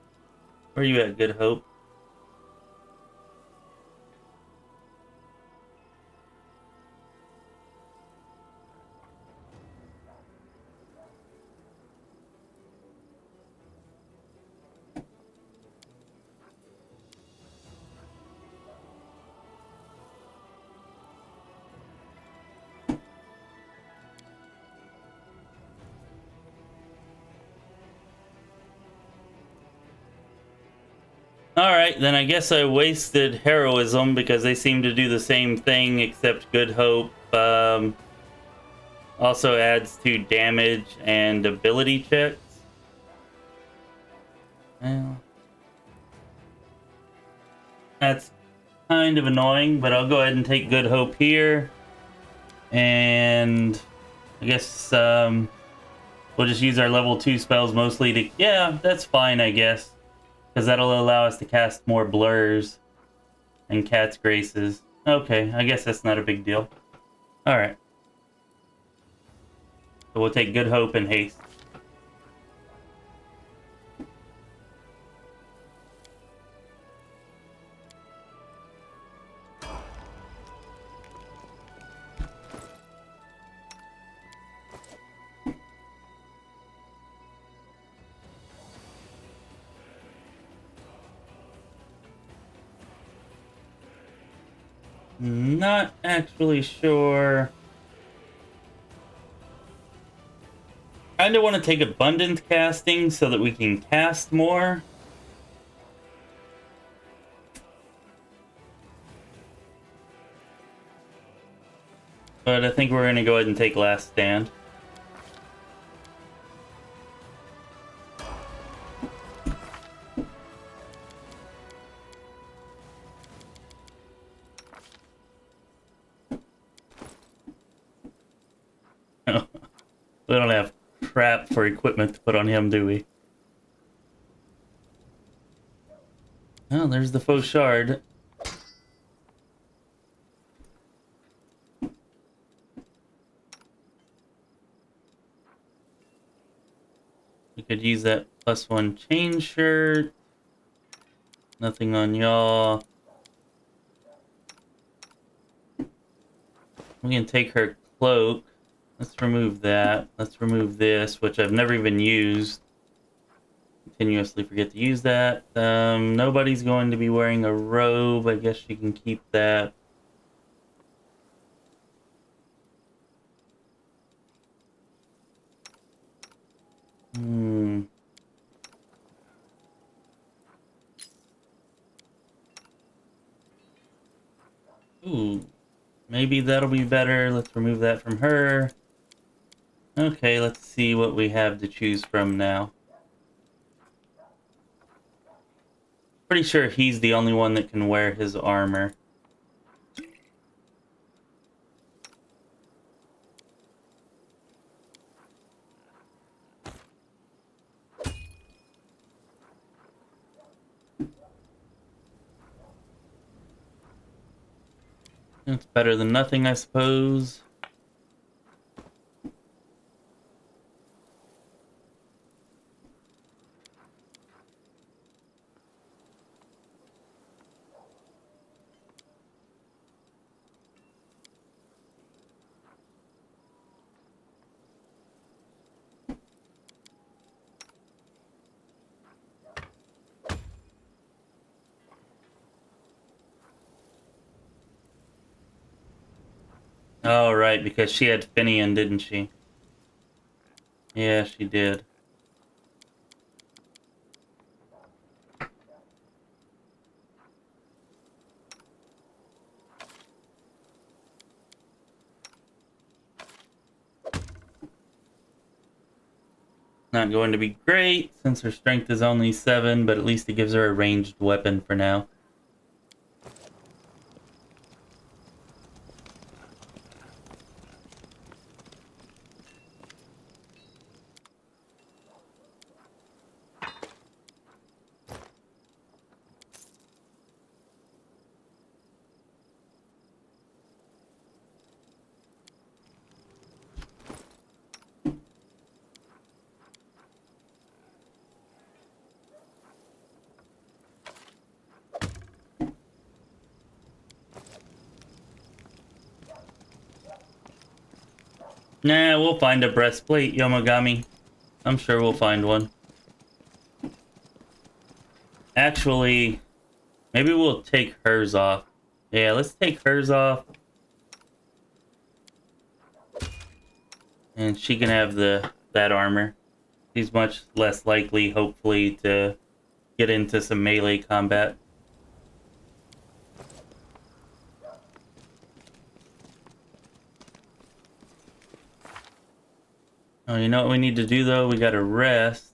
Where are you at, Good Hope? Alright, then I guess I wasted heroism because they seem to do the same thing, except Good Hope also adds to damage and ability checks. Well, that's kind of annoying, but I'll go ahead and take Good Hope here. And I guess we'll just use our level 2 spells mostly to... Yeah, that's fine, I guess. Because that'll allow us to cast more blurs and cat's graces. Okay, I guess that's not a big deal. Alright. So we'll take Good Hope and haste. Not actually sure. Kinda want to take abundant casting so that we can cast more. But I think we're gonna go ahead and take Last Stand. We don't have crap for equipment to put on him, do we? Oh, there's the faux shard. We could use that +1 chain shirt. Nothing on y'all. We can take her cloak. Let's remove that. Let's remove this, which I've never even used. Continuously forget to use that. Nobody's going to be wearing a robe. I guess she can keep that. Ooh. Maybe that'll be better. Let's remove that from her. Okay, let's see what we have to choose from now. Pretty sure he's the only one that can wear his armor. It's better than nothing, I suppose. Oh, right, because she had Finian, didn't she? Yeah, she did. Not going to be great since her strength is only 7, but at least it gives her a ranged weapon for now. Nah, we'll find a breastplate, Yomagami. I'm sure we'll find one. Actually, maybe we'll take hers off. Yeah, let's take hers off. And she can have that armor. She's much less likely, hopefully, to get into some melee combat. Oh, you know what we need to do, though? We gotta rest.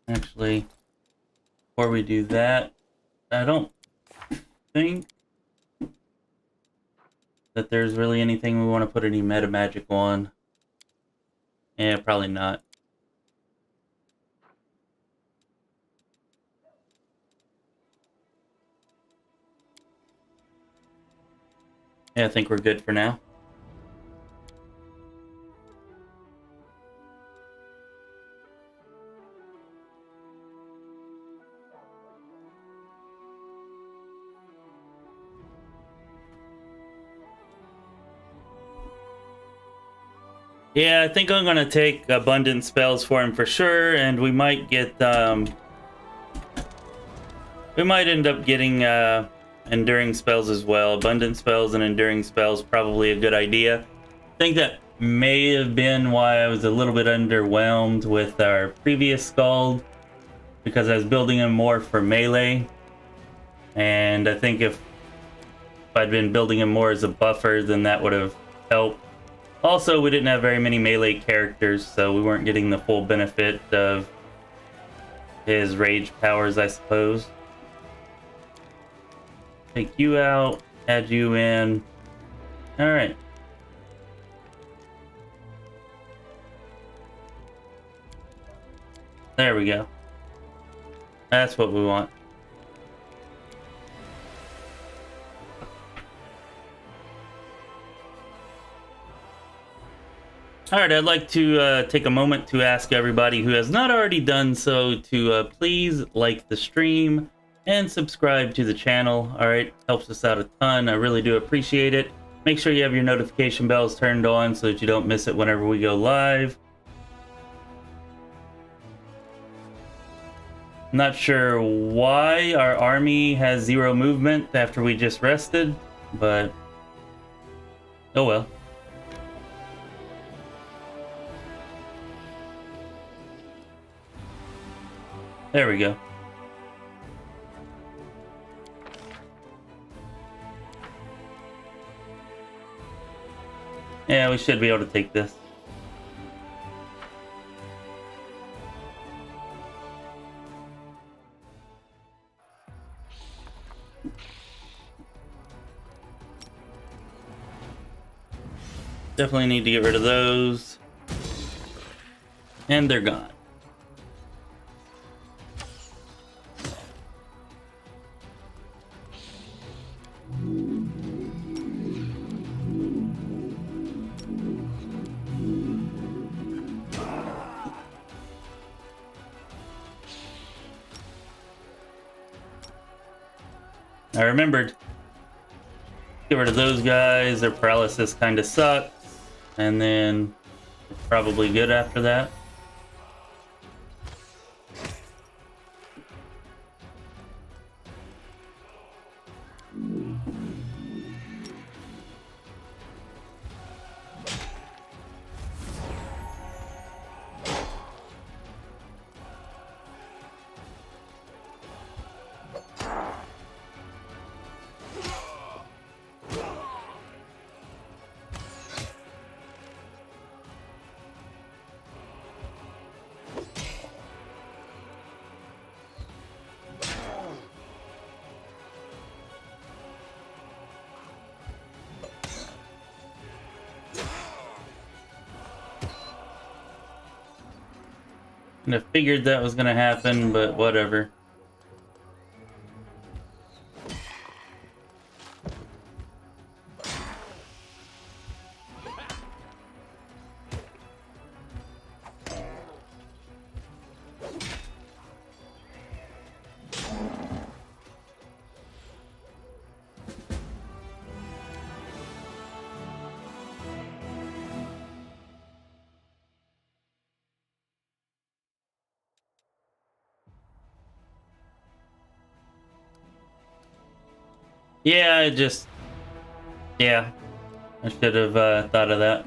Actually, before we do that, I don't think that there's really anything we want to put any meta magic on. Yeah, probably not. Yeah, I think we're good for now. Yeah, I think I'm gonna take abundant spells for him for sure, and we might get we might end up getting enduring spells as well. Abundant spells and enduring spells, probably a good idea. I think that may have been why I was a little bit underwhelmed with our previous Scald, because I was building him more for melee. And I think if I'd been building him more as a buffer, then that would have helped. Also, we didn't have very many melee characters, so we weren't getting the full benefit of his rage powers, I suppose. Take you out, add you in. Alright. There we go. That's what we want. Alright, I'd like to take a moment to ask everybody who has not already done so to please like the stream and subscribe to the channel. Alright, helps us out a ton. I really do appreciate it. Make sure you have your notification bells turned on so that you don't miss it whenever we go live. Not sure why our army has 0 movement after we just rested, but oh well. There we go. Yeah, we should be able to take this. Definitely need to get rid of those. And they're gone. I remembered. Get rid of those guys. Their paralysis kind of sucks. And then we're probably good after that. I figured that was gonna happen, but whatever. Yeah, yeah, I should have thought of that.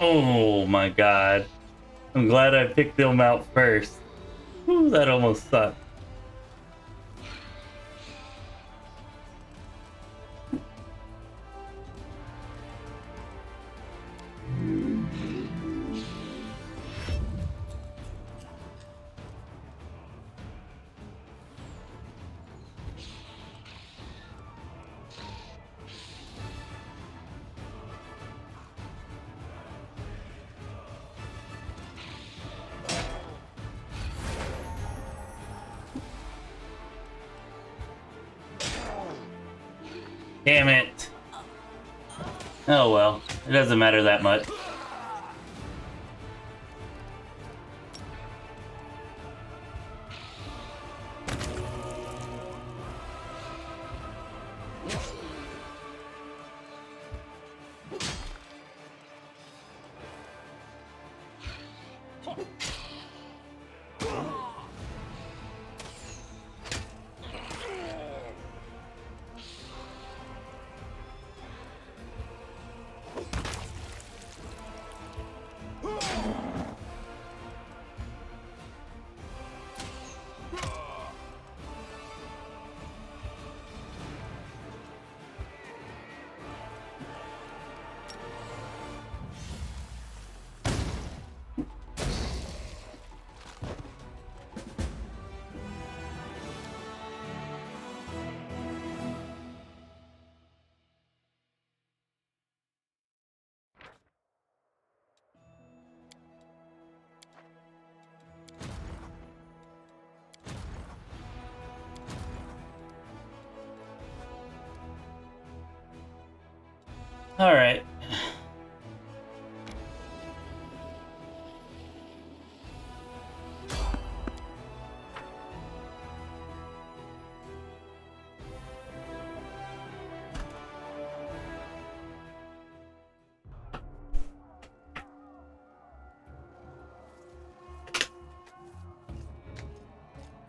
Oh my god. I'm glad I picked them out first. Ooh, that almost sucked. Damn it. Oh well, it doesn't matter that much. All right.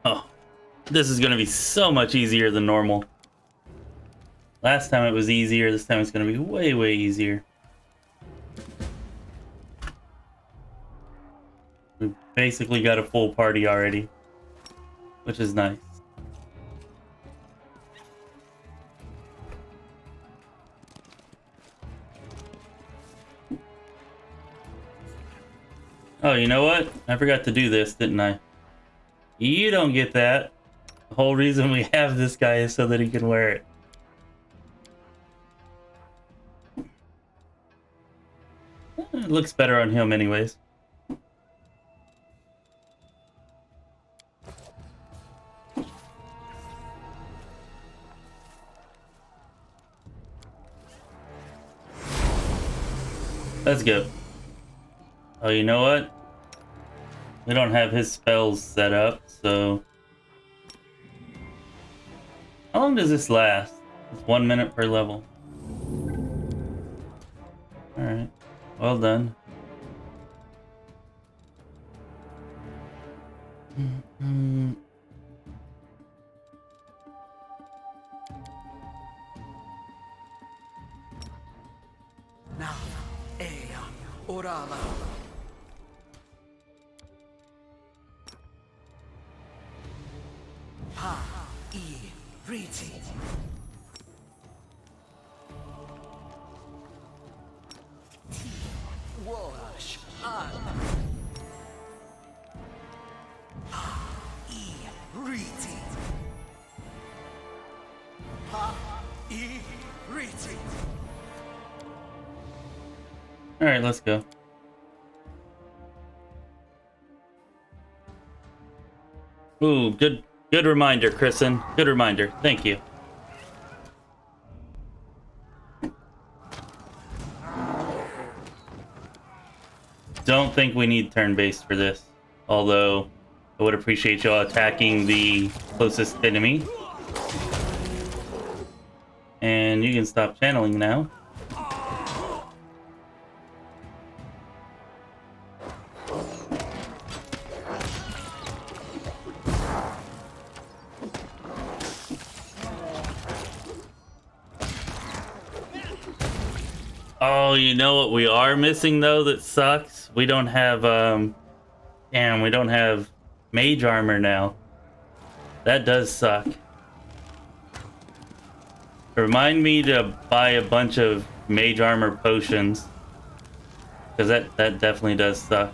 Oh, this is going to be so much easier than normal. Last time it was easier, this time it's going to be way, way easier. We basically got a full party already, which is nice. Oh, you know what? I forgot to do this, didn't I? You don't get that. The whole reason we have this guy is so that he can wear it. It looks better on him anyways. Let's go. Oh, you know what? We don't have his spells set up, so... How long does this last? It's 1 minute per level. Alright. Well done. Orama. Ha. I. Riti. Wash. An. Ha. I. Riti. Ha. I. Riti. All right, let's go. Ooh, good reminder, Kristen. Good reminder. Thank you. Don't think we need turn-based for this. Although, I would appreciate y'all attacking the closest enemy. And you can stop channeling now. Oh, you know what we are missing though that sucks? We don't have damn, we don't have mage armor now. That does suck. Remind me to buy a bunch of mage armor potions. Cause that definitely does suck.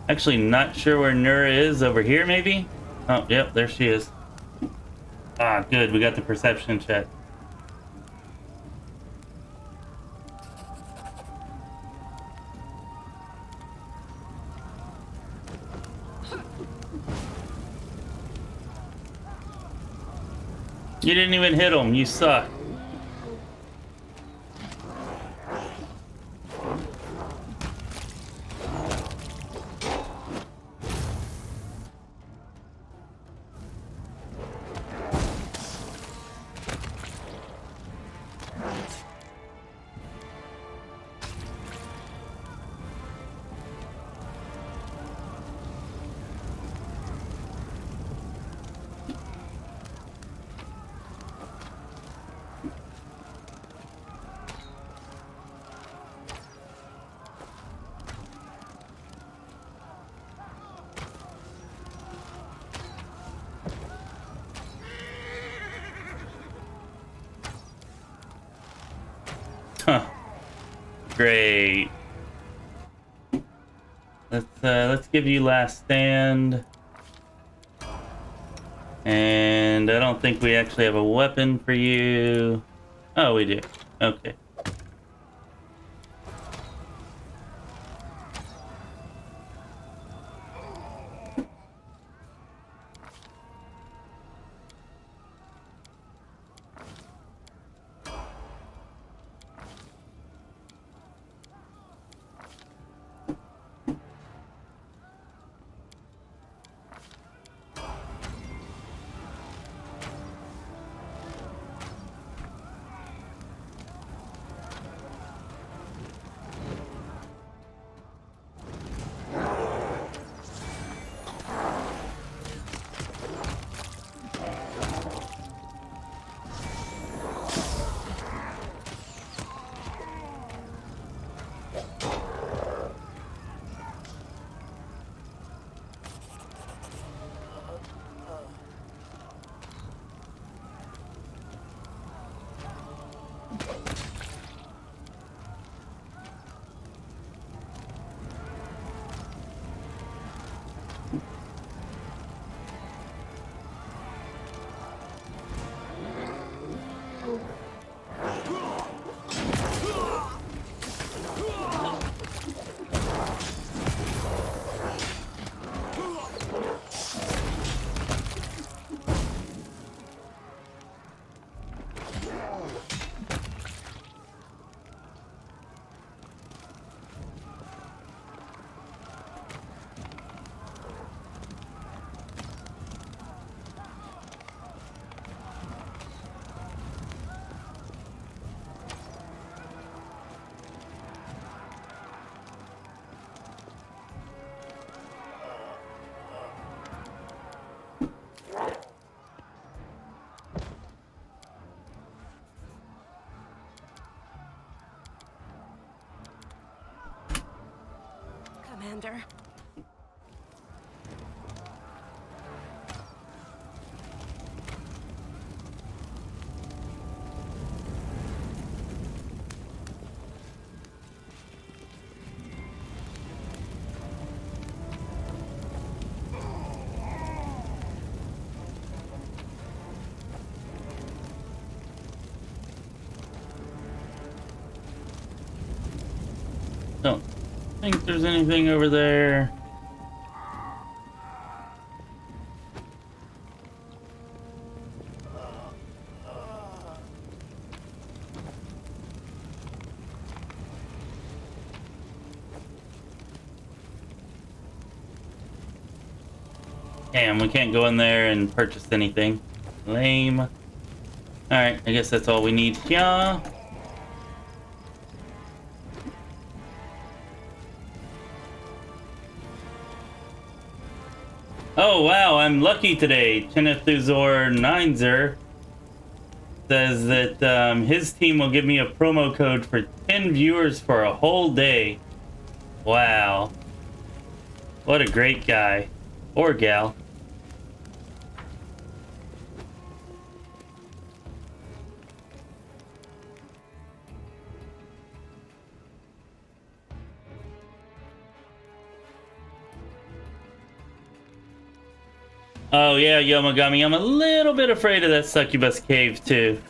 Actually not sure where Nura is. Over here maybe? Oh, yep, there she is. Ah, good. We got the perception check. You didn't even hit him. You suck. Huh. Great. Let's give you last stand. And I don't think we actually have a weapon for you. Oh, we do. Okay. Trickster. Don't think there's anything over there. Damn, we can't go in there and purchase anything. Lame. Alright, I guess that's all we need here. Oh wow, I'm lucky today. Chinethuzor Ninezer says that his team will give me a promo code for 10 viewers for a whole day. Wow. What a great guy. Or gal. Oh yeah, Yomagami, I'm a little bit afraid of that succubus cave too.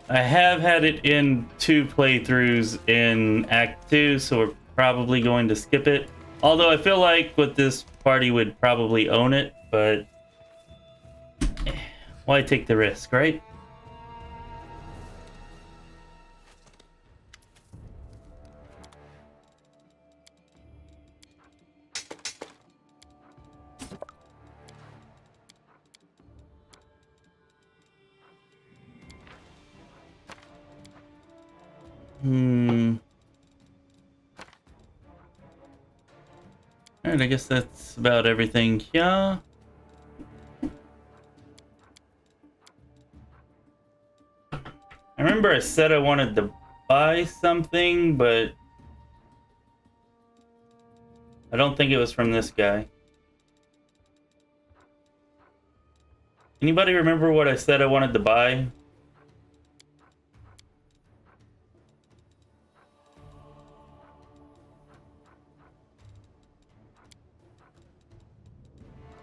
I have had it in 2 playthroughs in Act 2, so we're probably going to skip it. Although I feel like with this party would probably own it, but why take the risk, right? Alright, I guess that's about everything here. I remember I said I wanted to buy something, but I don't think it was from this guy. Anybody remember what I said I wanted to buy?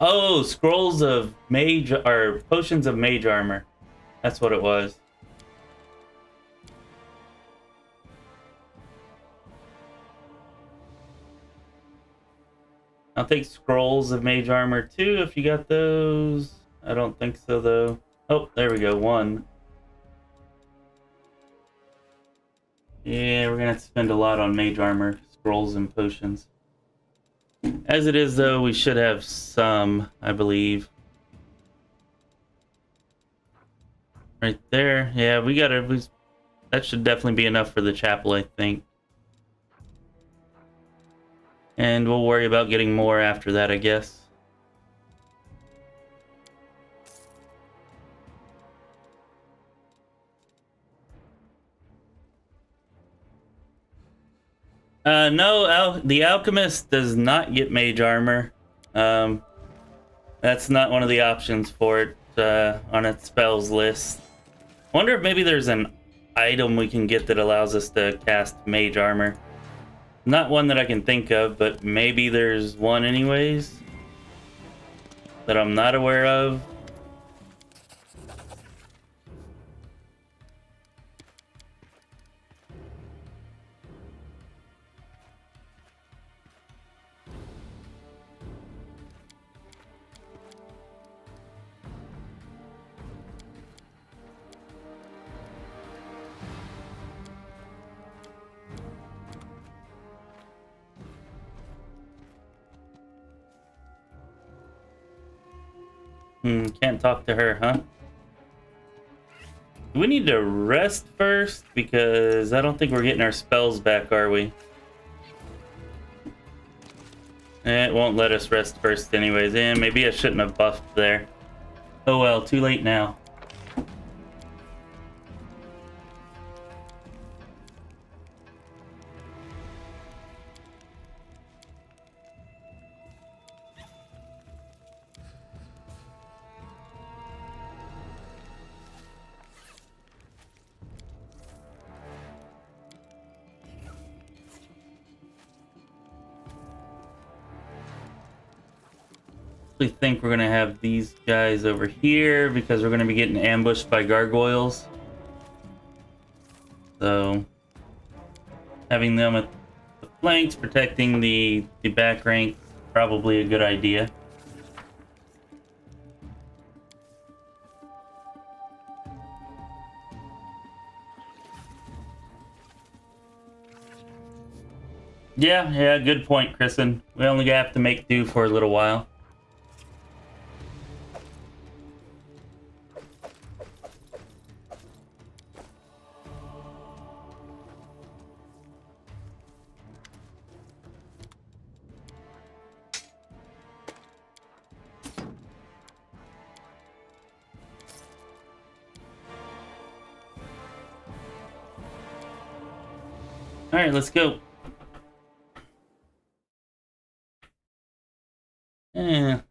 Oh, scrolls of mage, or potions of mage armor. That's what it was. I'll take scrolls of mage armor too if you got those. I don't think so though. Oh, there we go, 1. Yeah, we're gonna have to spend a lot on mage armor, scrolls, and potions. As it is though, we should have some, I believe. Right there. Yeah, we gotta... that should definitely be enough for the chapel, I think. And we'll worry about getting more after that, I guess. No, the alchemist does not get mage armor. That's not one of the options for it on its spells list. Wonder if maybe there's an item we can get that allows us to cast mage armor. Not one that I can think of, but maybe there's one anyways that I'm not aware of. Can't talk to her, huh? Do we need to rest first? Because I don't think we're getting our spells back, are we? It won't let us rest first anyways. And maybe I shouldn't have buffed there. Oh well, too late now. I think we're gonna have these guys over here because we're gonna be getting ambushed by gargoyles. So having them at the flanks protecting the back rank is probably a good idea. Yeah, good point, Kristen. We only have to make do for a little while. All right, let's go.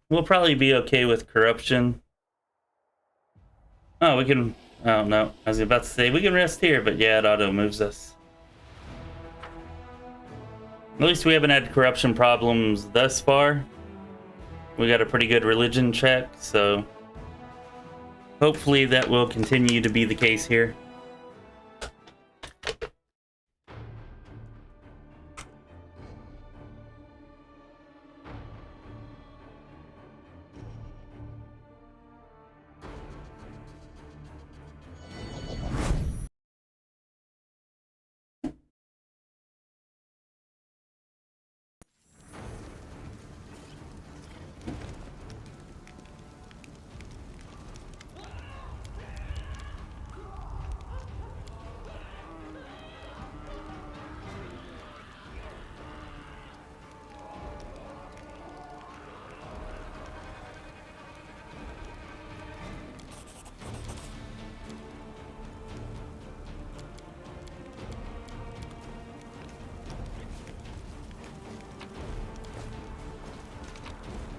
We'll probably be okay with corruption. Oh, we can... Oh, no. I was about to say, we can rest here, but yeah, it auto moves us. At least we haven't had corruption problems thus far. We got a pretty good religion check, so... hopefully that will continue to be the case here.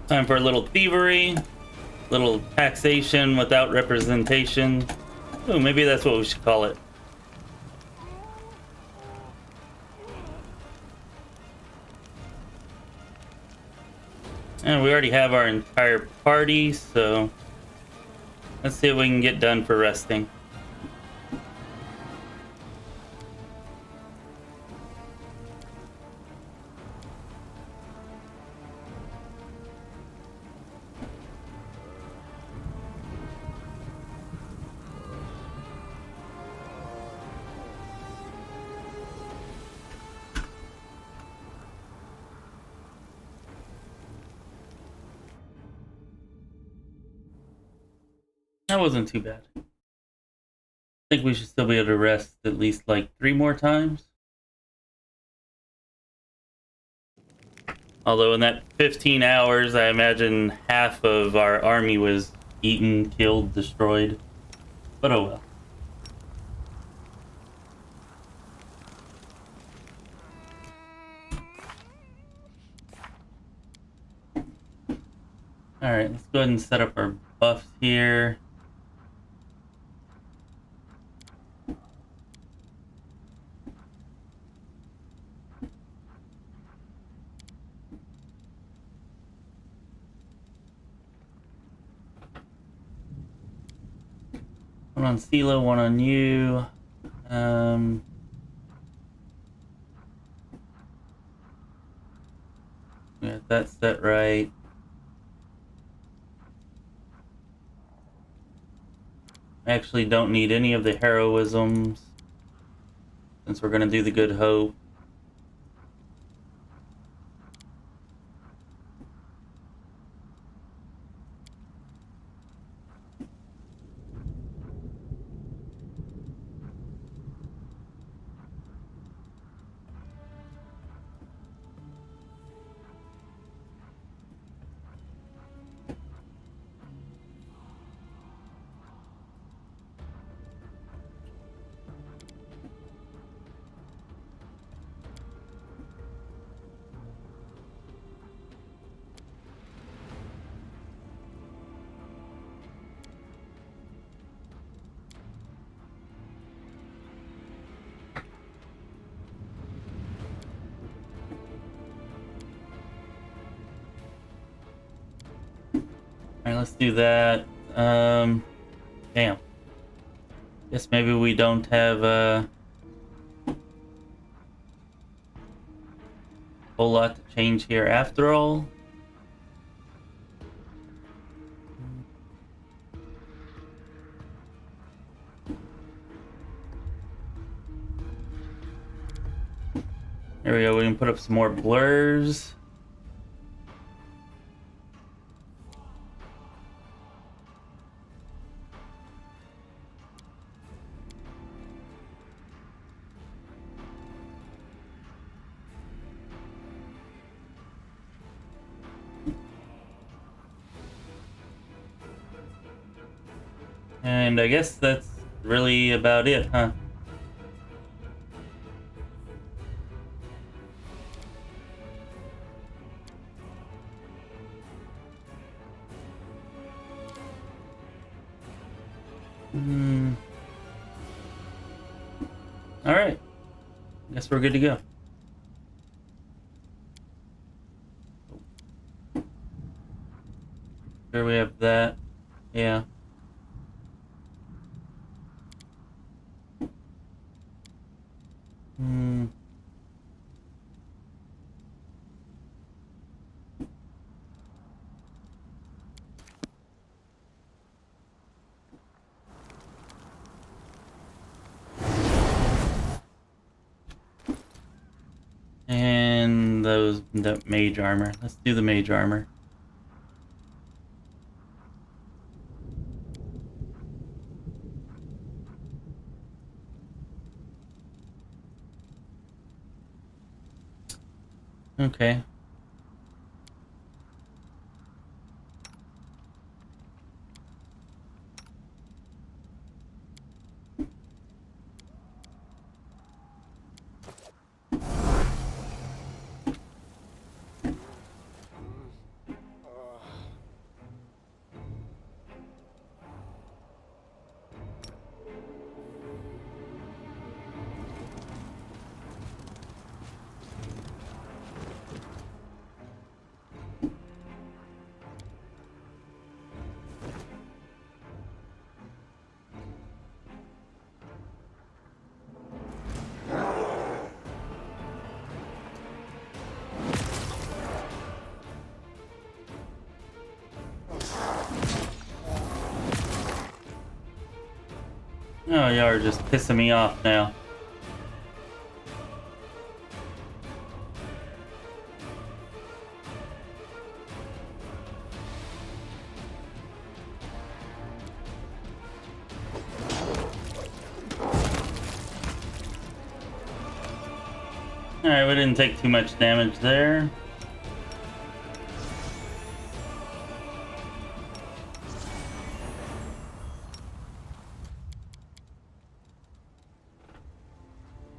Time for a little thievery, little taxation without representation. Oh, maybe that's what we should call it. And we already have our entire party, so let's see what we can get done for resting. That wasn't too bad. I think we should still be able to rest at least like 3 more times. Although in that 15 hours, I imagine half of our army was eaten, killed, destroyed. But oh well. Alright, let's go ahead and set up our buffs here. One on Silo, one on you. We got that set right. I actually don't need any of the heroisms since we're gonna do the Good Hope. let's do that. Damn. Guess maybe we don't have a whole lot to change here after all. There we go, we can put up some more blurs. And I guess that's really about it, huh? Alright. Guess we're good to go. Here we have that. Yeah. And that mage armor. Let's do the mage armor. Okay. Oh, y'all are just pissing me off now. Alright, we didn't take too much damage there.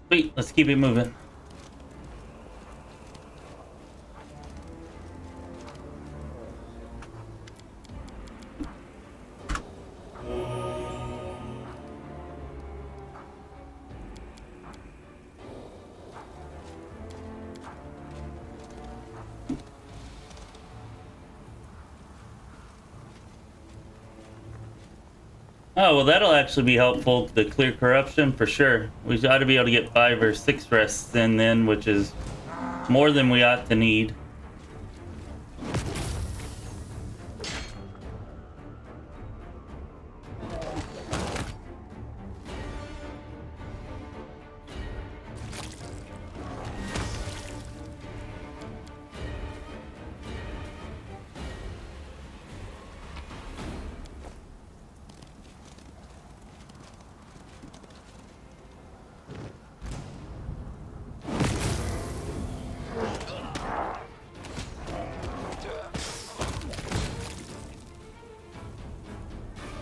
Sweet, let's keep it moving. Oh, well, that'll actually be helpful to clear corruption for sure. We ought to be able to get 5 or 6 rests in then, which is more than we ought to need.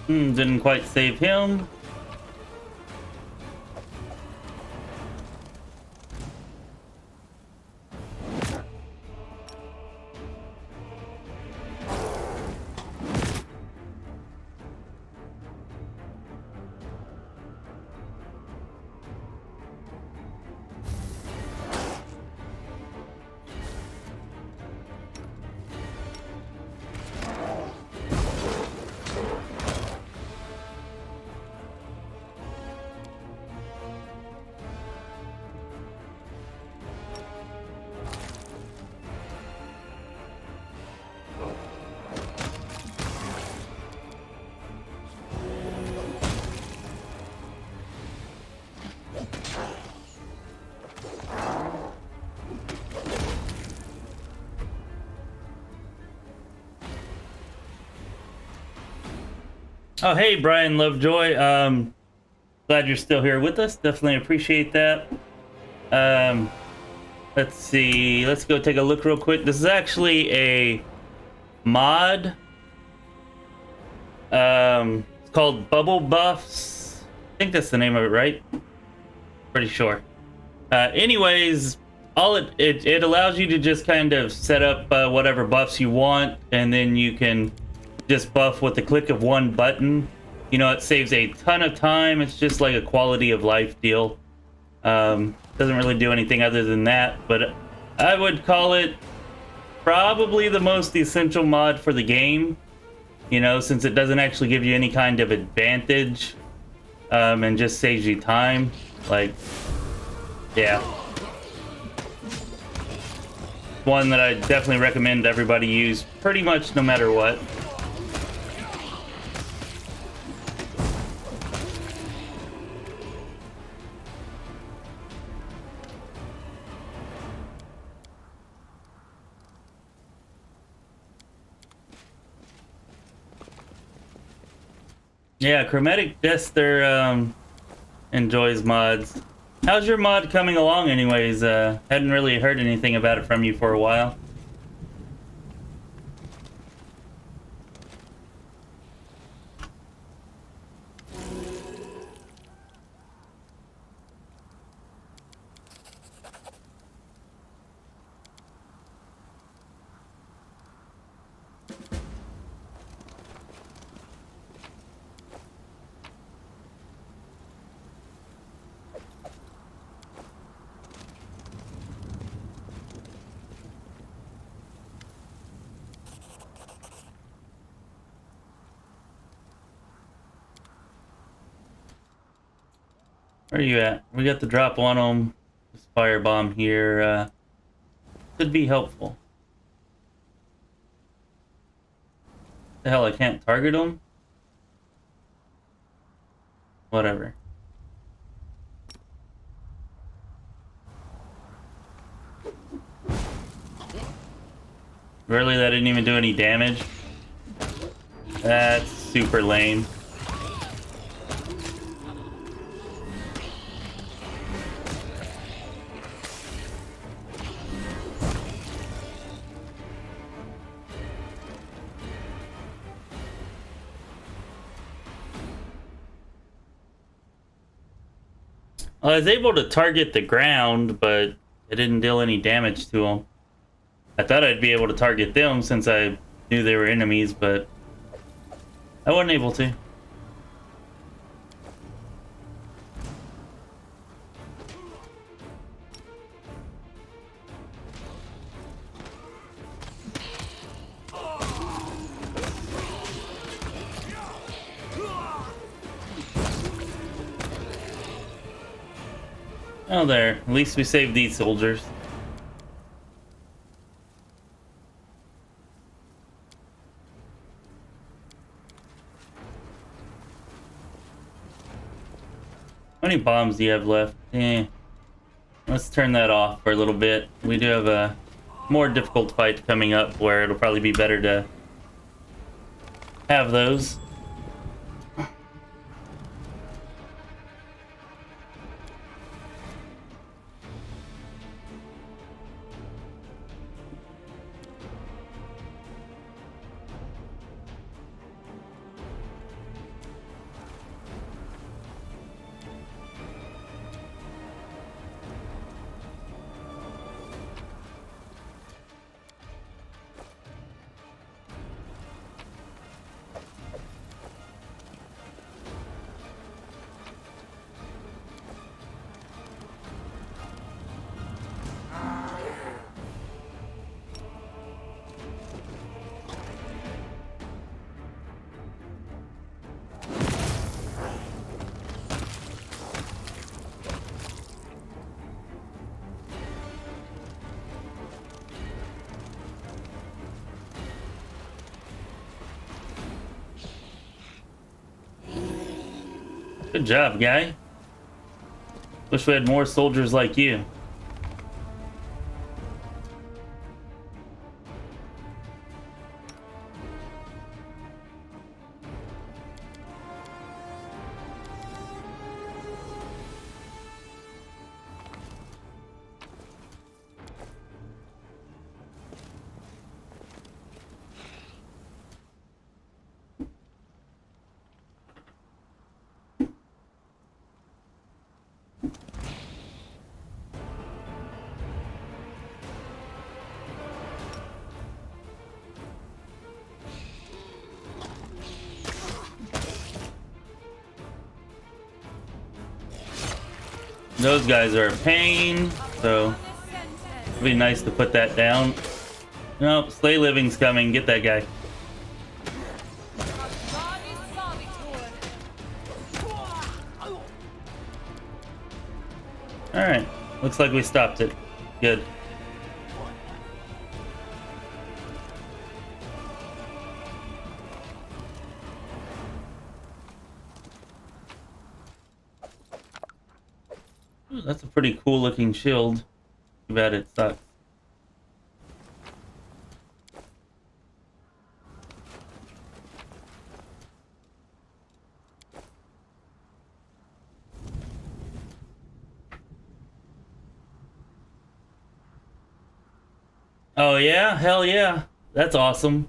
Didn't quite save him. Oh, hey, Brian Lovejoy. Glad you're still here with us. Definitely appreciate that. Let's see. Let's go take a look real quick. This is actually a mod. It's called Bubble Buffs. I think that's the name of it, right? Pretty sure. Anyways, all it allows you to just kind of set up whatever buffs you want, and then you can just buff with the click of one button. You know, it saves a ton of time. It's just like a quality of life deal. Doesn't really do anything other than that, but I would call it probably the most essential mod for the game. You know, since it doesn't actually give you any kind of advantage, and just saves you time. Like, yeah. One that I definitely recommend everybody use pretty much no matter what. Yeah, Chromatic Jester enjoys mods. How's your mod coming along anyways? Hadn't really heard anything about it from you for a while. Where are you at? We got the drop on them. This firebomb here could be helpful. The hell, I can't target them? Whatever. Really, that didn't even do any damage? That's super lame. I was able to target the ground, but it didn't deal any damage to them. I thought I'd be able to target them since I knew they were enemies, but I wasn't able to. Oh, there. At least we saved these soldiers. How many bombs do you have left? Let's turn that off for a little bit. We do have a more difficult fight coming up where it'll probably be better to have those. Good job, guy. Wish we had more soldiers like you. Those guys are a pain, so it'd be nice to put that down. Nope, Slay Living's coming. Get that guy. Alright, looks like we stopped it. Good. Ooh, that's a pretty cool looking shield. Too bad it sucks. Oh yeah? Hell yeah. That's awesome.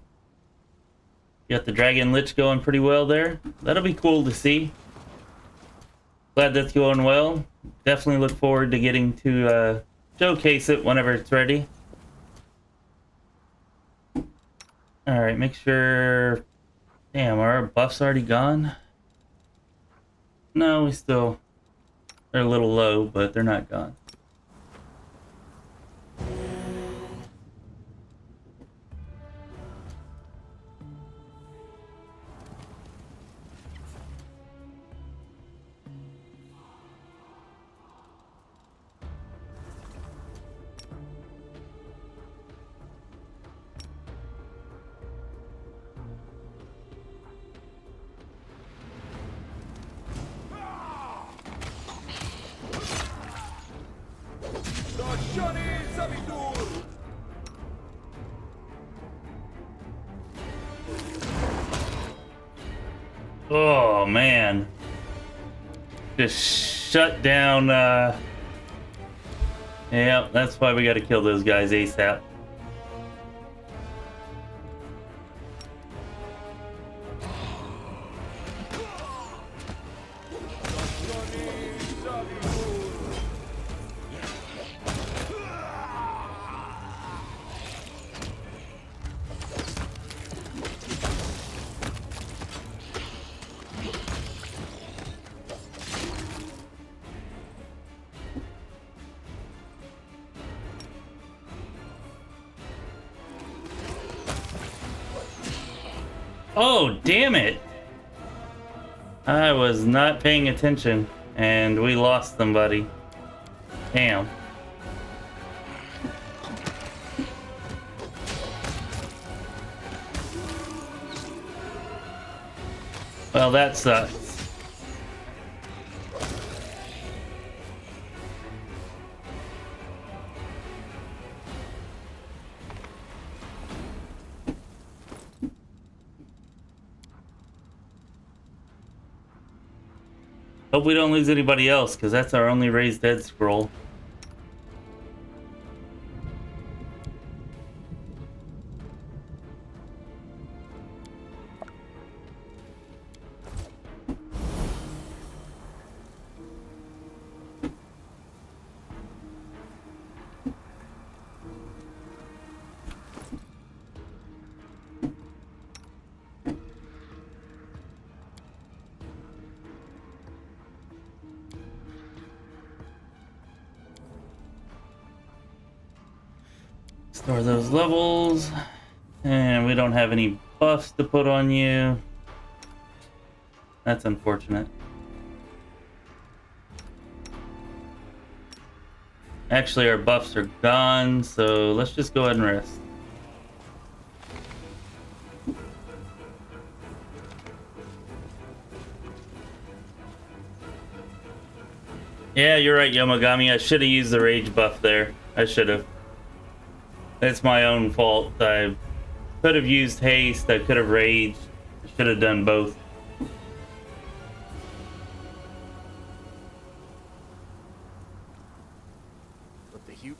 You got the Dragon Lich going pretty well there. That'll be cool to see. Glad that's going well. Definitely look forward to getting to showcase it whenever it's ready. Alright, make sure... Damn, are our buffs already gone? No, we still... They're a little low, but they're not gone. Oh man. Just shut down yeah, that's why we gotta kill those guys ASAP. Oh, damn it! I was not paying attention, and we lost somebody. Damn. Well, that sucks. Hope we don't lose anybody else, because that's our only raised dead scroll. Store those levels, and we don't have any buffs to put on you. That's unfortunate. Actually, our buffs are gone, so let's just go ahead and rest. Yeah, you're right, Yomagami. I should have used the rage buff there. I should have. It's my own fault. I could have used haste. I could have raged. I should have done both. But the huge...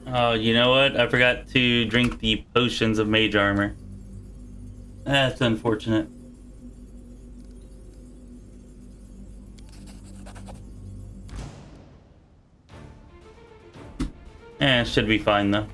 Oh, you know what? I forgot to drink the potions of mage armor. That's unfortunate. Should be fine though.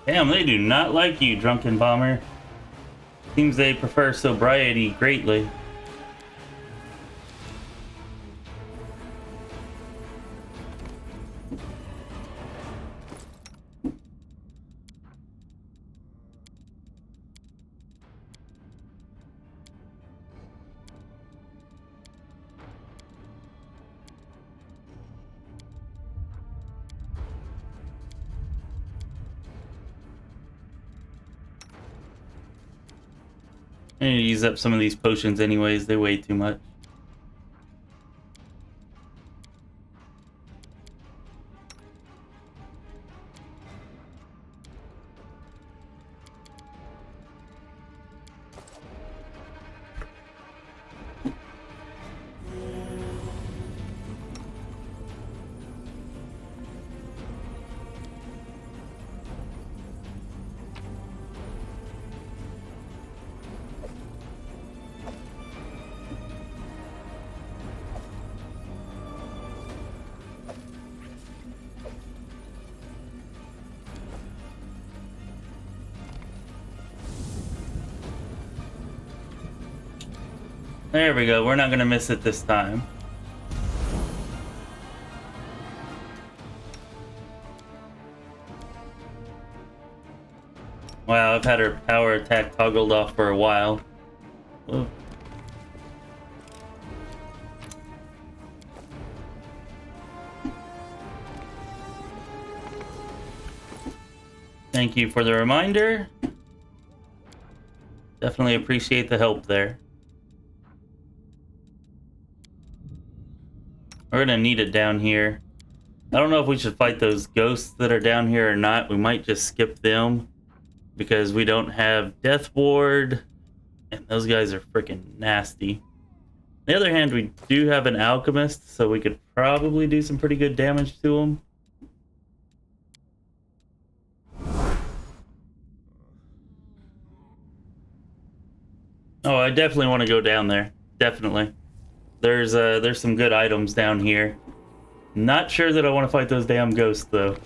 Damn, they do not like you, drunken bomber. Seems they prefer sobriety greatly. I need to use up some of these potions anyways, they weigh too much. There we go, we're not gonna miss it this time. Wow, I've had her power attack toggled off for a while. Whoa. Thank you for the reminder. Definitely appreciate the help there. We're gonna need it down here. I don't know if we should fight those ghosts that are down here or not. We might just skip them because we don't have Death Ward, and those guys are freaking nasty. On the other hand, we do have an alchemist, so we could probably do some pretty good damage to them. Oh, I definitely want to go down there. Definitely. There's some good items down here. Not sure that I want to fight those damn ghosts though.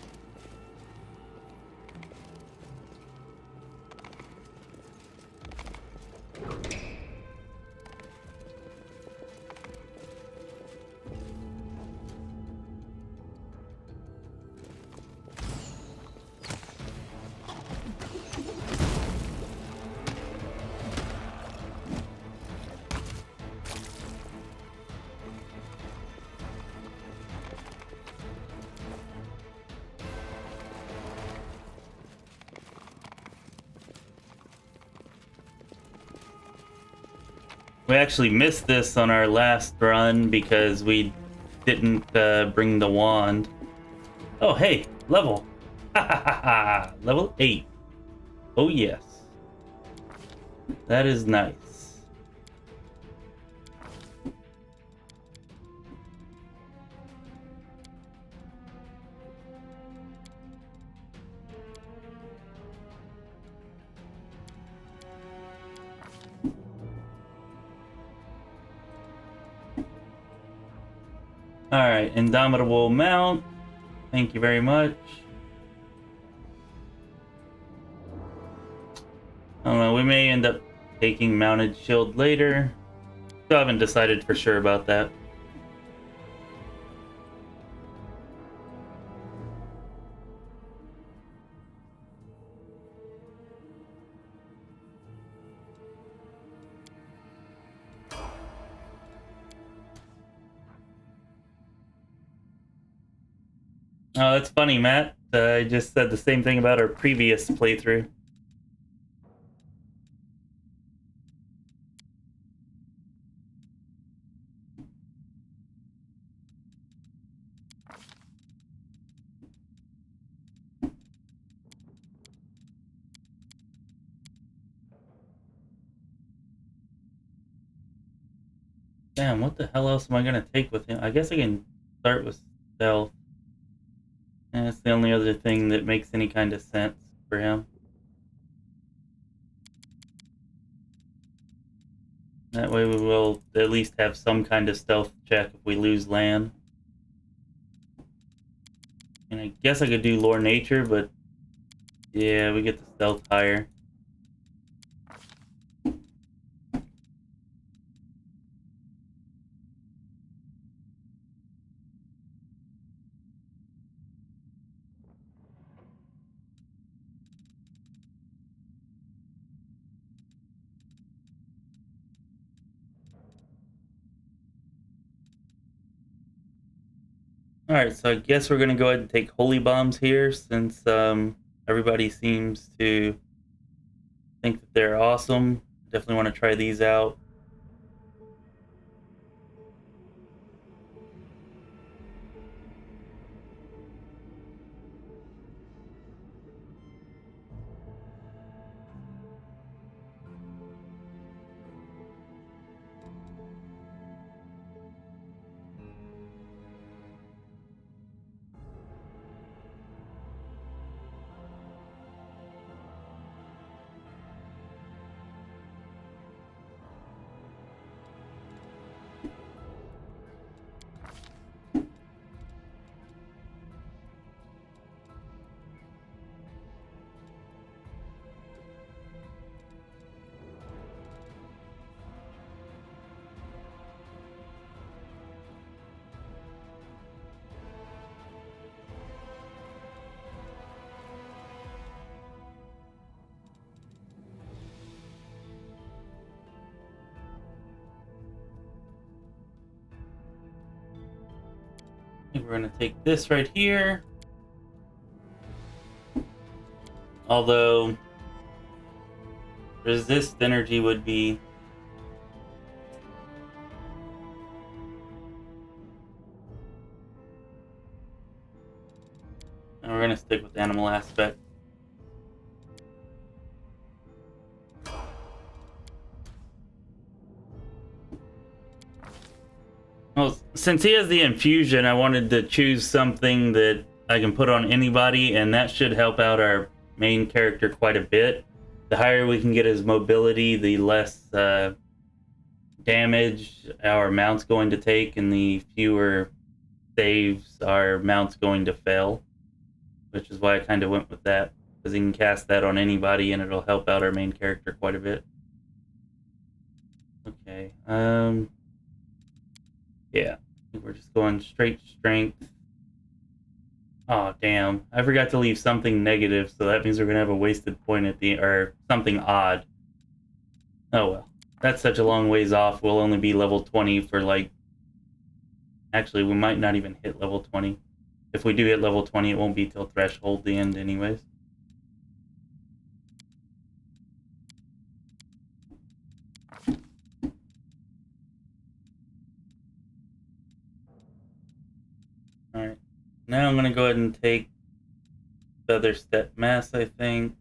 We actually missed this on our last run because we didn't bring the wand. Oh, hey, level. Ha ha ha ha. Level 8. Oh, yes. That is nice. Alright, Indomitable Mount. Thank you very much. I don't know, we may end up taking Mounted Shield later. Still haven't decided for sure about that. Oh, that's funny, Matt. I just said the same thing about our previous playthrough. Damn, what the hell else am I gonna take with him? I guess I can start with stealth. And that's the only other thing that makes any kind of sense for him. That way we will at least have some kind of stealth check if we lose land. And I guess I could do lore nature, but yeah, we get the stealth higher. Alright, so I guess we're gonna go ahead and take holy bombs here since everybody seems to think that they're awesome. Definitely want to try these out. We're gonna take this right here. Although resist energy would be and we're gonna stick with animal aspect. Well, since he has the infusion, I wanted to choose something that I can put on anybody, and that should help out our main character quite a bit. The higher we can get his mobility, the less damage our mount's going to take, and the fewer saves our mount's going to fail. Which is why I kind of went with that, because he can cast that on anybody, and it'll help out our main character quite a bit. Okay, yeah, I think we're just going straight strength. Oh, damn. I forgot to leave something negative, so that means we're going to have a wasted point at the... or something odd. Oh, well. That's such a long ways off. We'll only be level 20 for, like... Actually, we might not even hit level 20. If we do hit level 20, it won't be till Threshold the end anyways. Alright, now I'm going to go ahead and take Feather Step Mass, I think.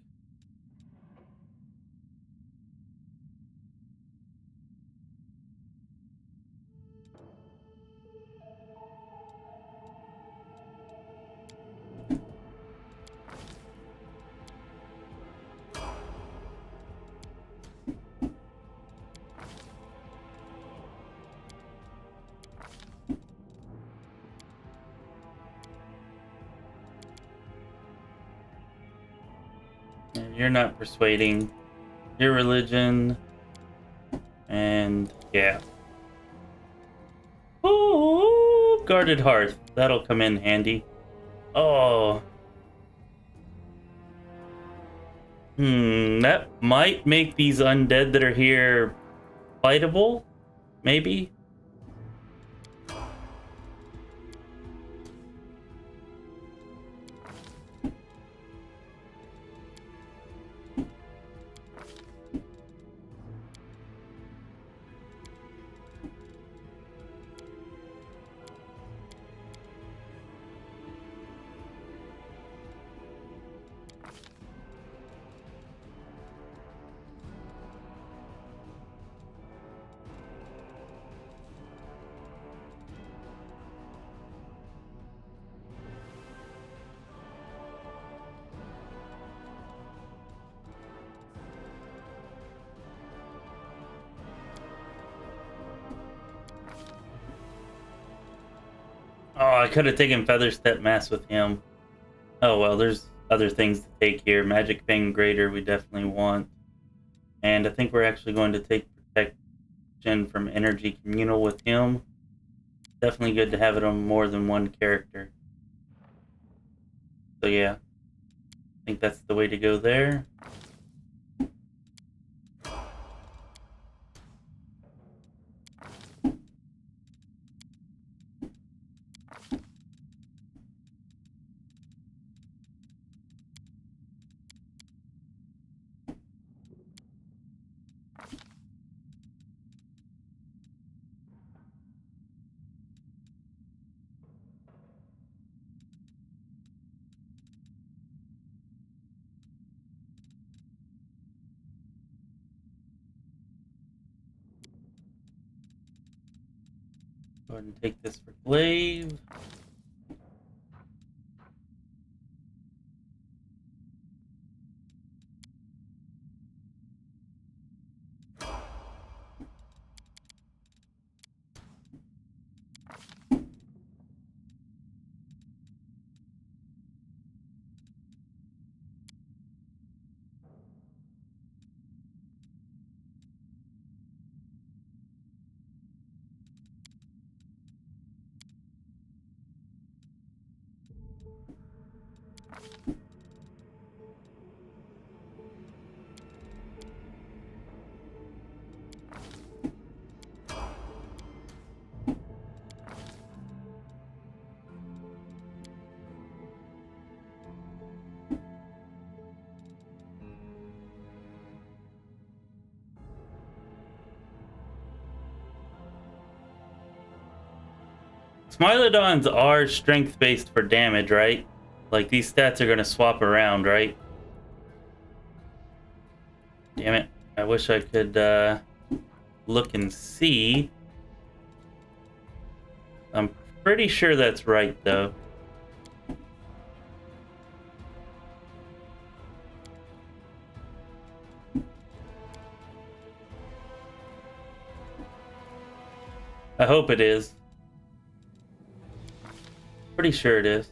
You're not persuading. Your religion. And yeah. Oh, Guarded Hearth. That'll come in handy. Oh. That might make these undead that are here fightable. Maybe. Oh, I could have taken Featherstep Mass with him. Oh well, there's other things to take here. Magic Fang Greater we definitely want. And I think we're actually going to take Protection from Energy Communal with him. Definitely good to have it on more than one character. So yeah, I think that's the way to go there. Go ahead and take this for Glaive. Smilodons are strength-based for damage, right? Like, these stats are going to swap around, right? Damn it. I wish I could look and see. I'm pretty sure that's right, though. I hope it is. Pretty sure it is.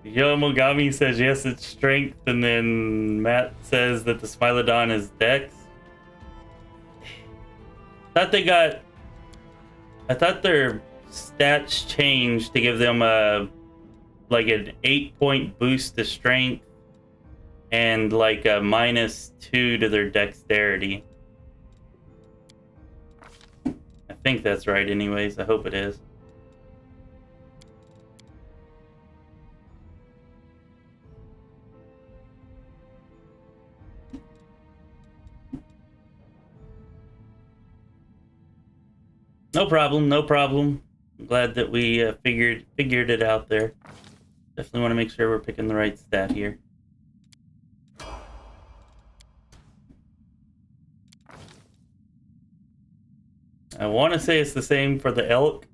Yomogami says yes, it's strength, and then Matt says that the Smilodon is dex. I thought their stats changed to give them like an 8-point boost to strength and like a -2 to their dexterity. I think that's right anyways. I hope it is. No problem, no problem. I'm glad that we figured it out there. Definitely want to make sure we're picking the right stat here. I want to say it's the same for the elk.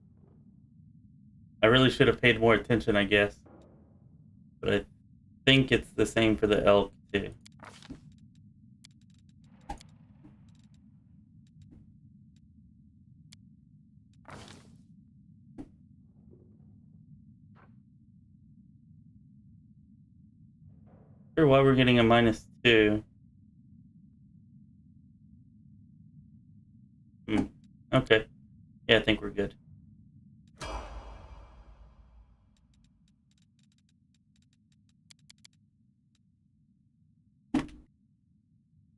I really should have paid more attention, I guess. But I think it's the same for the elk, too. Sure, why we're getting a -2. Okay. Yeah, I think we're good.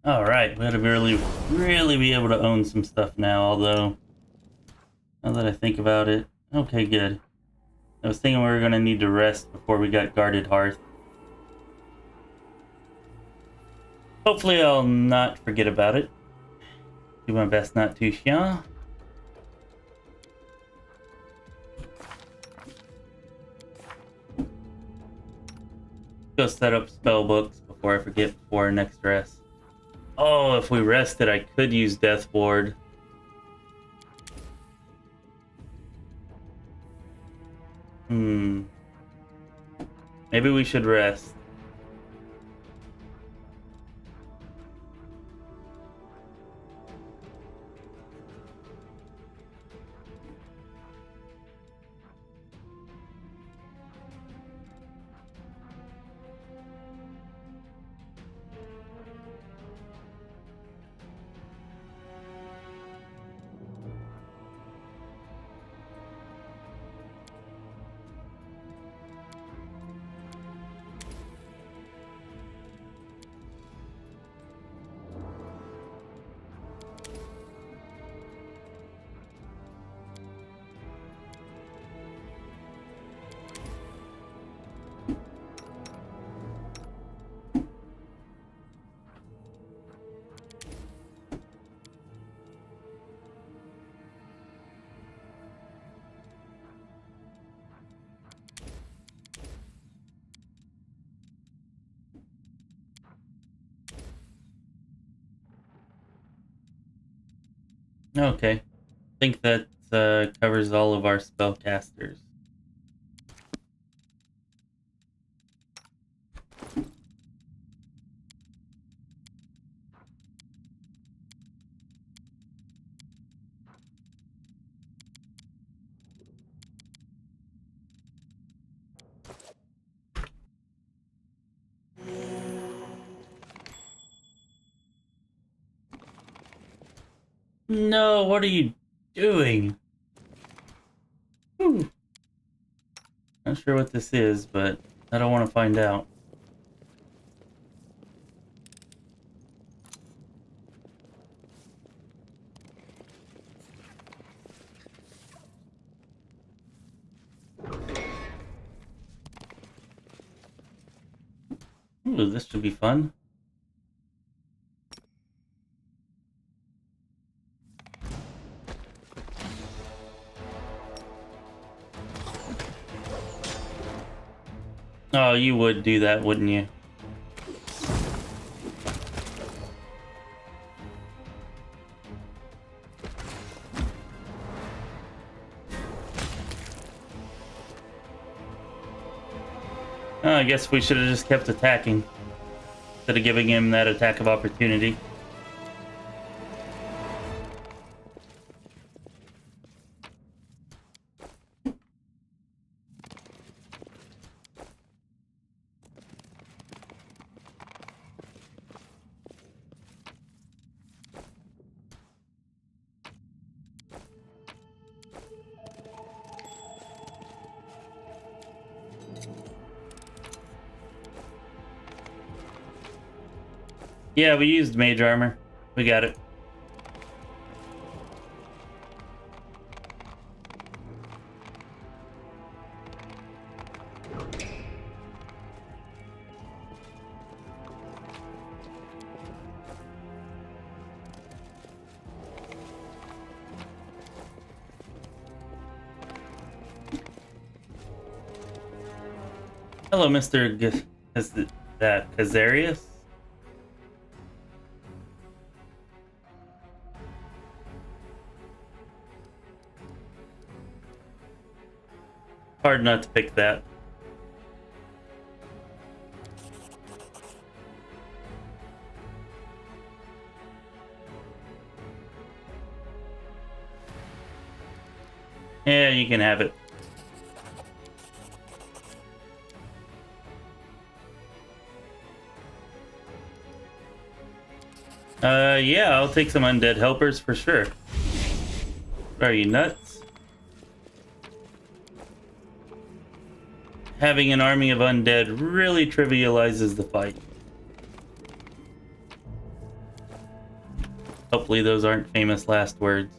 Alright, we ought to really be able to own some stuff now, although, now that I think about it, okay, good. I was thinking we were going to need to rest before we got Guarded Hearth. Hopefully I'll not forget about it. Do my best not to, yeah. Go set up spell books before I forget before our next rest. Oh, if we rested, I could use Death Ward. Maybe we should rest. Okay. I think that covers all of our spellcasters. No, what are you doing? Whew. Not sure what this is, but I don't want to find out. Ooh, this should be fun. Oh, you would do that, wouldn't you? Oh, I guess we should have just kept attacking instead of giving him that attack of opportunity. Yeah, we used mage armor. We got it. Hello, Mr. Kazarius? Hard not to pick that. Yeah, you can have it. Yeah, I'll take some undead helpers for sure. Are you nuts? Having an army of undead really trivializes the fight. Hopefully those aren't famous last words.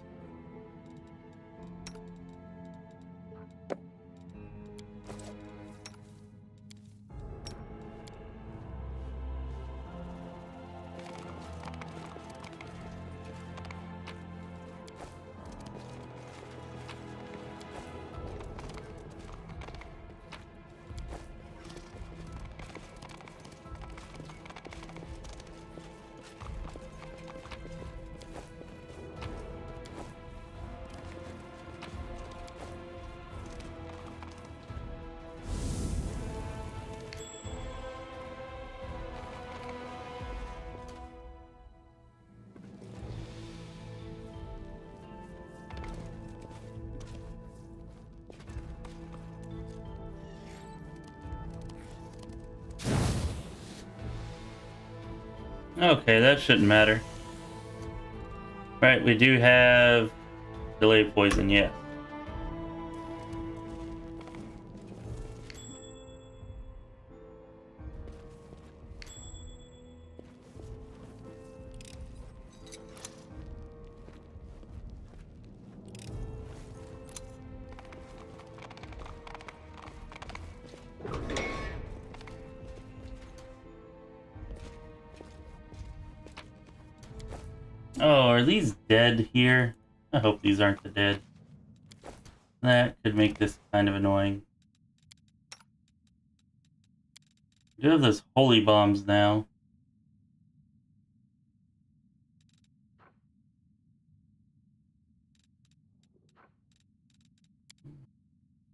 Okay, that shouldn't matter. Right, we do have delay poison, yeah. Oh, are these dead here? I hope these aren't the dead. That could make this kind of annoying. We do have those holy bombs now.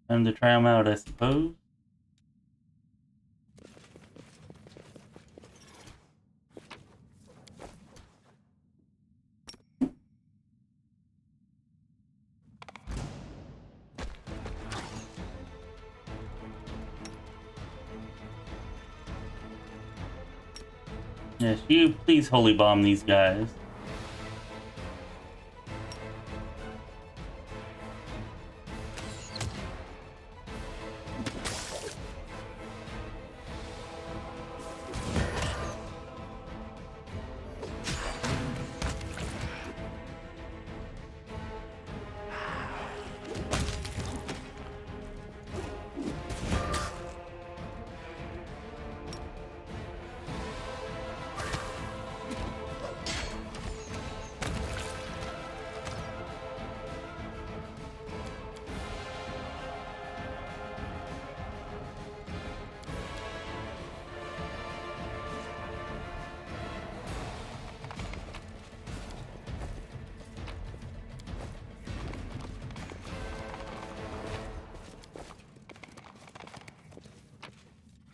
Time to try them out, I suppose. Yes, you please holy bomb these guys.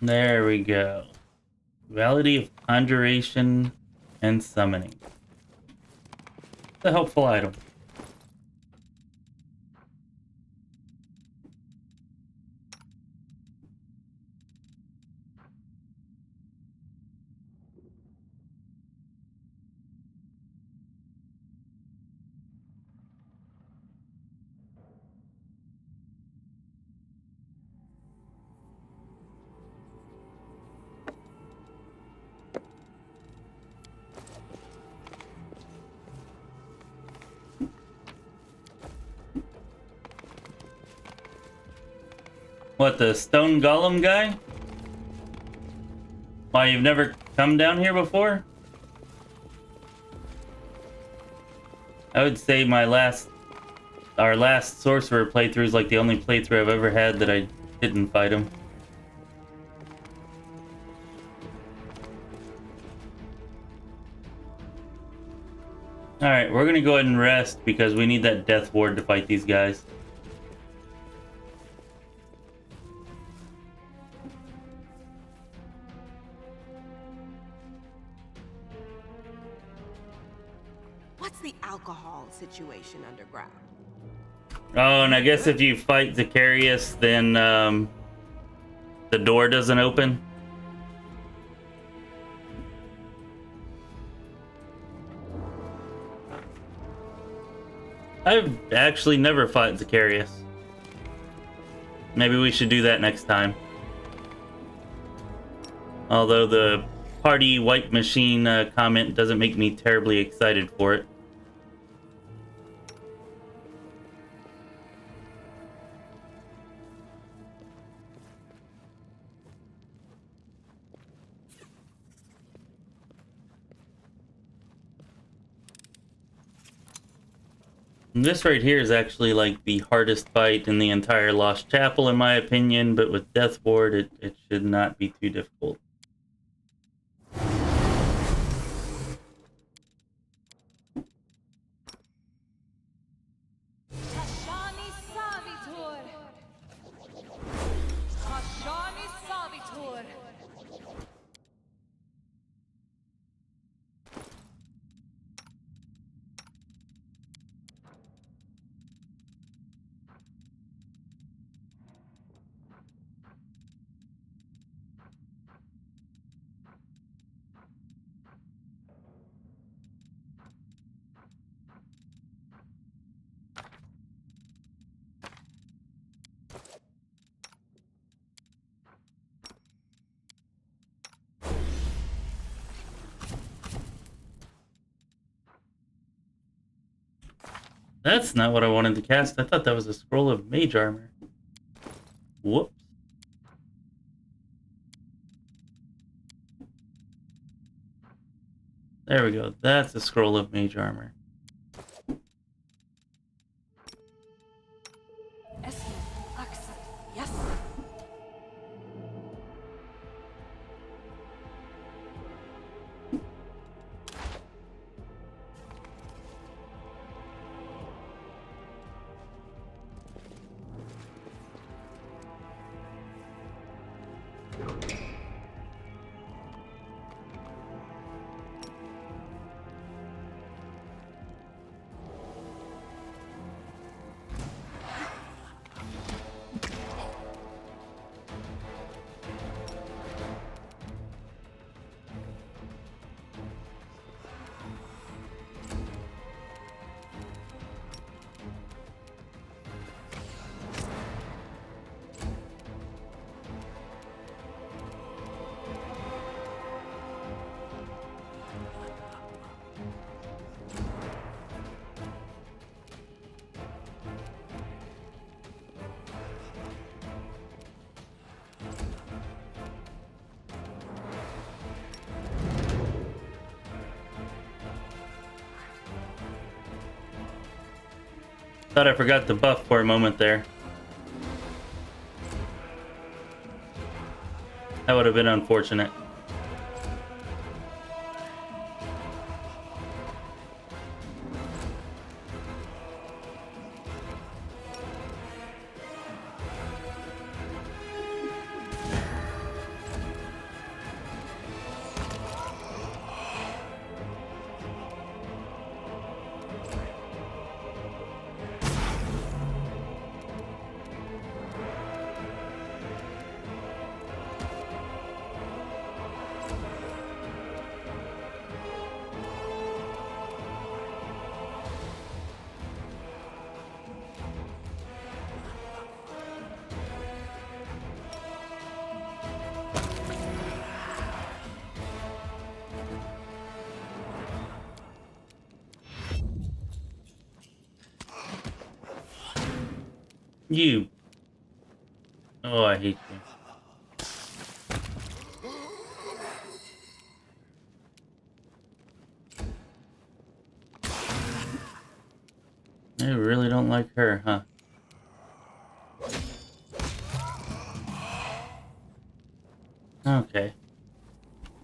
There we go. Reality of Conjuration and Summoning. It's a helpful item. What, the stone golem guy? Why, you've never come down here before? I would say our last sorcerer playthrough is like the only playthrough I've ever had that I didn't fight him. Alright, we're gonna go ahead and rest because we need that death ward to fight these guys. What's the alcohol situation underground? Oh, and I guess if you fight Zacharias, then the door doesn't open. I've actually never fought Zacharias. Maybe we should do that next time. Although the party white machine comment doesn't make me terribly excited for it. And this right here is actually like the hardest fight in the entire Lost Chapel in my opinion, but with Death Ward it should not be too difficult. That's not what I wanted to cast. I thought that was a scroll of mage armor. Whoops. There we go. That's a scroll of mage armor. Yes. Thought I forgot the buff for a moment there. That would have been unfortunate. You. Oh, I hate you. I really don't like her, huh? Okay.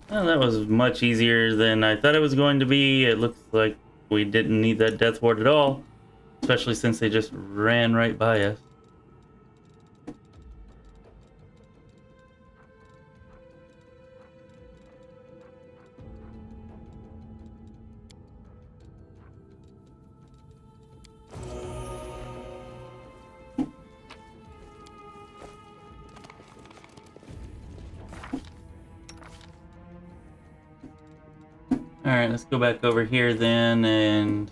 Well, that was much easier than I thought it was going to be. It looks like we didn't need that death ward at all, especially since they just ran right by us. Alright, let's go back over here then and...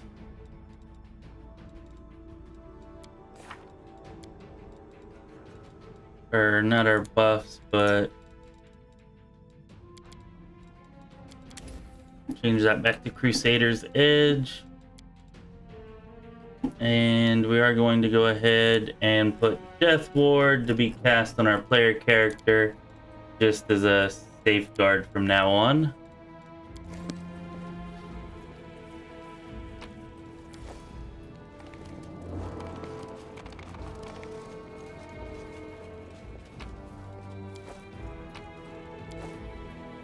or not our buffs, but... change that back to Crusader's Edge. And we are going to go ahead and put Death Ward to be cast on our player character, just as a safeguard from now on.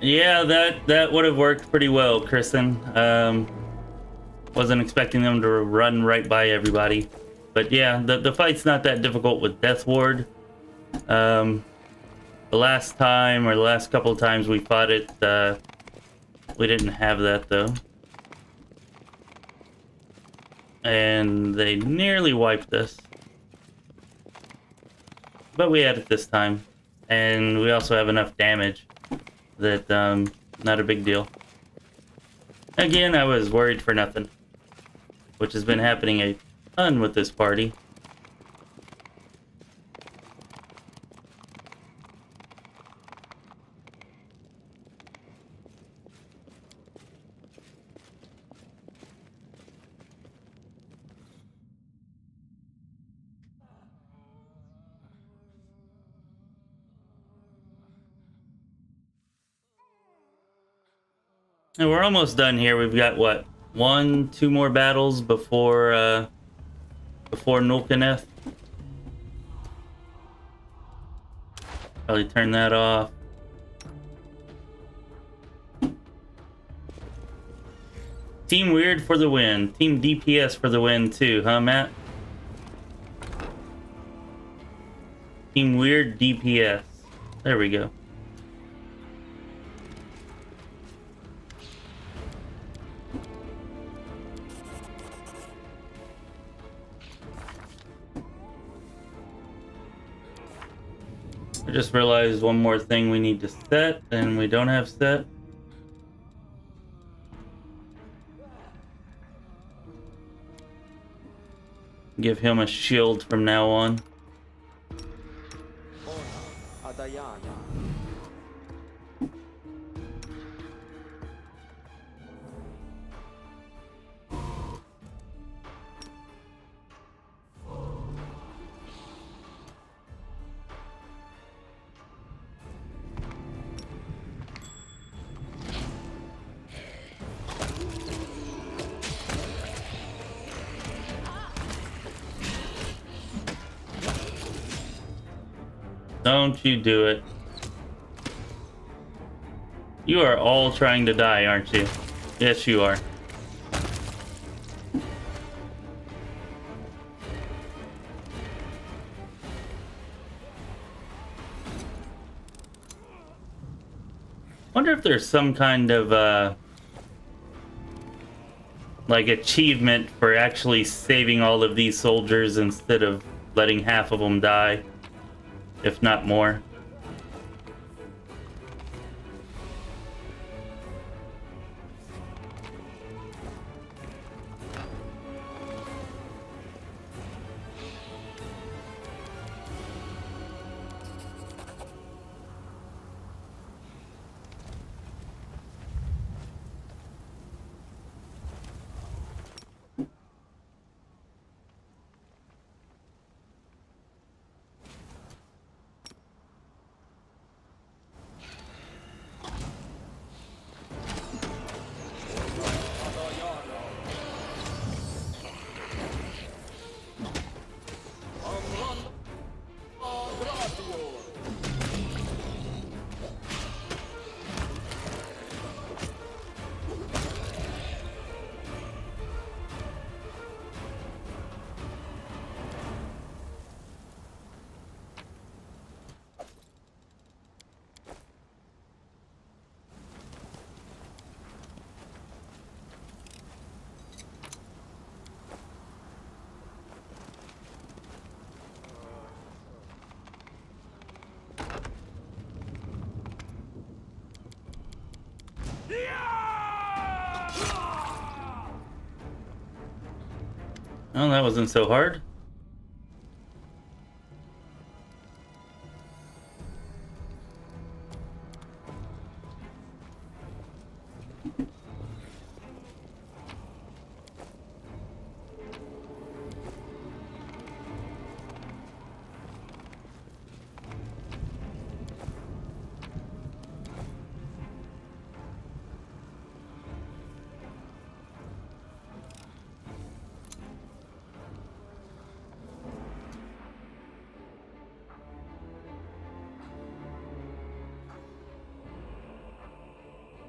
Yeah, that would have worked pretty well, Kristen. Wasn't expecting them to run right by everybody. But yeah, the fight's not that difficult with Death Ward. The last time, or the last couple of times we fought it, we didn't have that though. And they nearly wiped us. But we had it this time. And we also have enough damage that, not a big deal. Again, I was worried for nothing, which has been happening a ton with this party. And we're almost done here. We've got, what, 1-2 more battles before Nulkaneth. Probably turn that off. Team Weird for the win. Team DPS for the win too, huh, Matt? Team Weird DPS. There we go. I just realized one more thing we need to set, and we don't have set. Give him a shield from now on. Adayana. Don't you do it. You are all trying to die, aren't you? Yes, you are. Wonder if there's some kind of like achievement for actually saving all of these soldiers instead of letting half of them die, if not more. Oh, that wasn't so hard.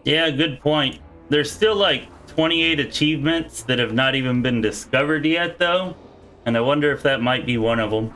Yeah, good point. There's still like 28 achievements that have not even been discovered yet, though. And I wonder if that might be one of them.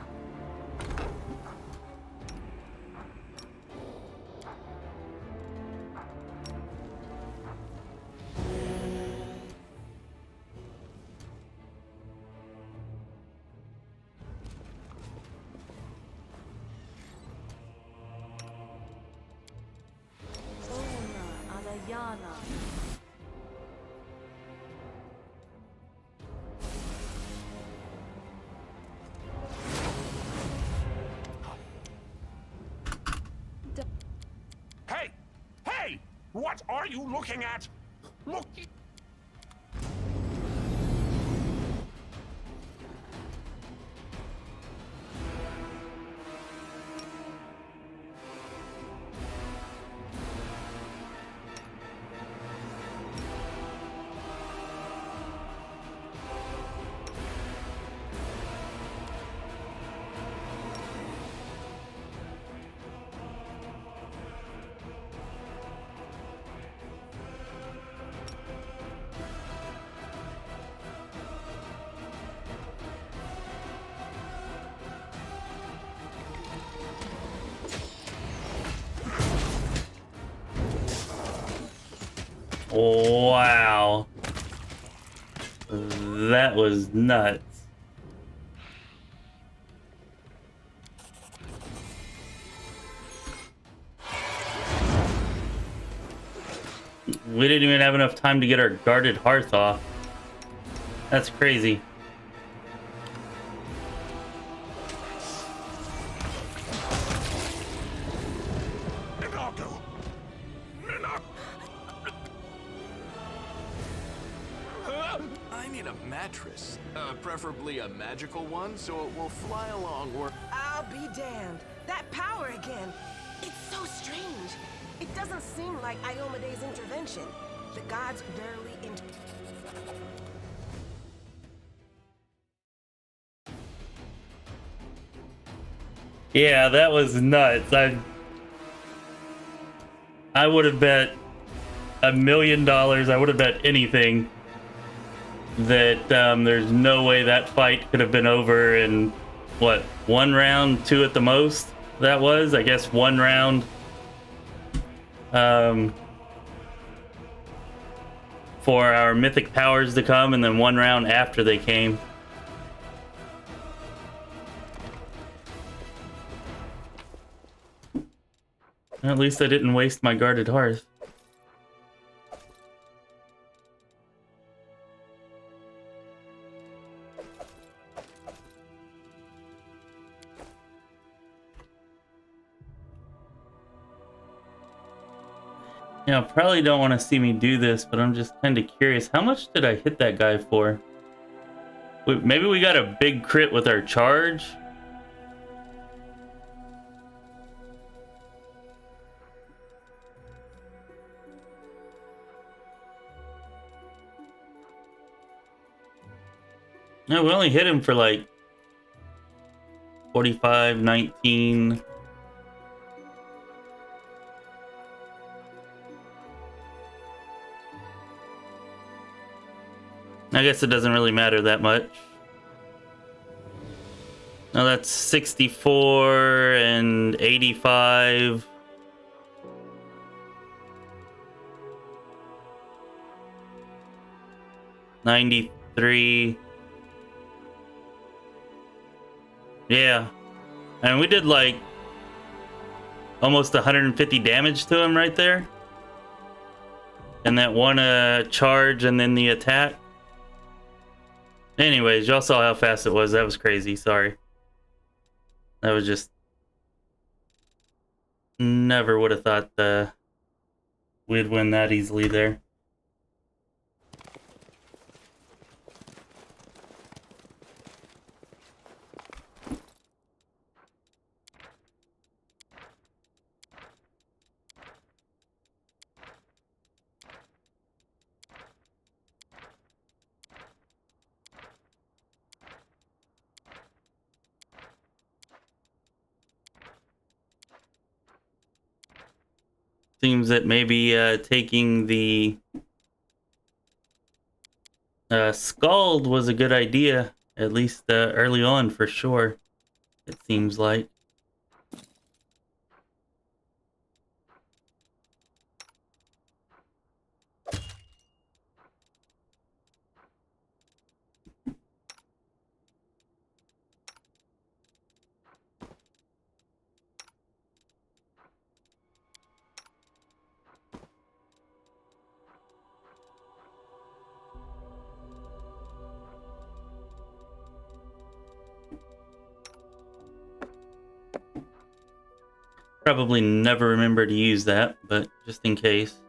Hey! Hey! What are you looking at? Look! Wow. That was nuts. We didn't even have enough time to get our guarded hearth off. That's crazy. I need a mattress. Preferably a magical one, so it will fly along or... I'll be damned. That power again. It's so strange. It doesn't seem like Iomede's intervention. The gods rarely Yeah, that was nuts. I would have bet $1 million. I would have bet anything that there's no way that fight could have been over in, what, 1 round, 2 at the most? That was, I guess, 1 round. For our mythic powers to come, and then 1 round after they came. At least I didn't waste my guarded hearth. Yeah, probably don't want to see me do this, but I'm just kind of curious. How much did I hit that guy for? Wait, maybe we got a big crit with our charge? No, we only hit him for like 45, 19... I guess it doesn't really matter that much. No, that's 64 and 85. $93. Yeah. And we did like almost 150 damage to him right there. And that one charge and then the attack. Anyways, y'all saw how fast it was. That was crazy. Sorry. That was just... Never would have thought we'd win that easily there. Seems that maybe taking the Scald was a good idea, at least early on for sure, it seems like. Probably never remember to use that, but just in case.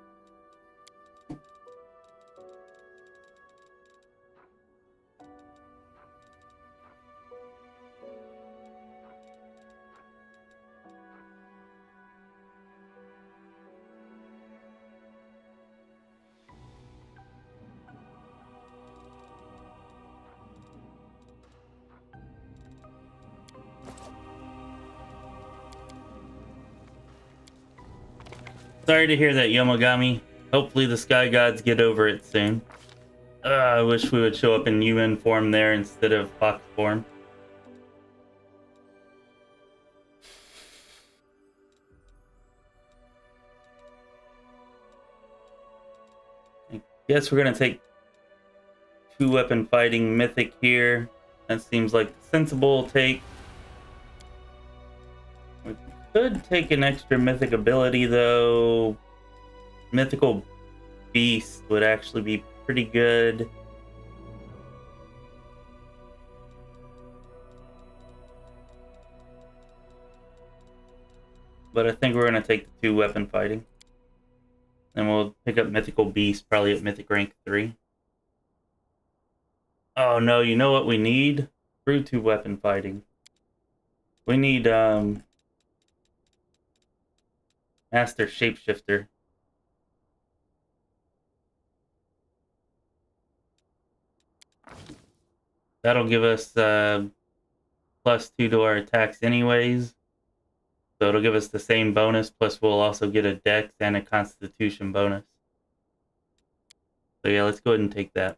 Sorry to hear that, Yomogami. Hopefully the Sky Gods get over it soon. I wish we would show up in UN form there instead of Fox form. I guess we're gonna take 2-weapon fighting Mythic here. That seems like the sensible take. Could take an extra mythic ability though. Mythical beast would actually be pretty good. But I think we're going to take the 2 weapon fighting. And we'll pick up Mythical Beast probably at Mythic rank 3. Oh no, you know what we need? Through 2 weapon fighting. We need Master Shapeshifter. That'll give us +2 to our attacks anyways. So it'll give us the same bonus, plus we'll also get a Dex and a Constitution bonus. So yeah, let's go ahead and take that.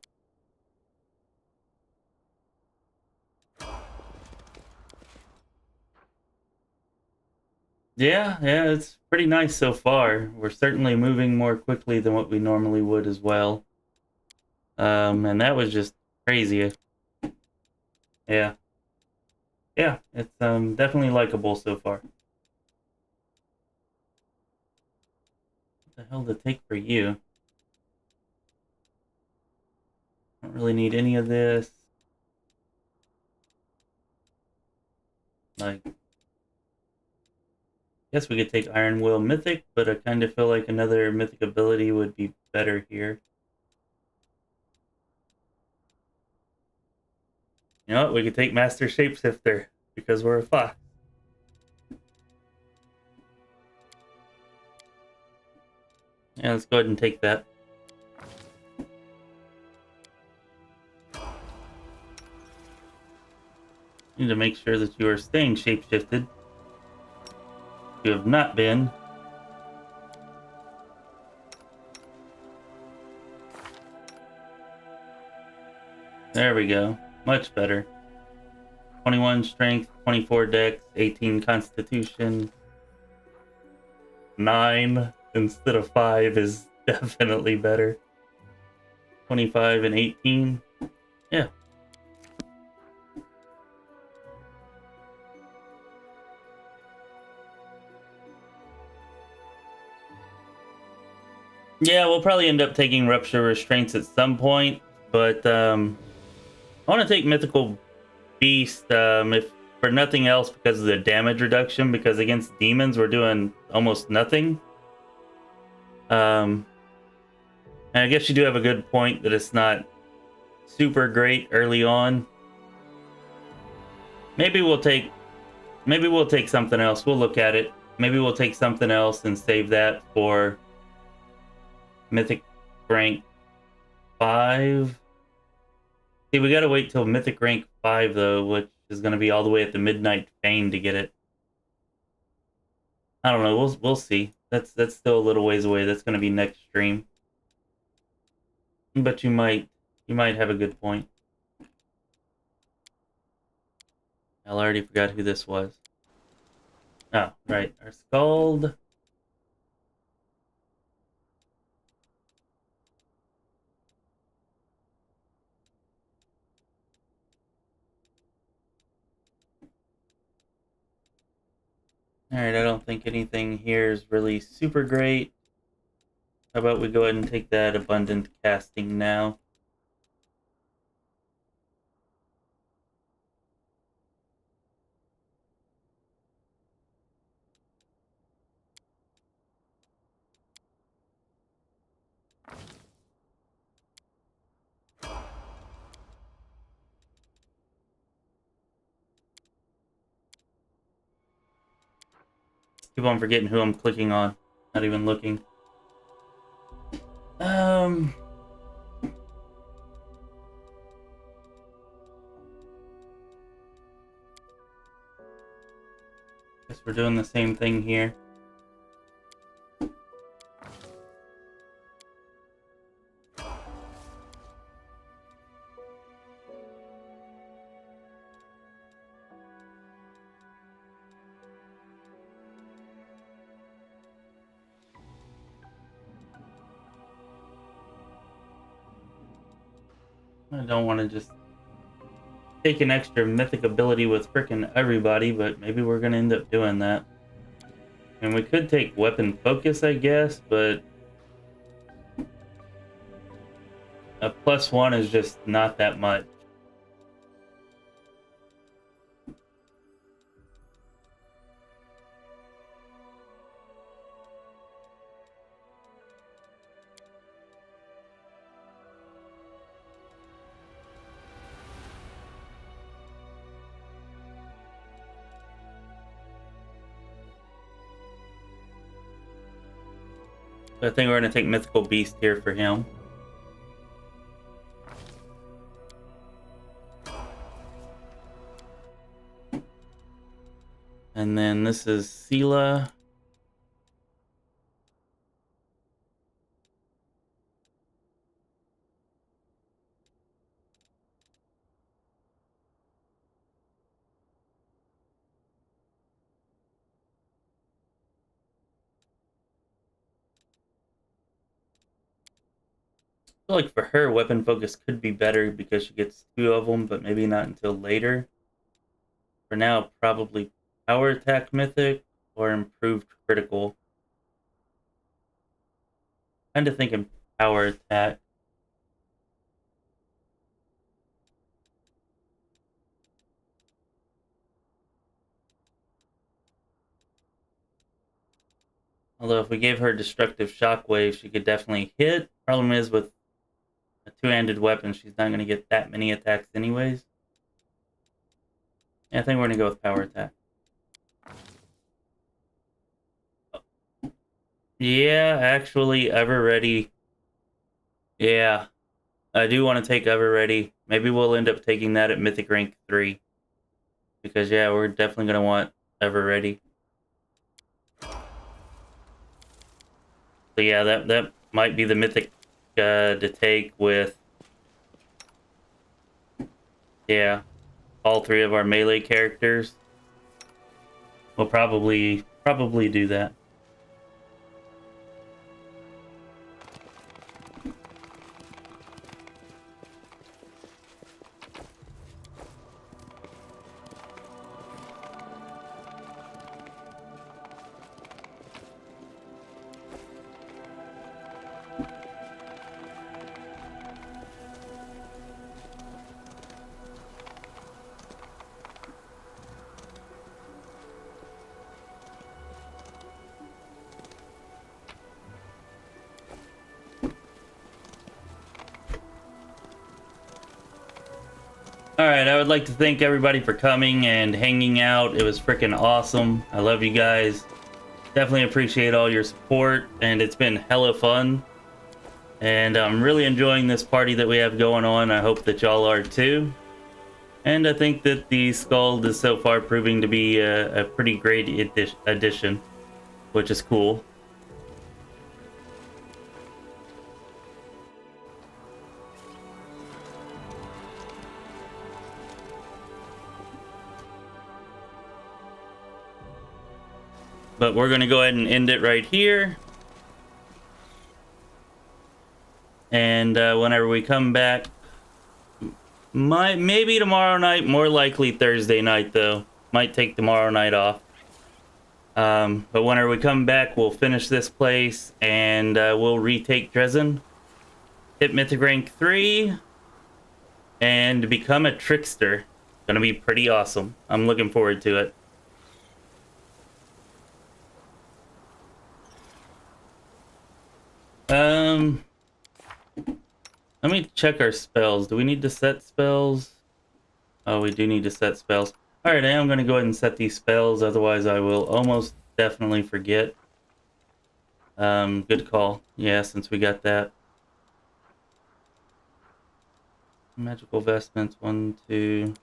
Yeah, it's pretty nice so far. We're certainly moving more quickly than what we normally would as well. And that was just crazy. Yeah. Yeah, it's definitely likable so far. What the hell to take for you? Don't really need any of this. Like, guess we could take Iron Will Mythic, but I kind of feel like another Mythic ability would be better here. You know what? We could take Master Shapeshifter because we're a fox. Yeah, let's go ahead and take that. Need to make sure that you are staying shapeshifted. If you have not been. There we go. Much better. 21 strength, 24 dex, 18 constitution. 9 instead of 5 is definitely better. 25 and 18. Yeah. Yeah, we'll probably end up taking Rupture Restraints at some point, but I want to take Mythical Beast, if for nothing else because of the damage reduction, because against demons we're doing almost nothing. And I guess you do have a good point that it's not super great early on. Maybe we'll take something else. We'll look at it. Maybe we'll take something else and save that for Mythic rank 5. See, we gotta wait till Mythic rank 5 though, which is gonna be all the way at the Midnight Fane to get it. I don't know. We'll see. That's still a little ways away. That's gonna be next stream. But you might have a good point. I already forgot who this was. Oh, right. Our Scald. Alright, I don't think anything here is really super great. How about we go ahead and take that Abundant Casting now? Keep on forgetting who I'm clicking on. Not even looking. Guess we're doing the same thing here. I don't want to just take an extra mythic ability with frickin' everybody, but maybe we're going to end up doing that. And we could take Weapon Focus, I guess, but A +1 is just not that much. I think we're going to take Mythical Beast here for him. And then this is Sela. I feel like for her, weapon focus could be better because she gets 2 of them, but maybe not until later. For now, probably power attack mythic or improved critical. Kind of thinking power attack. Although if we gave her destructive shockwave, she could definitely hit. Problem is with a 2-handed weapon, she's not going to get that many attacks anyways. Yeah, I think we're going to go with power attack. Yeah, actually, Ever Ready. Yeah, I do want to take Ever Ready. Maybe we'll end up taking that at Mythic Rank 3. Because, yeah, we're definitely going to want Ever Ready. So, yeah, that might be the Mythic to take with... Yeah, all 3 of our melee characters. We'll probably do that. Alright, I would like to thank everybody for coming and hanging out. It was freaking awesome. I love you guys. Definitely appreciate all your support, and it's been hella fun. And I'm really enjoying this party that we have going on. I hope that y'all are too. And I think that the Skald is so far proving to be a pretty great addition, which is cool. But we're going to go ahead and end it right here. And whenever we come back, maybe tomorrow night, more likely Thursday night though. Might take tomorrow night off. But whenever we come back, we'll finish this place and we'll retake Dresden, hit Mythic Rank 3, and become a Trickster. Gonna be pretty awesome. I'm looking forward to it. Let me check our spells. Do we need to set spells? Oh, we do need to set spells. Alright, I am going to go ahead and set these spells, otherwise I will almost definitely forget. Good call. Yeah, since we got that. Magical vestments, 1, 2.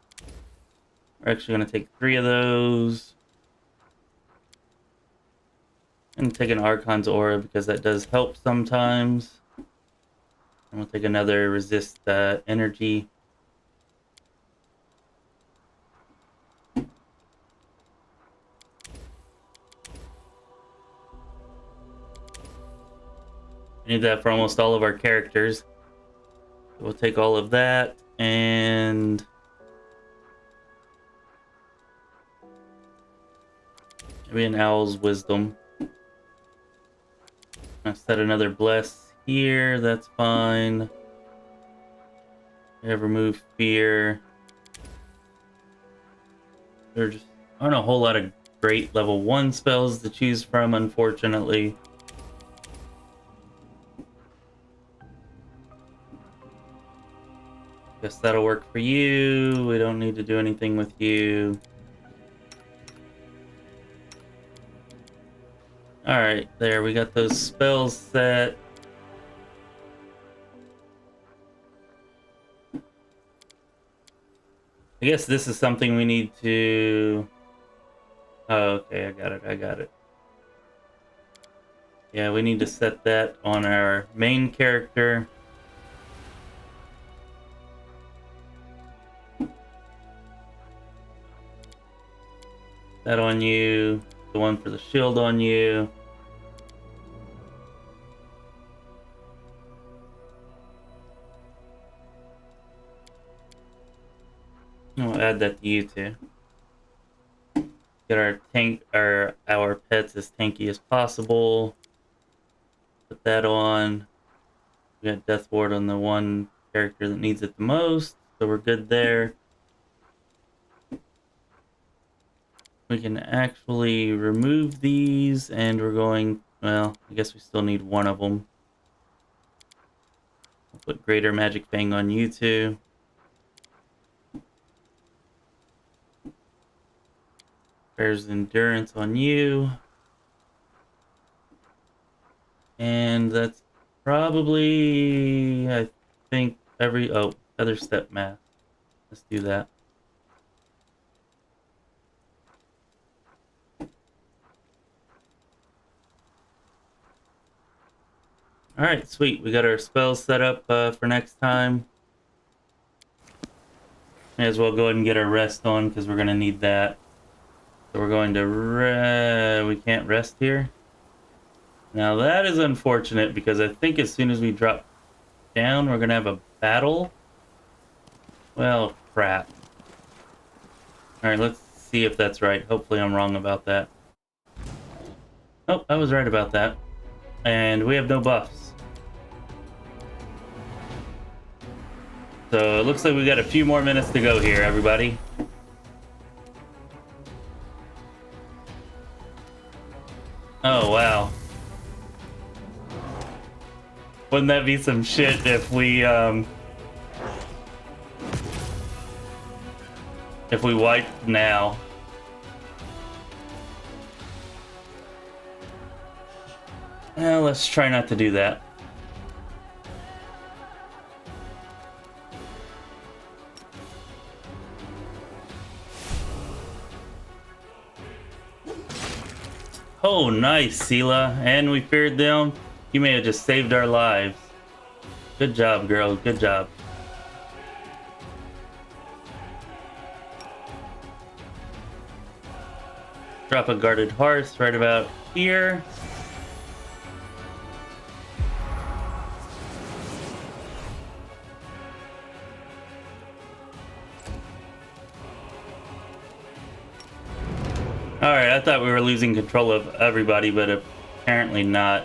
We're actually going to take 3 of those. And take an Archon's Aura because that does help sometimes. And we'll take another resist energy. We need that for almost all of our characters. We'll take all of that and maybe an Owl's Wisdom. I'll set another bless here, that's fine. We have remove fear. There just aren't a whole lot of great level 1 spells to choose from, unfortunately. Guess that'll work for you. We don't need to do anything with you. Alright, there, we got those spells set. I guess this is something we need to... Oh, okay, I got it. Yeah, we need to set that on our main character. That on you, the one for the shield on you. We'll add that to you too. Get our tank, our pets as tanky as possible. Put that on. We got Death Ward on the one character that needs it the most, so we're good there. We can actually remove these, and we're going, well, I guess we still need one of them. I'll put Greater Magic Fang on you two. There's Endurance on you. And that's probably, I think, oh, Feather Step Math. Let's do that. Alright, sweet. We got our spells set up for next time. May as well go ahead and get our rest on, because we're going to need that. So we're going to we can't rest here. Now that is unfortunate, because I think as soon as we drop down, we're going to have a battle. Well, crap. Alright, let's see if that's right. Hopefully I'm wrong about that. Oh, I was right about that. And we have no buffs. So it looks like we got a few more minutes to go here, everybody. Oh, wow. Wouldn't that be some shit if we wiped now? Well, let's try not to do that. Oh, nice, Sela. And we feared them. You may have just saved our lives. Good job, girl. Good job. Drop a guarded hearth right about here. Alright, I thought we were losing control of everybody, but apparently not.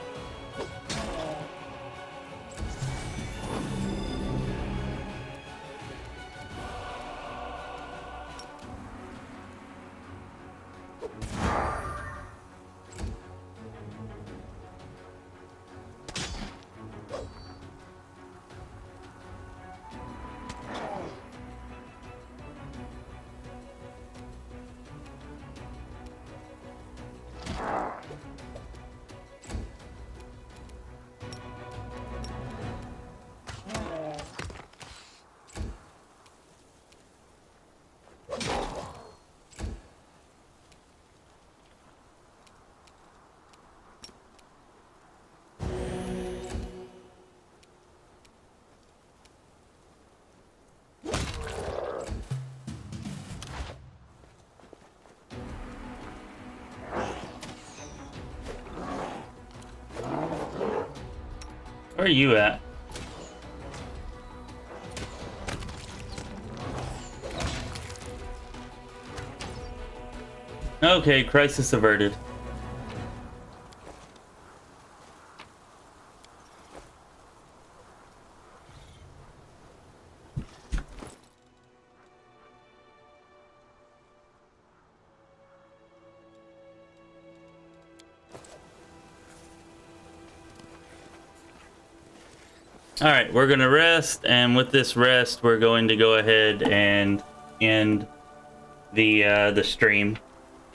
Where are you at? Okay, crisis averted. All right, we're gonna rest, and with this rest, we're going to go ahead and end the stream.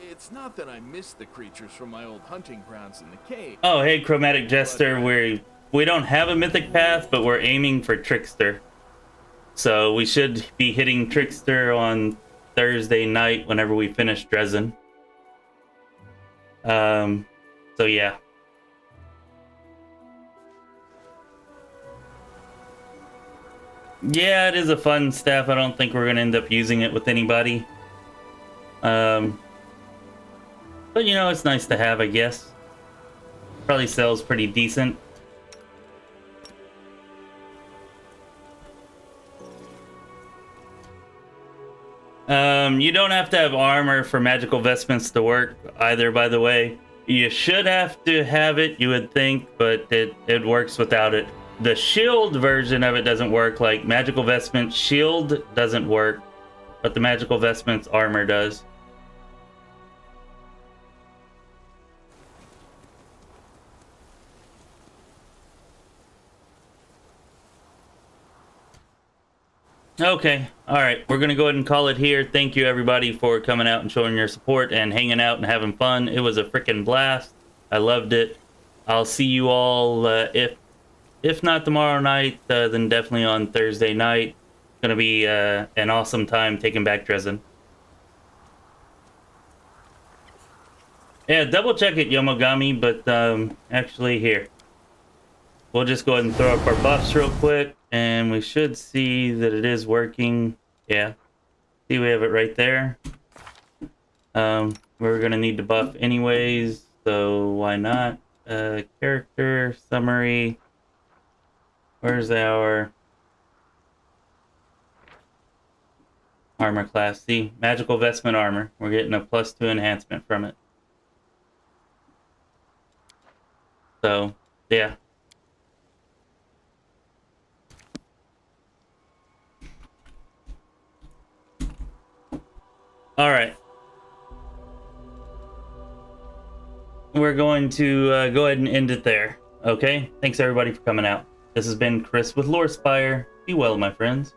It's not that I miss the creatures from my old hunting grounds in the cave. Oh, hey, Chromatic Jester, we don't have a Mythic Path, but we're aiming for Trickster. So we should be hitting Trickster on Thursday night whenever we finish Dresden. So yeah. Yeah, it is a fun staff. I don't think we're gonna end up using it with anybody. But you know, it's nice to have, I guess. Probably sells pretty decent. You don't have to have armor for magical vestments to work either, by the way. You should have to have it, you would think, but it works without it. The shield version of it doesn't work. Like, magical vestments shield doesn't work, but the magical vestments armor does. Okay, alright, we're gonna go ahead and call it here. Thank you everybody for coming out and showing your support and hanging out and having fun. It was a freaking blast. I loved it. I'll see you all, if not tomorrow night, then definitely on Thursday night. It's gonna be an awesome time taking back Dresden. Yeah, double check it, Yomogami, but actually here. We'll just go ahead and throw up our buffs real quick, and we should see that it is working. Yeah. See, we have it right there. We're gonna need to buff anyways, so why not? Character, summary. Where's our armor class? See, magical vestment armor. We're getting a +2 enhancement from it. So, yeah. All right. We're going to go ahead and end it there. Okay? Thanks everybody for coming out. This has been Chris with Lorespire. Be well, my friends.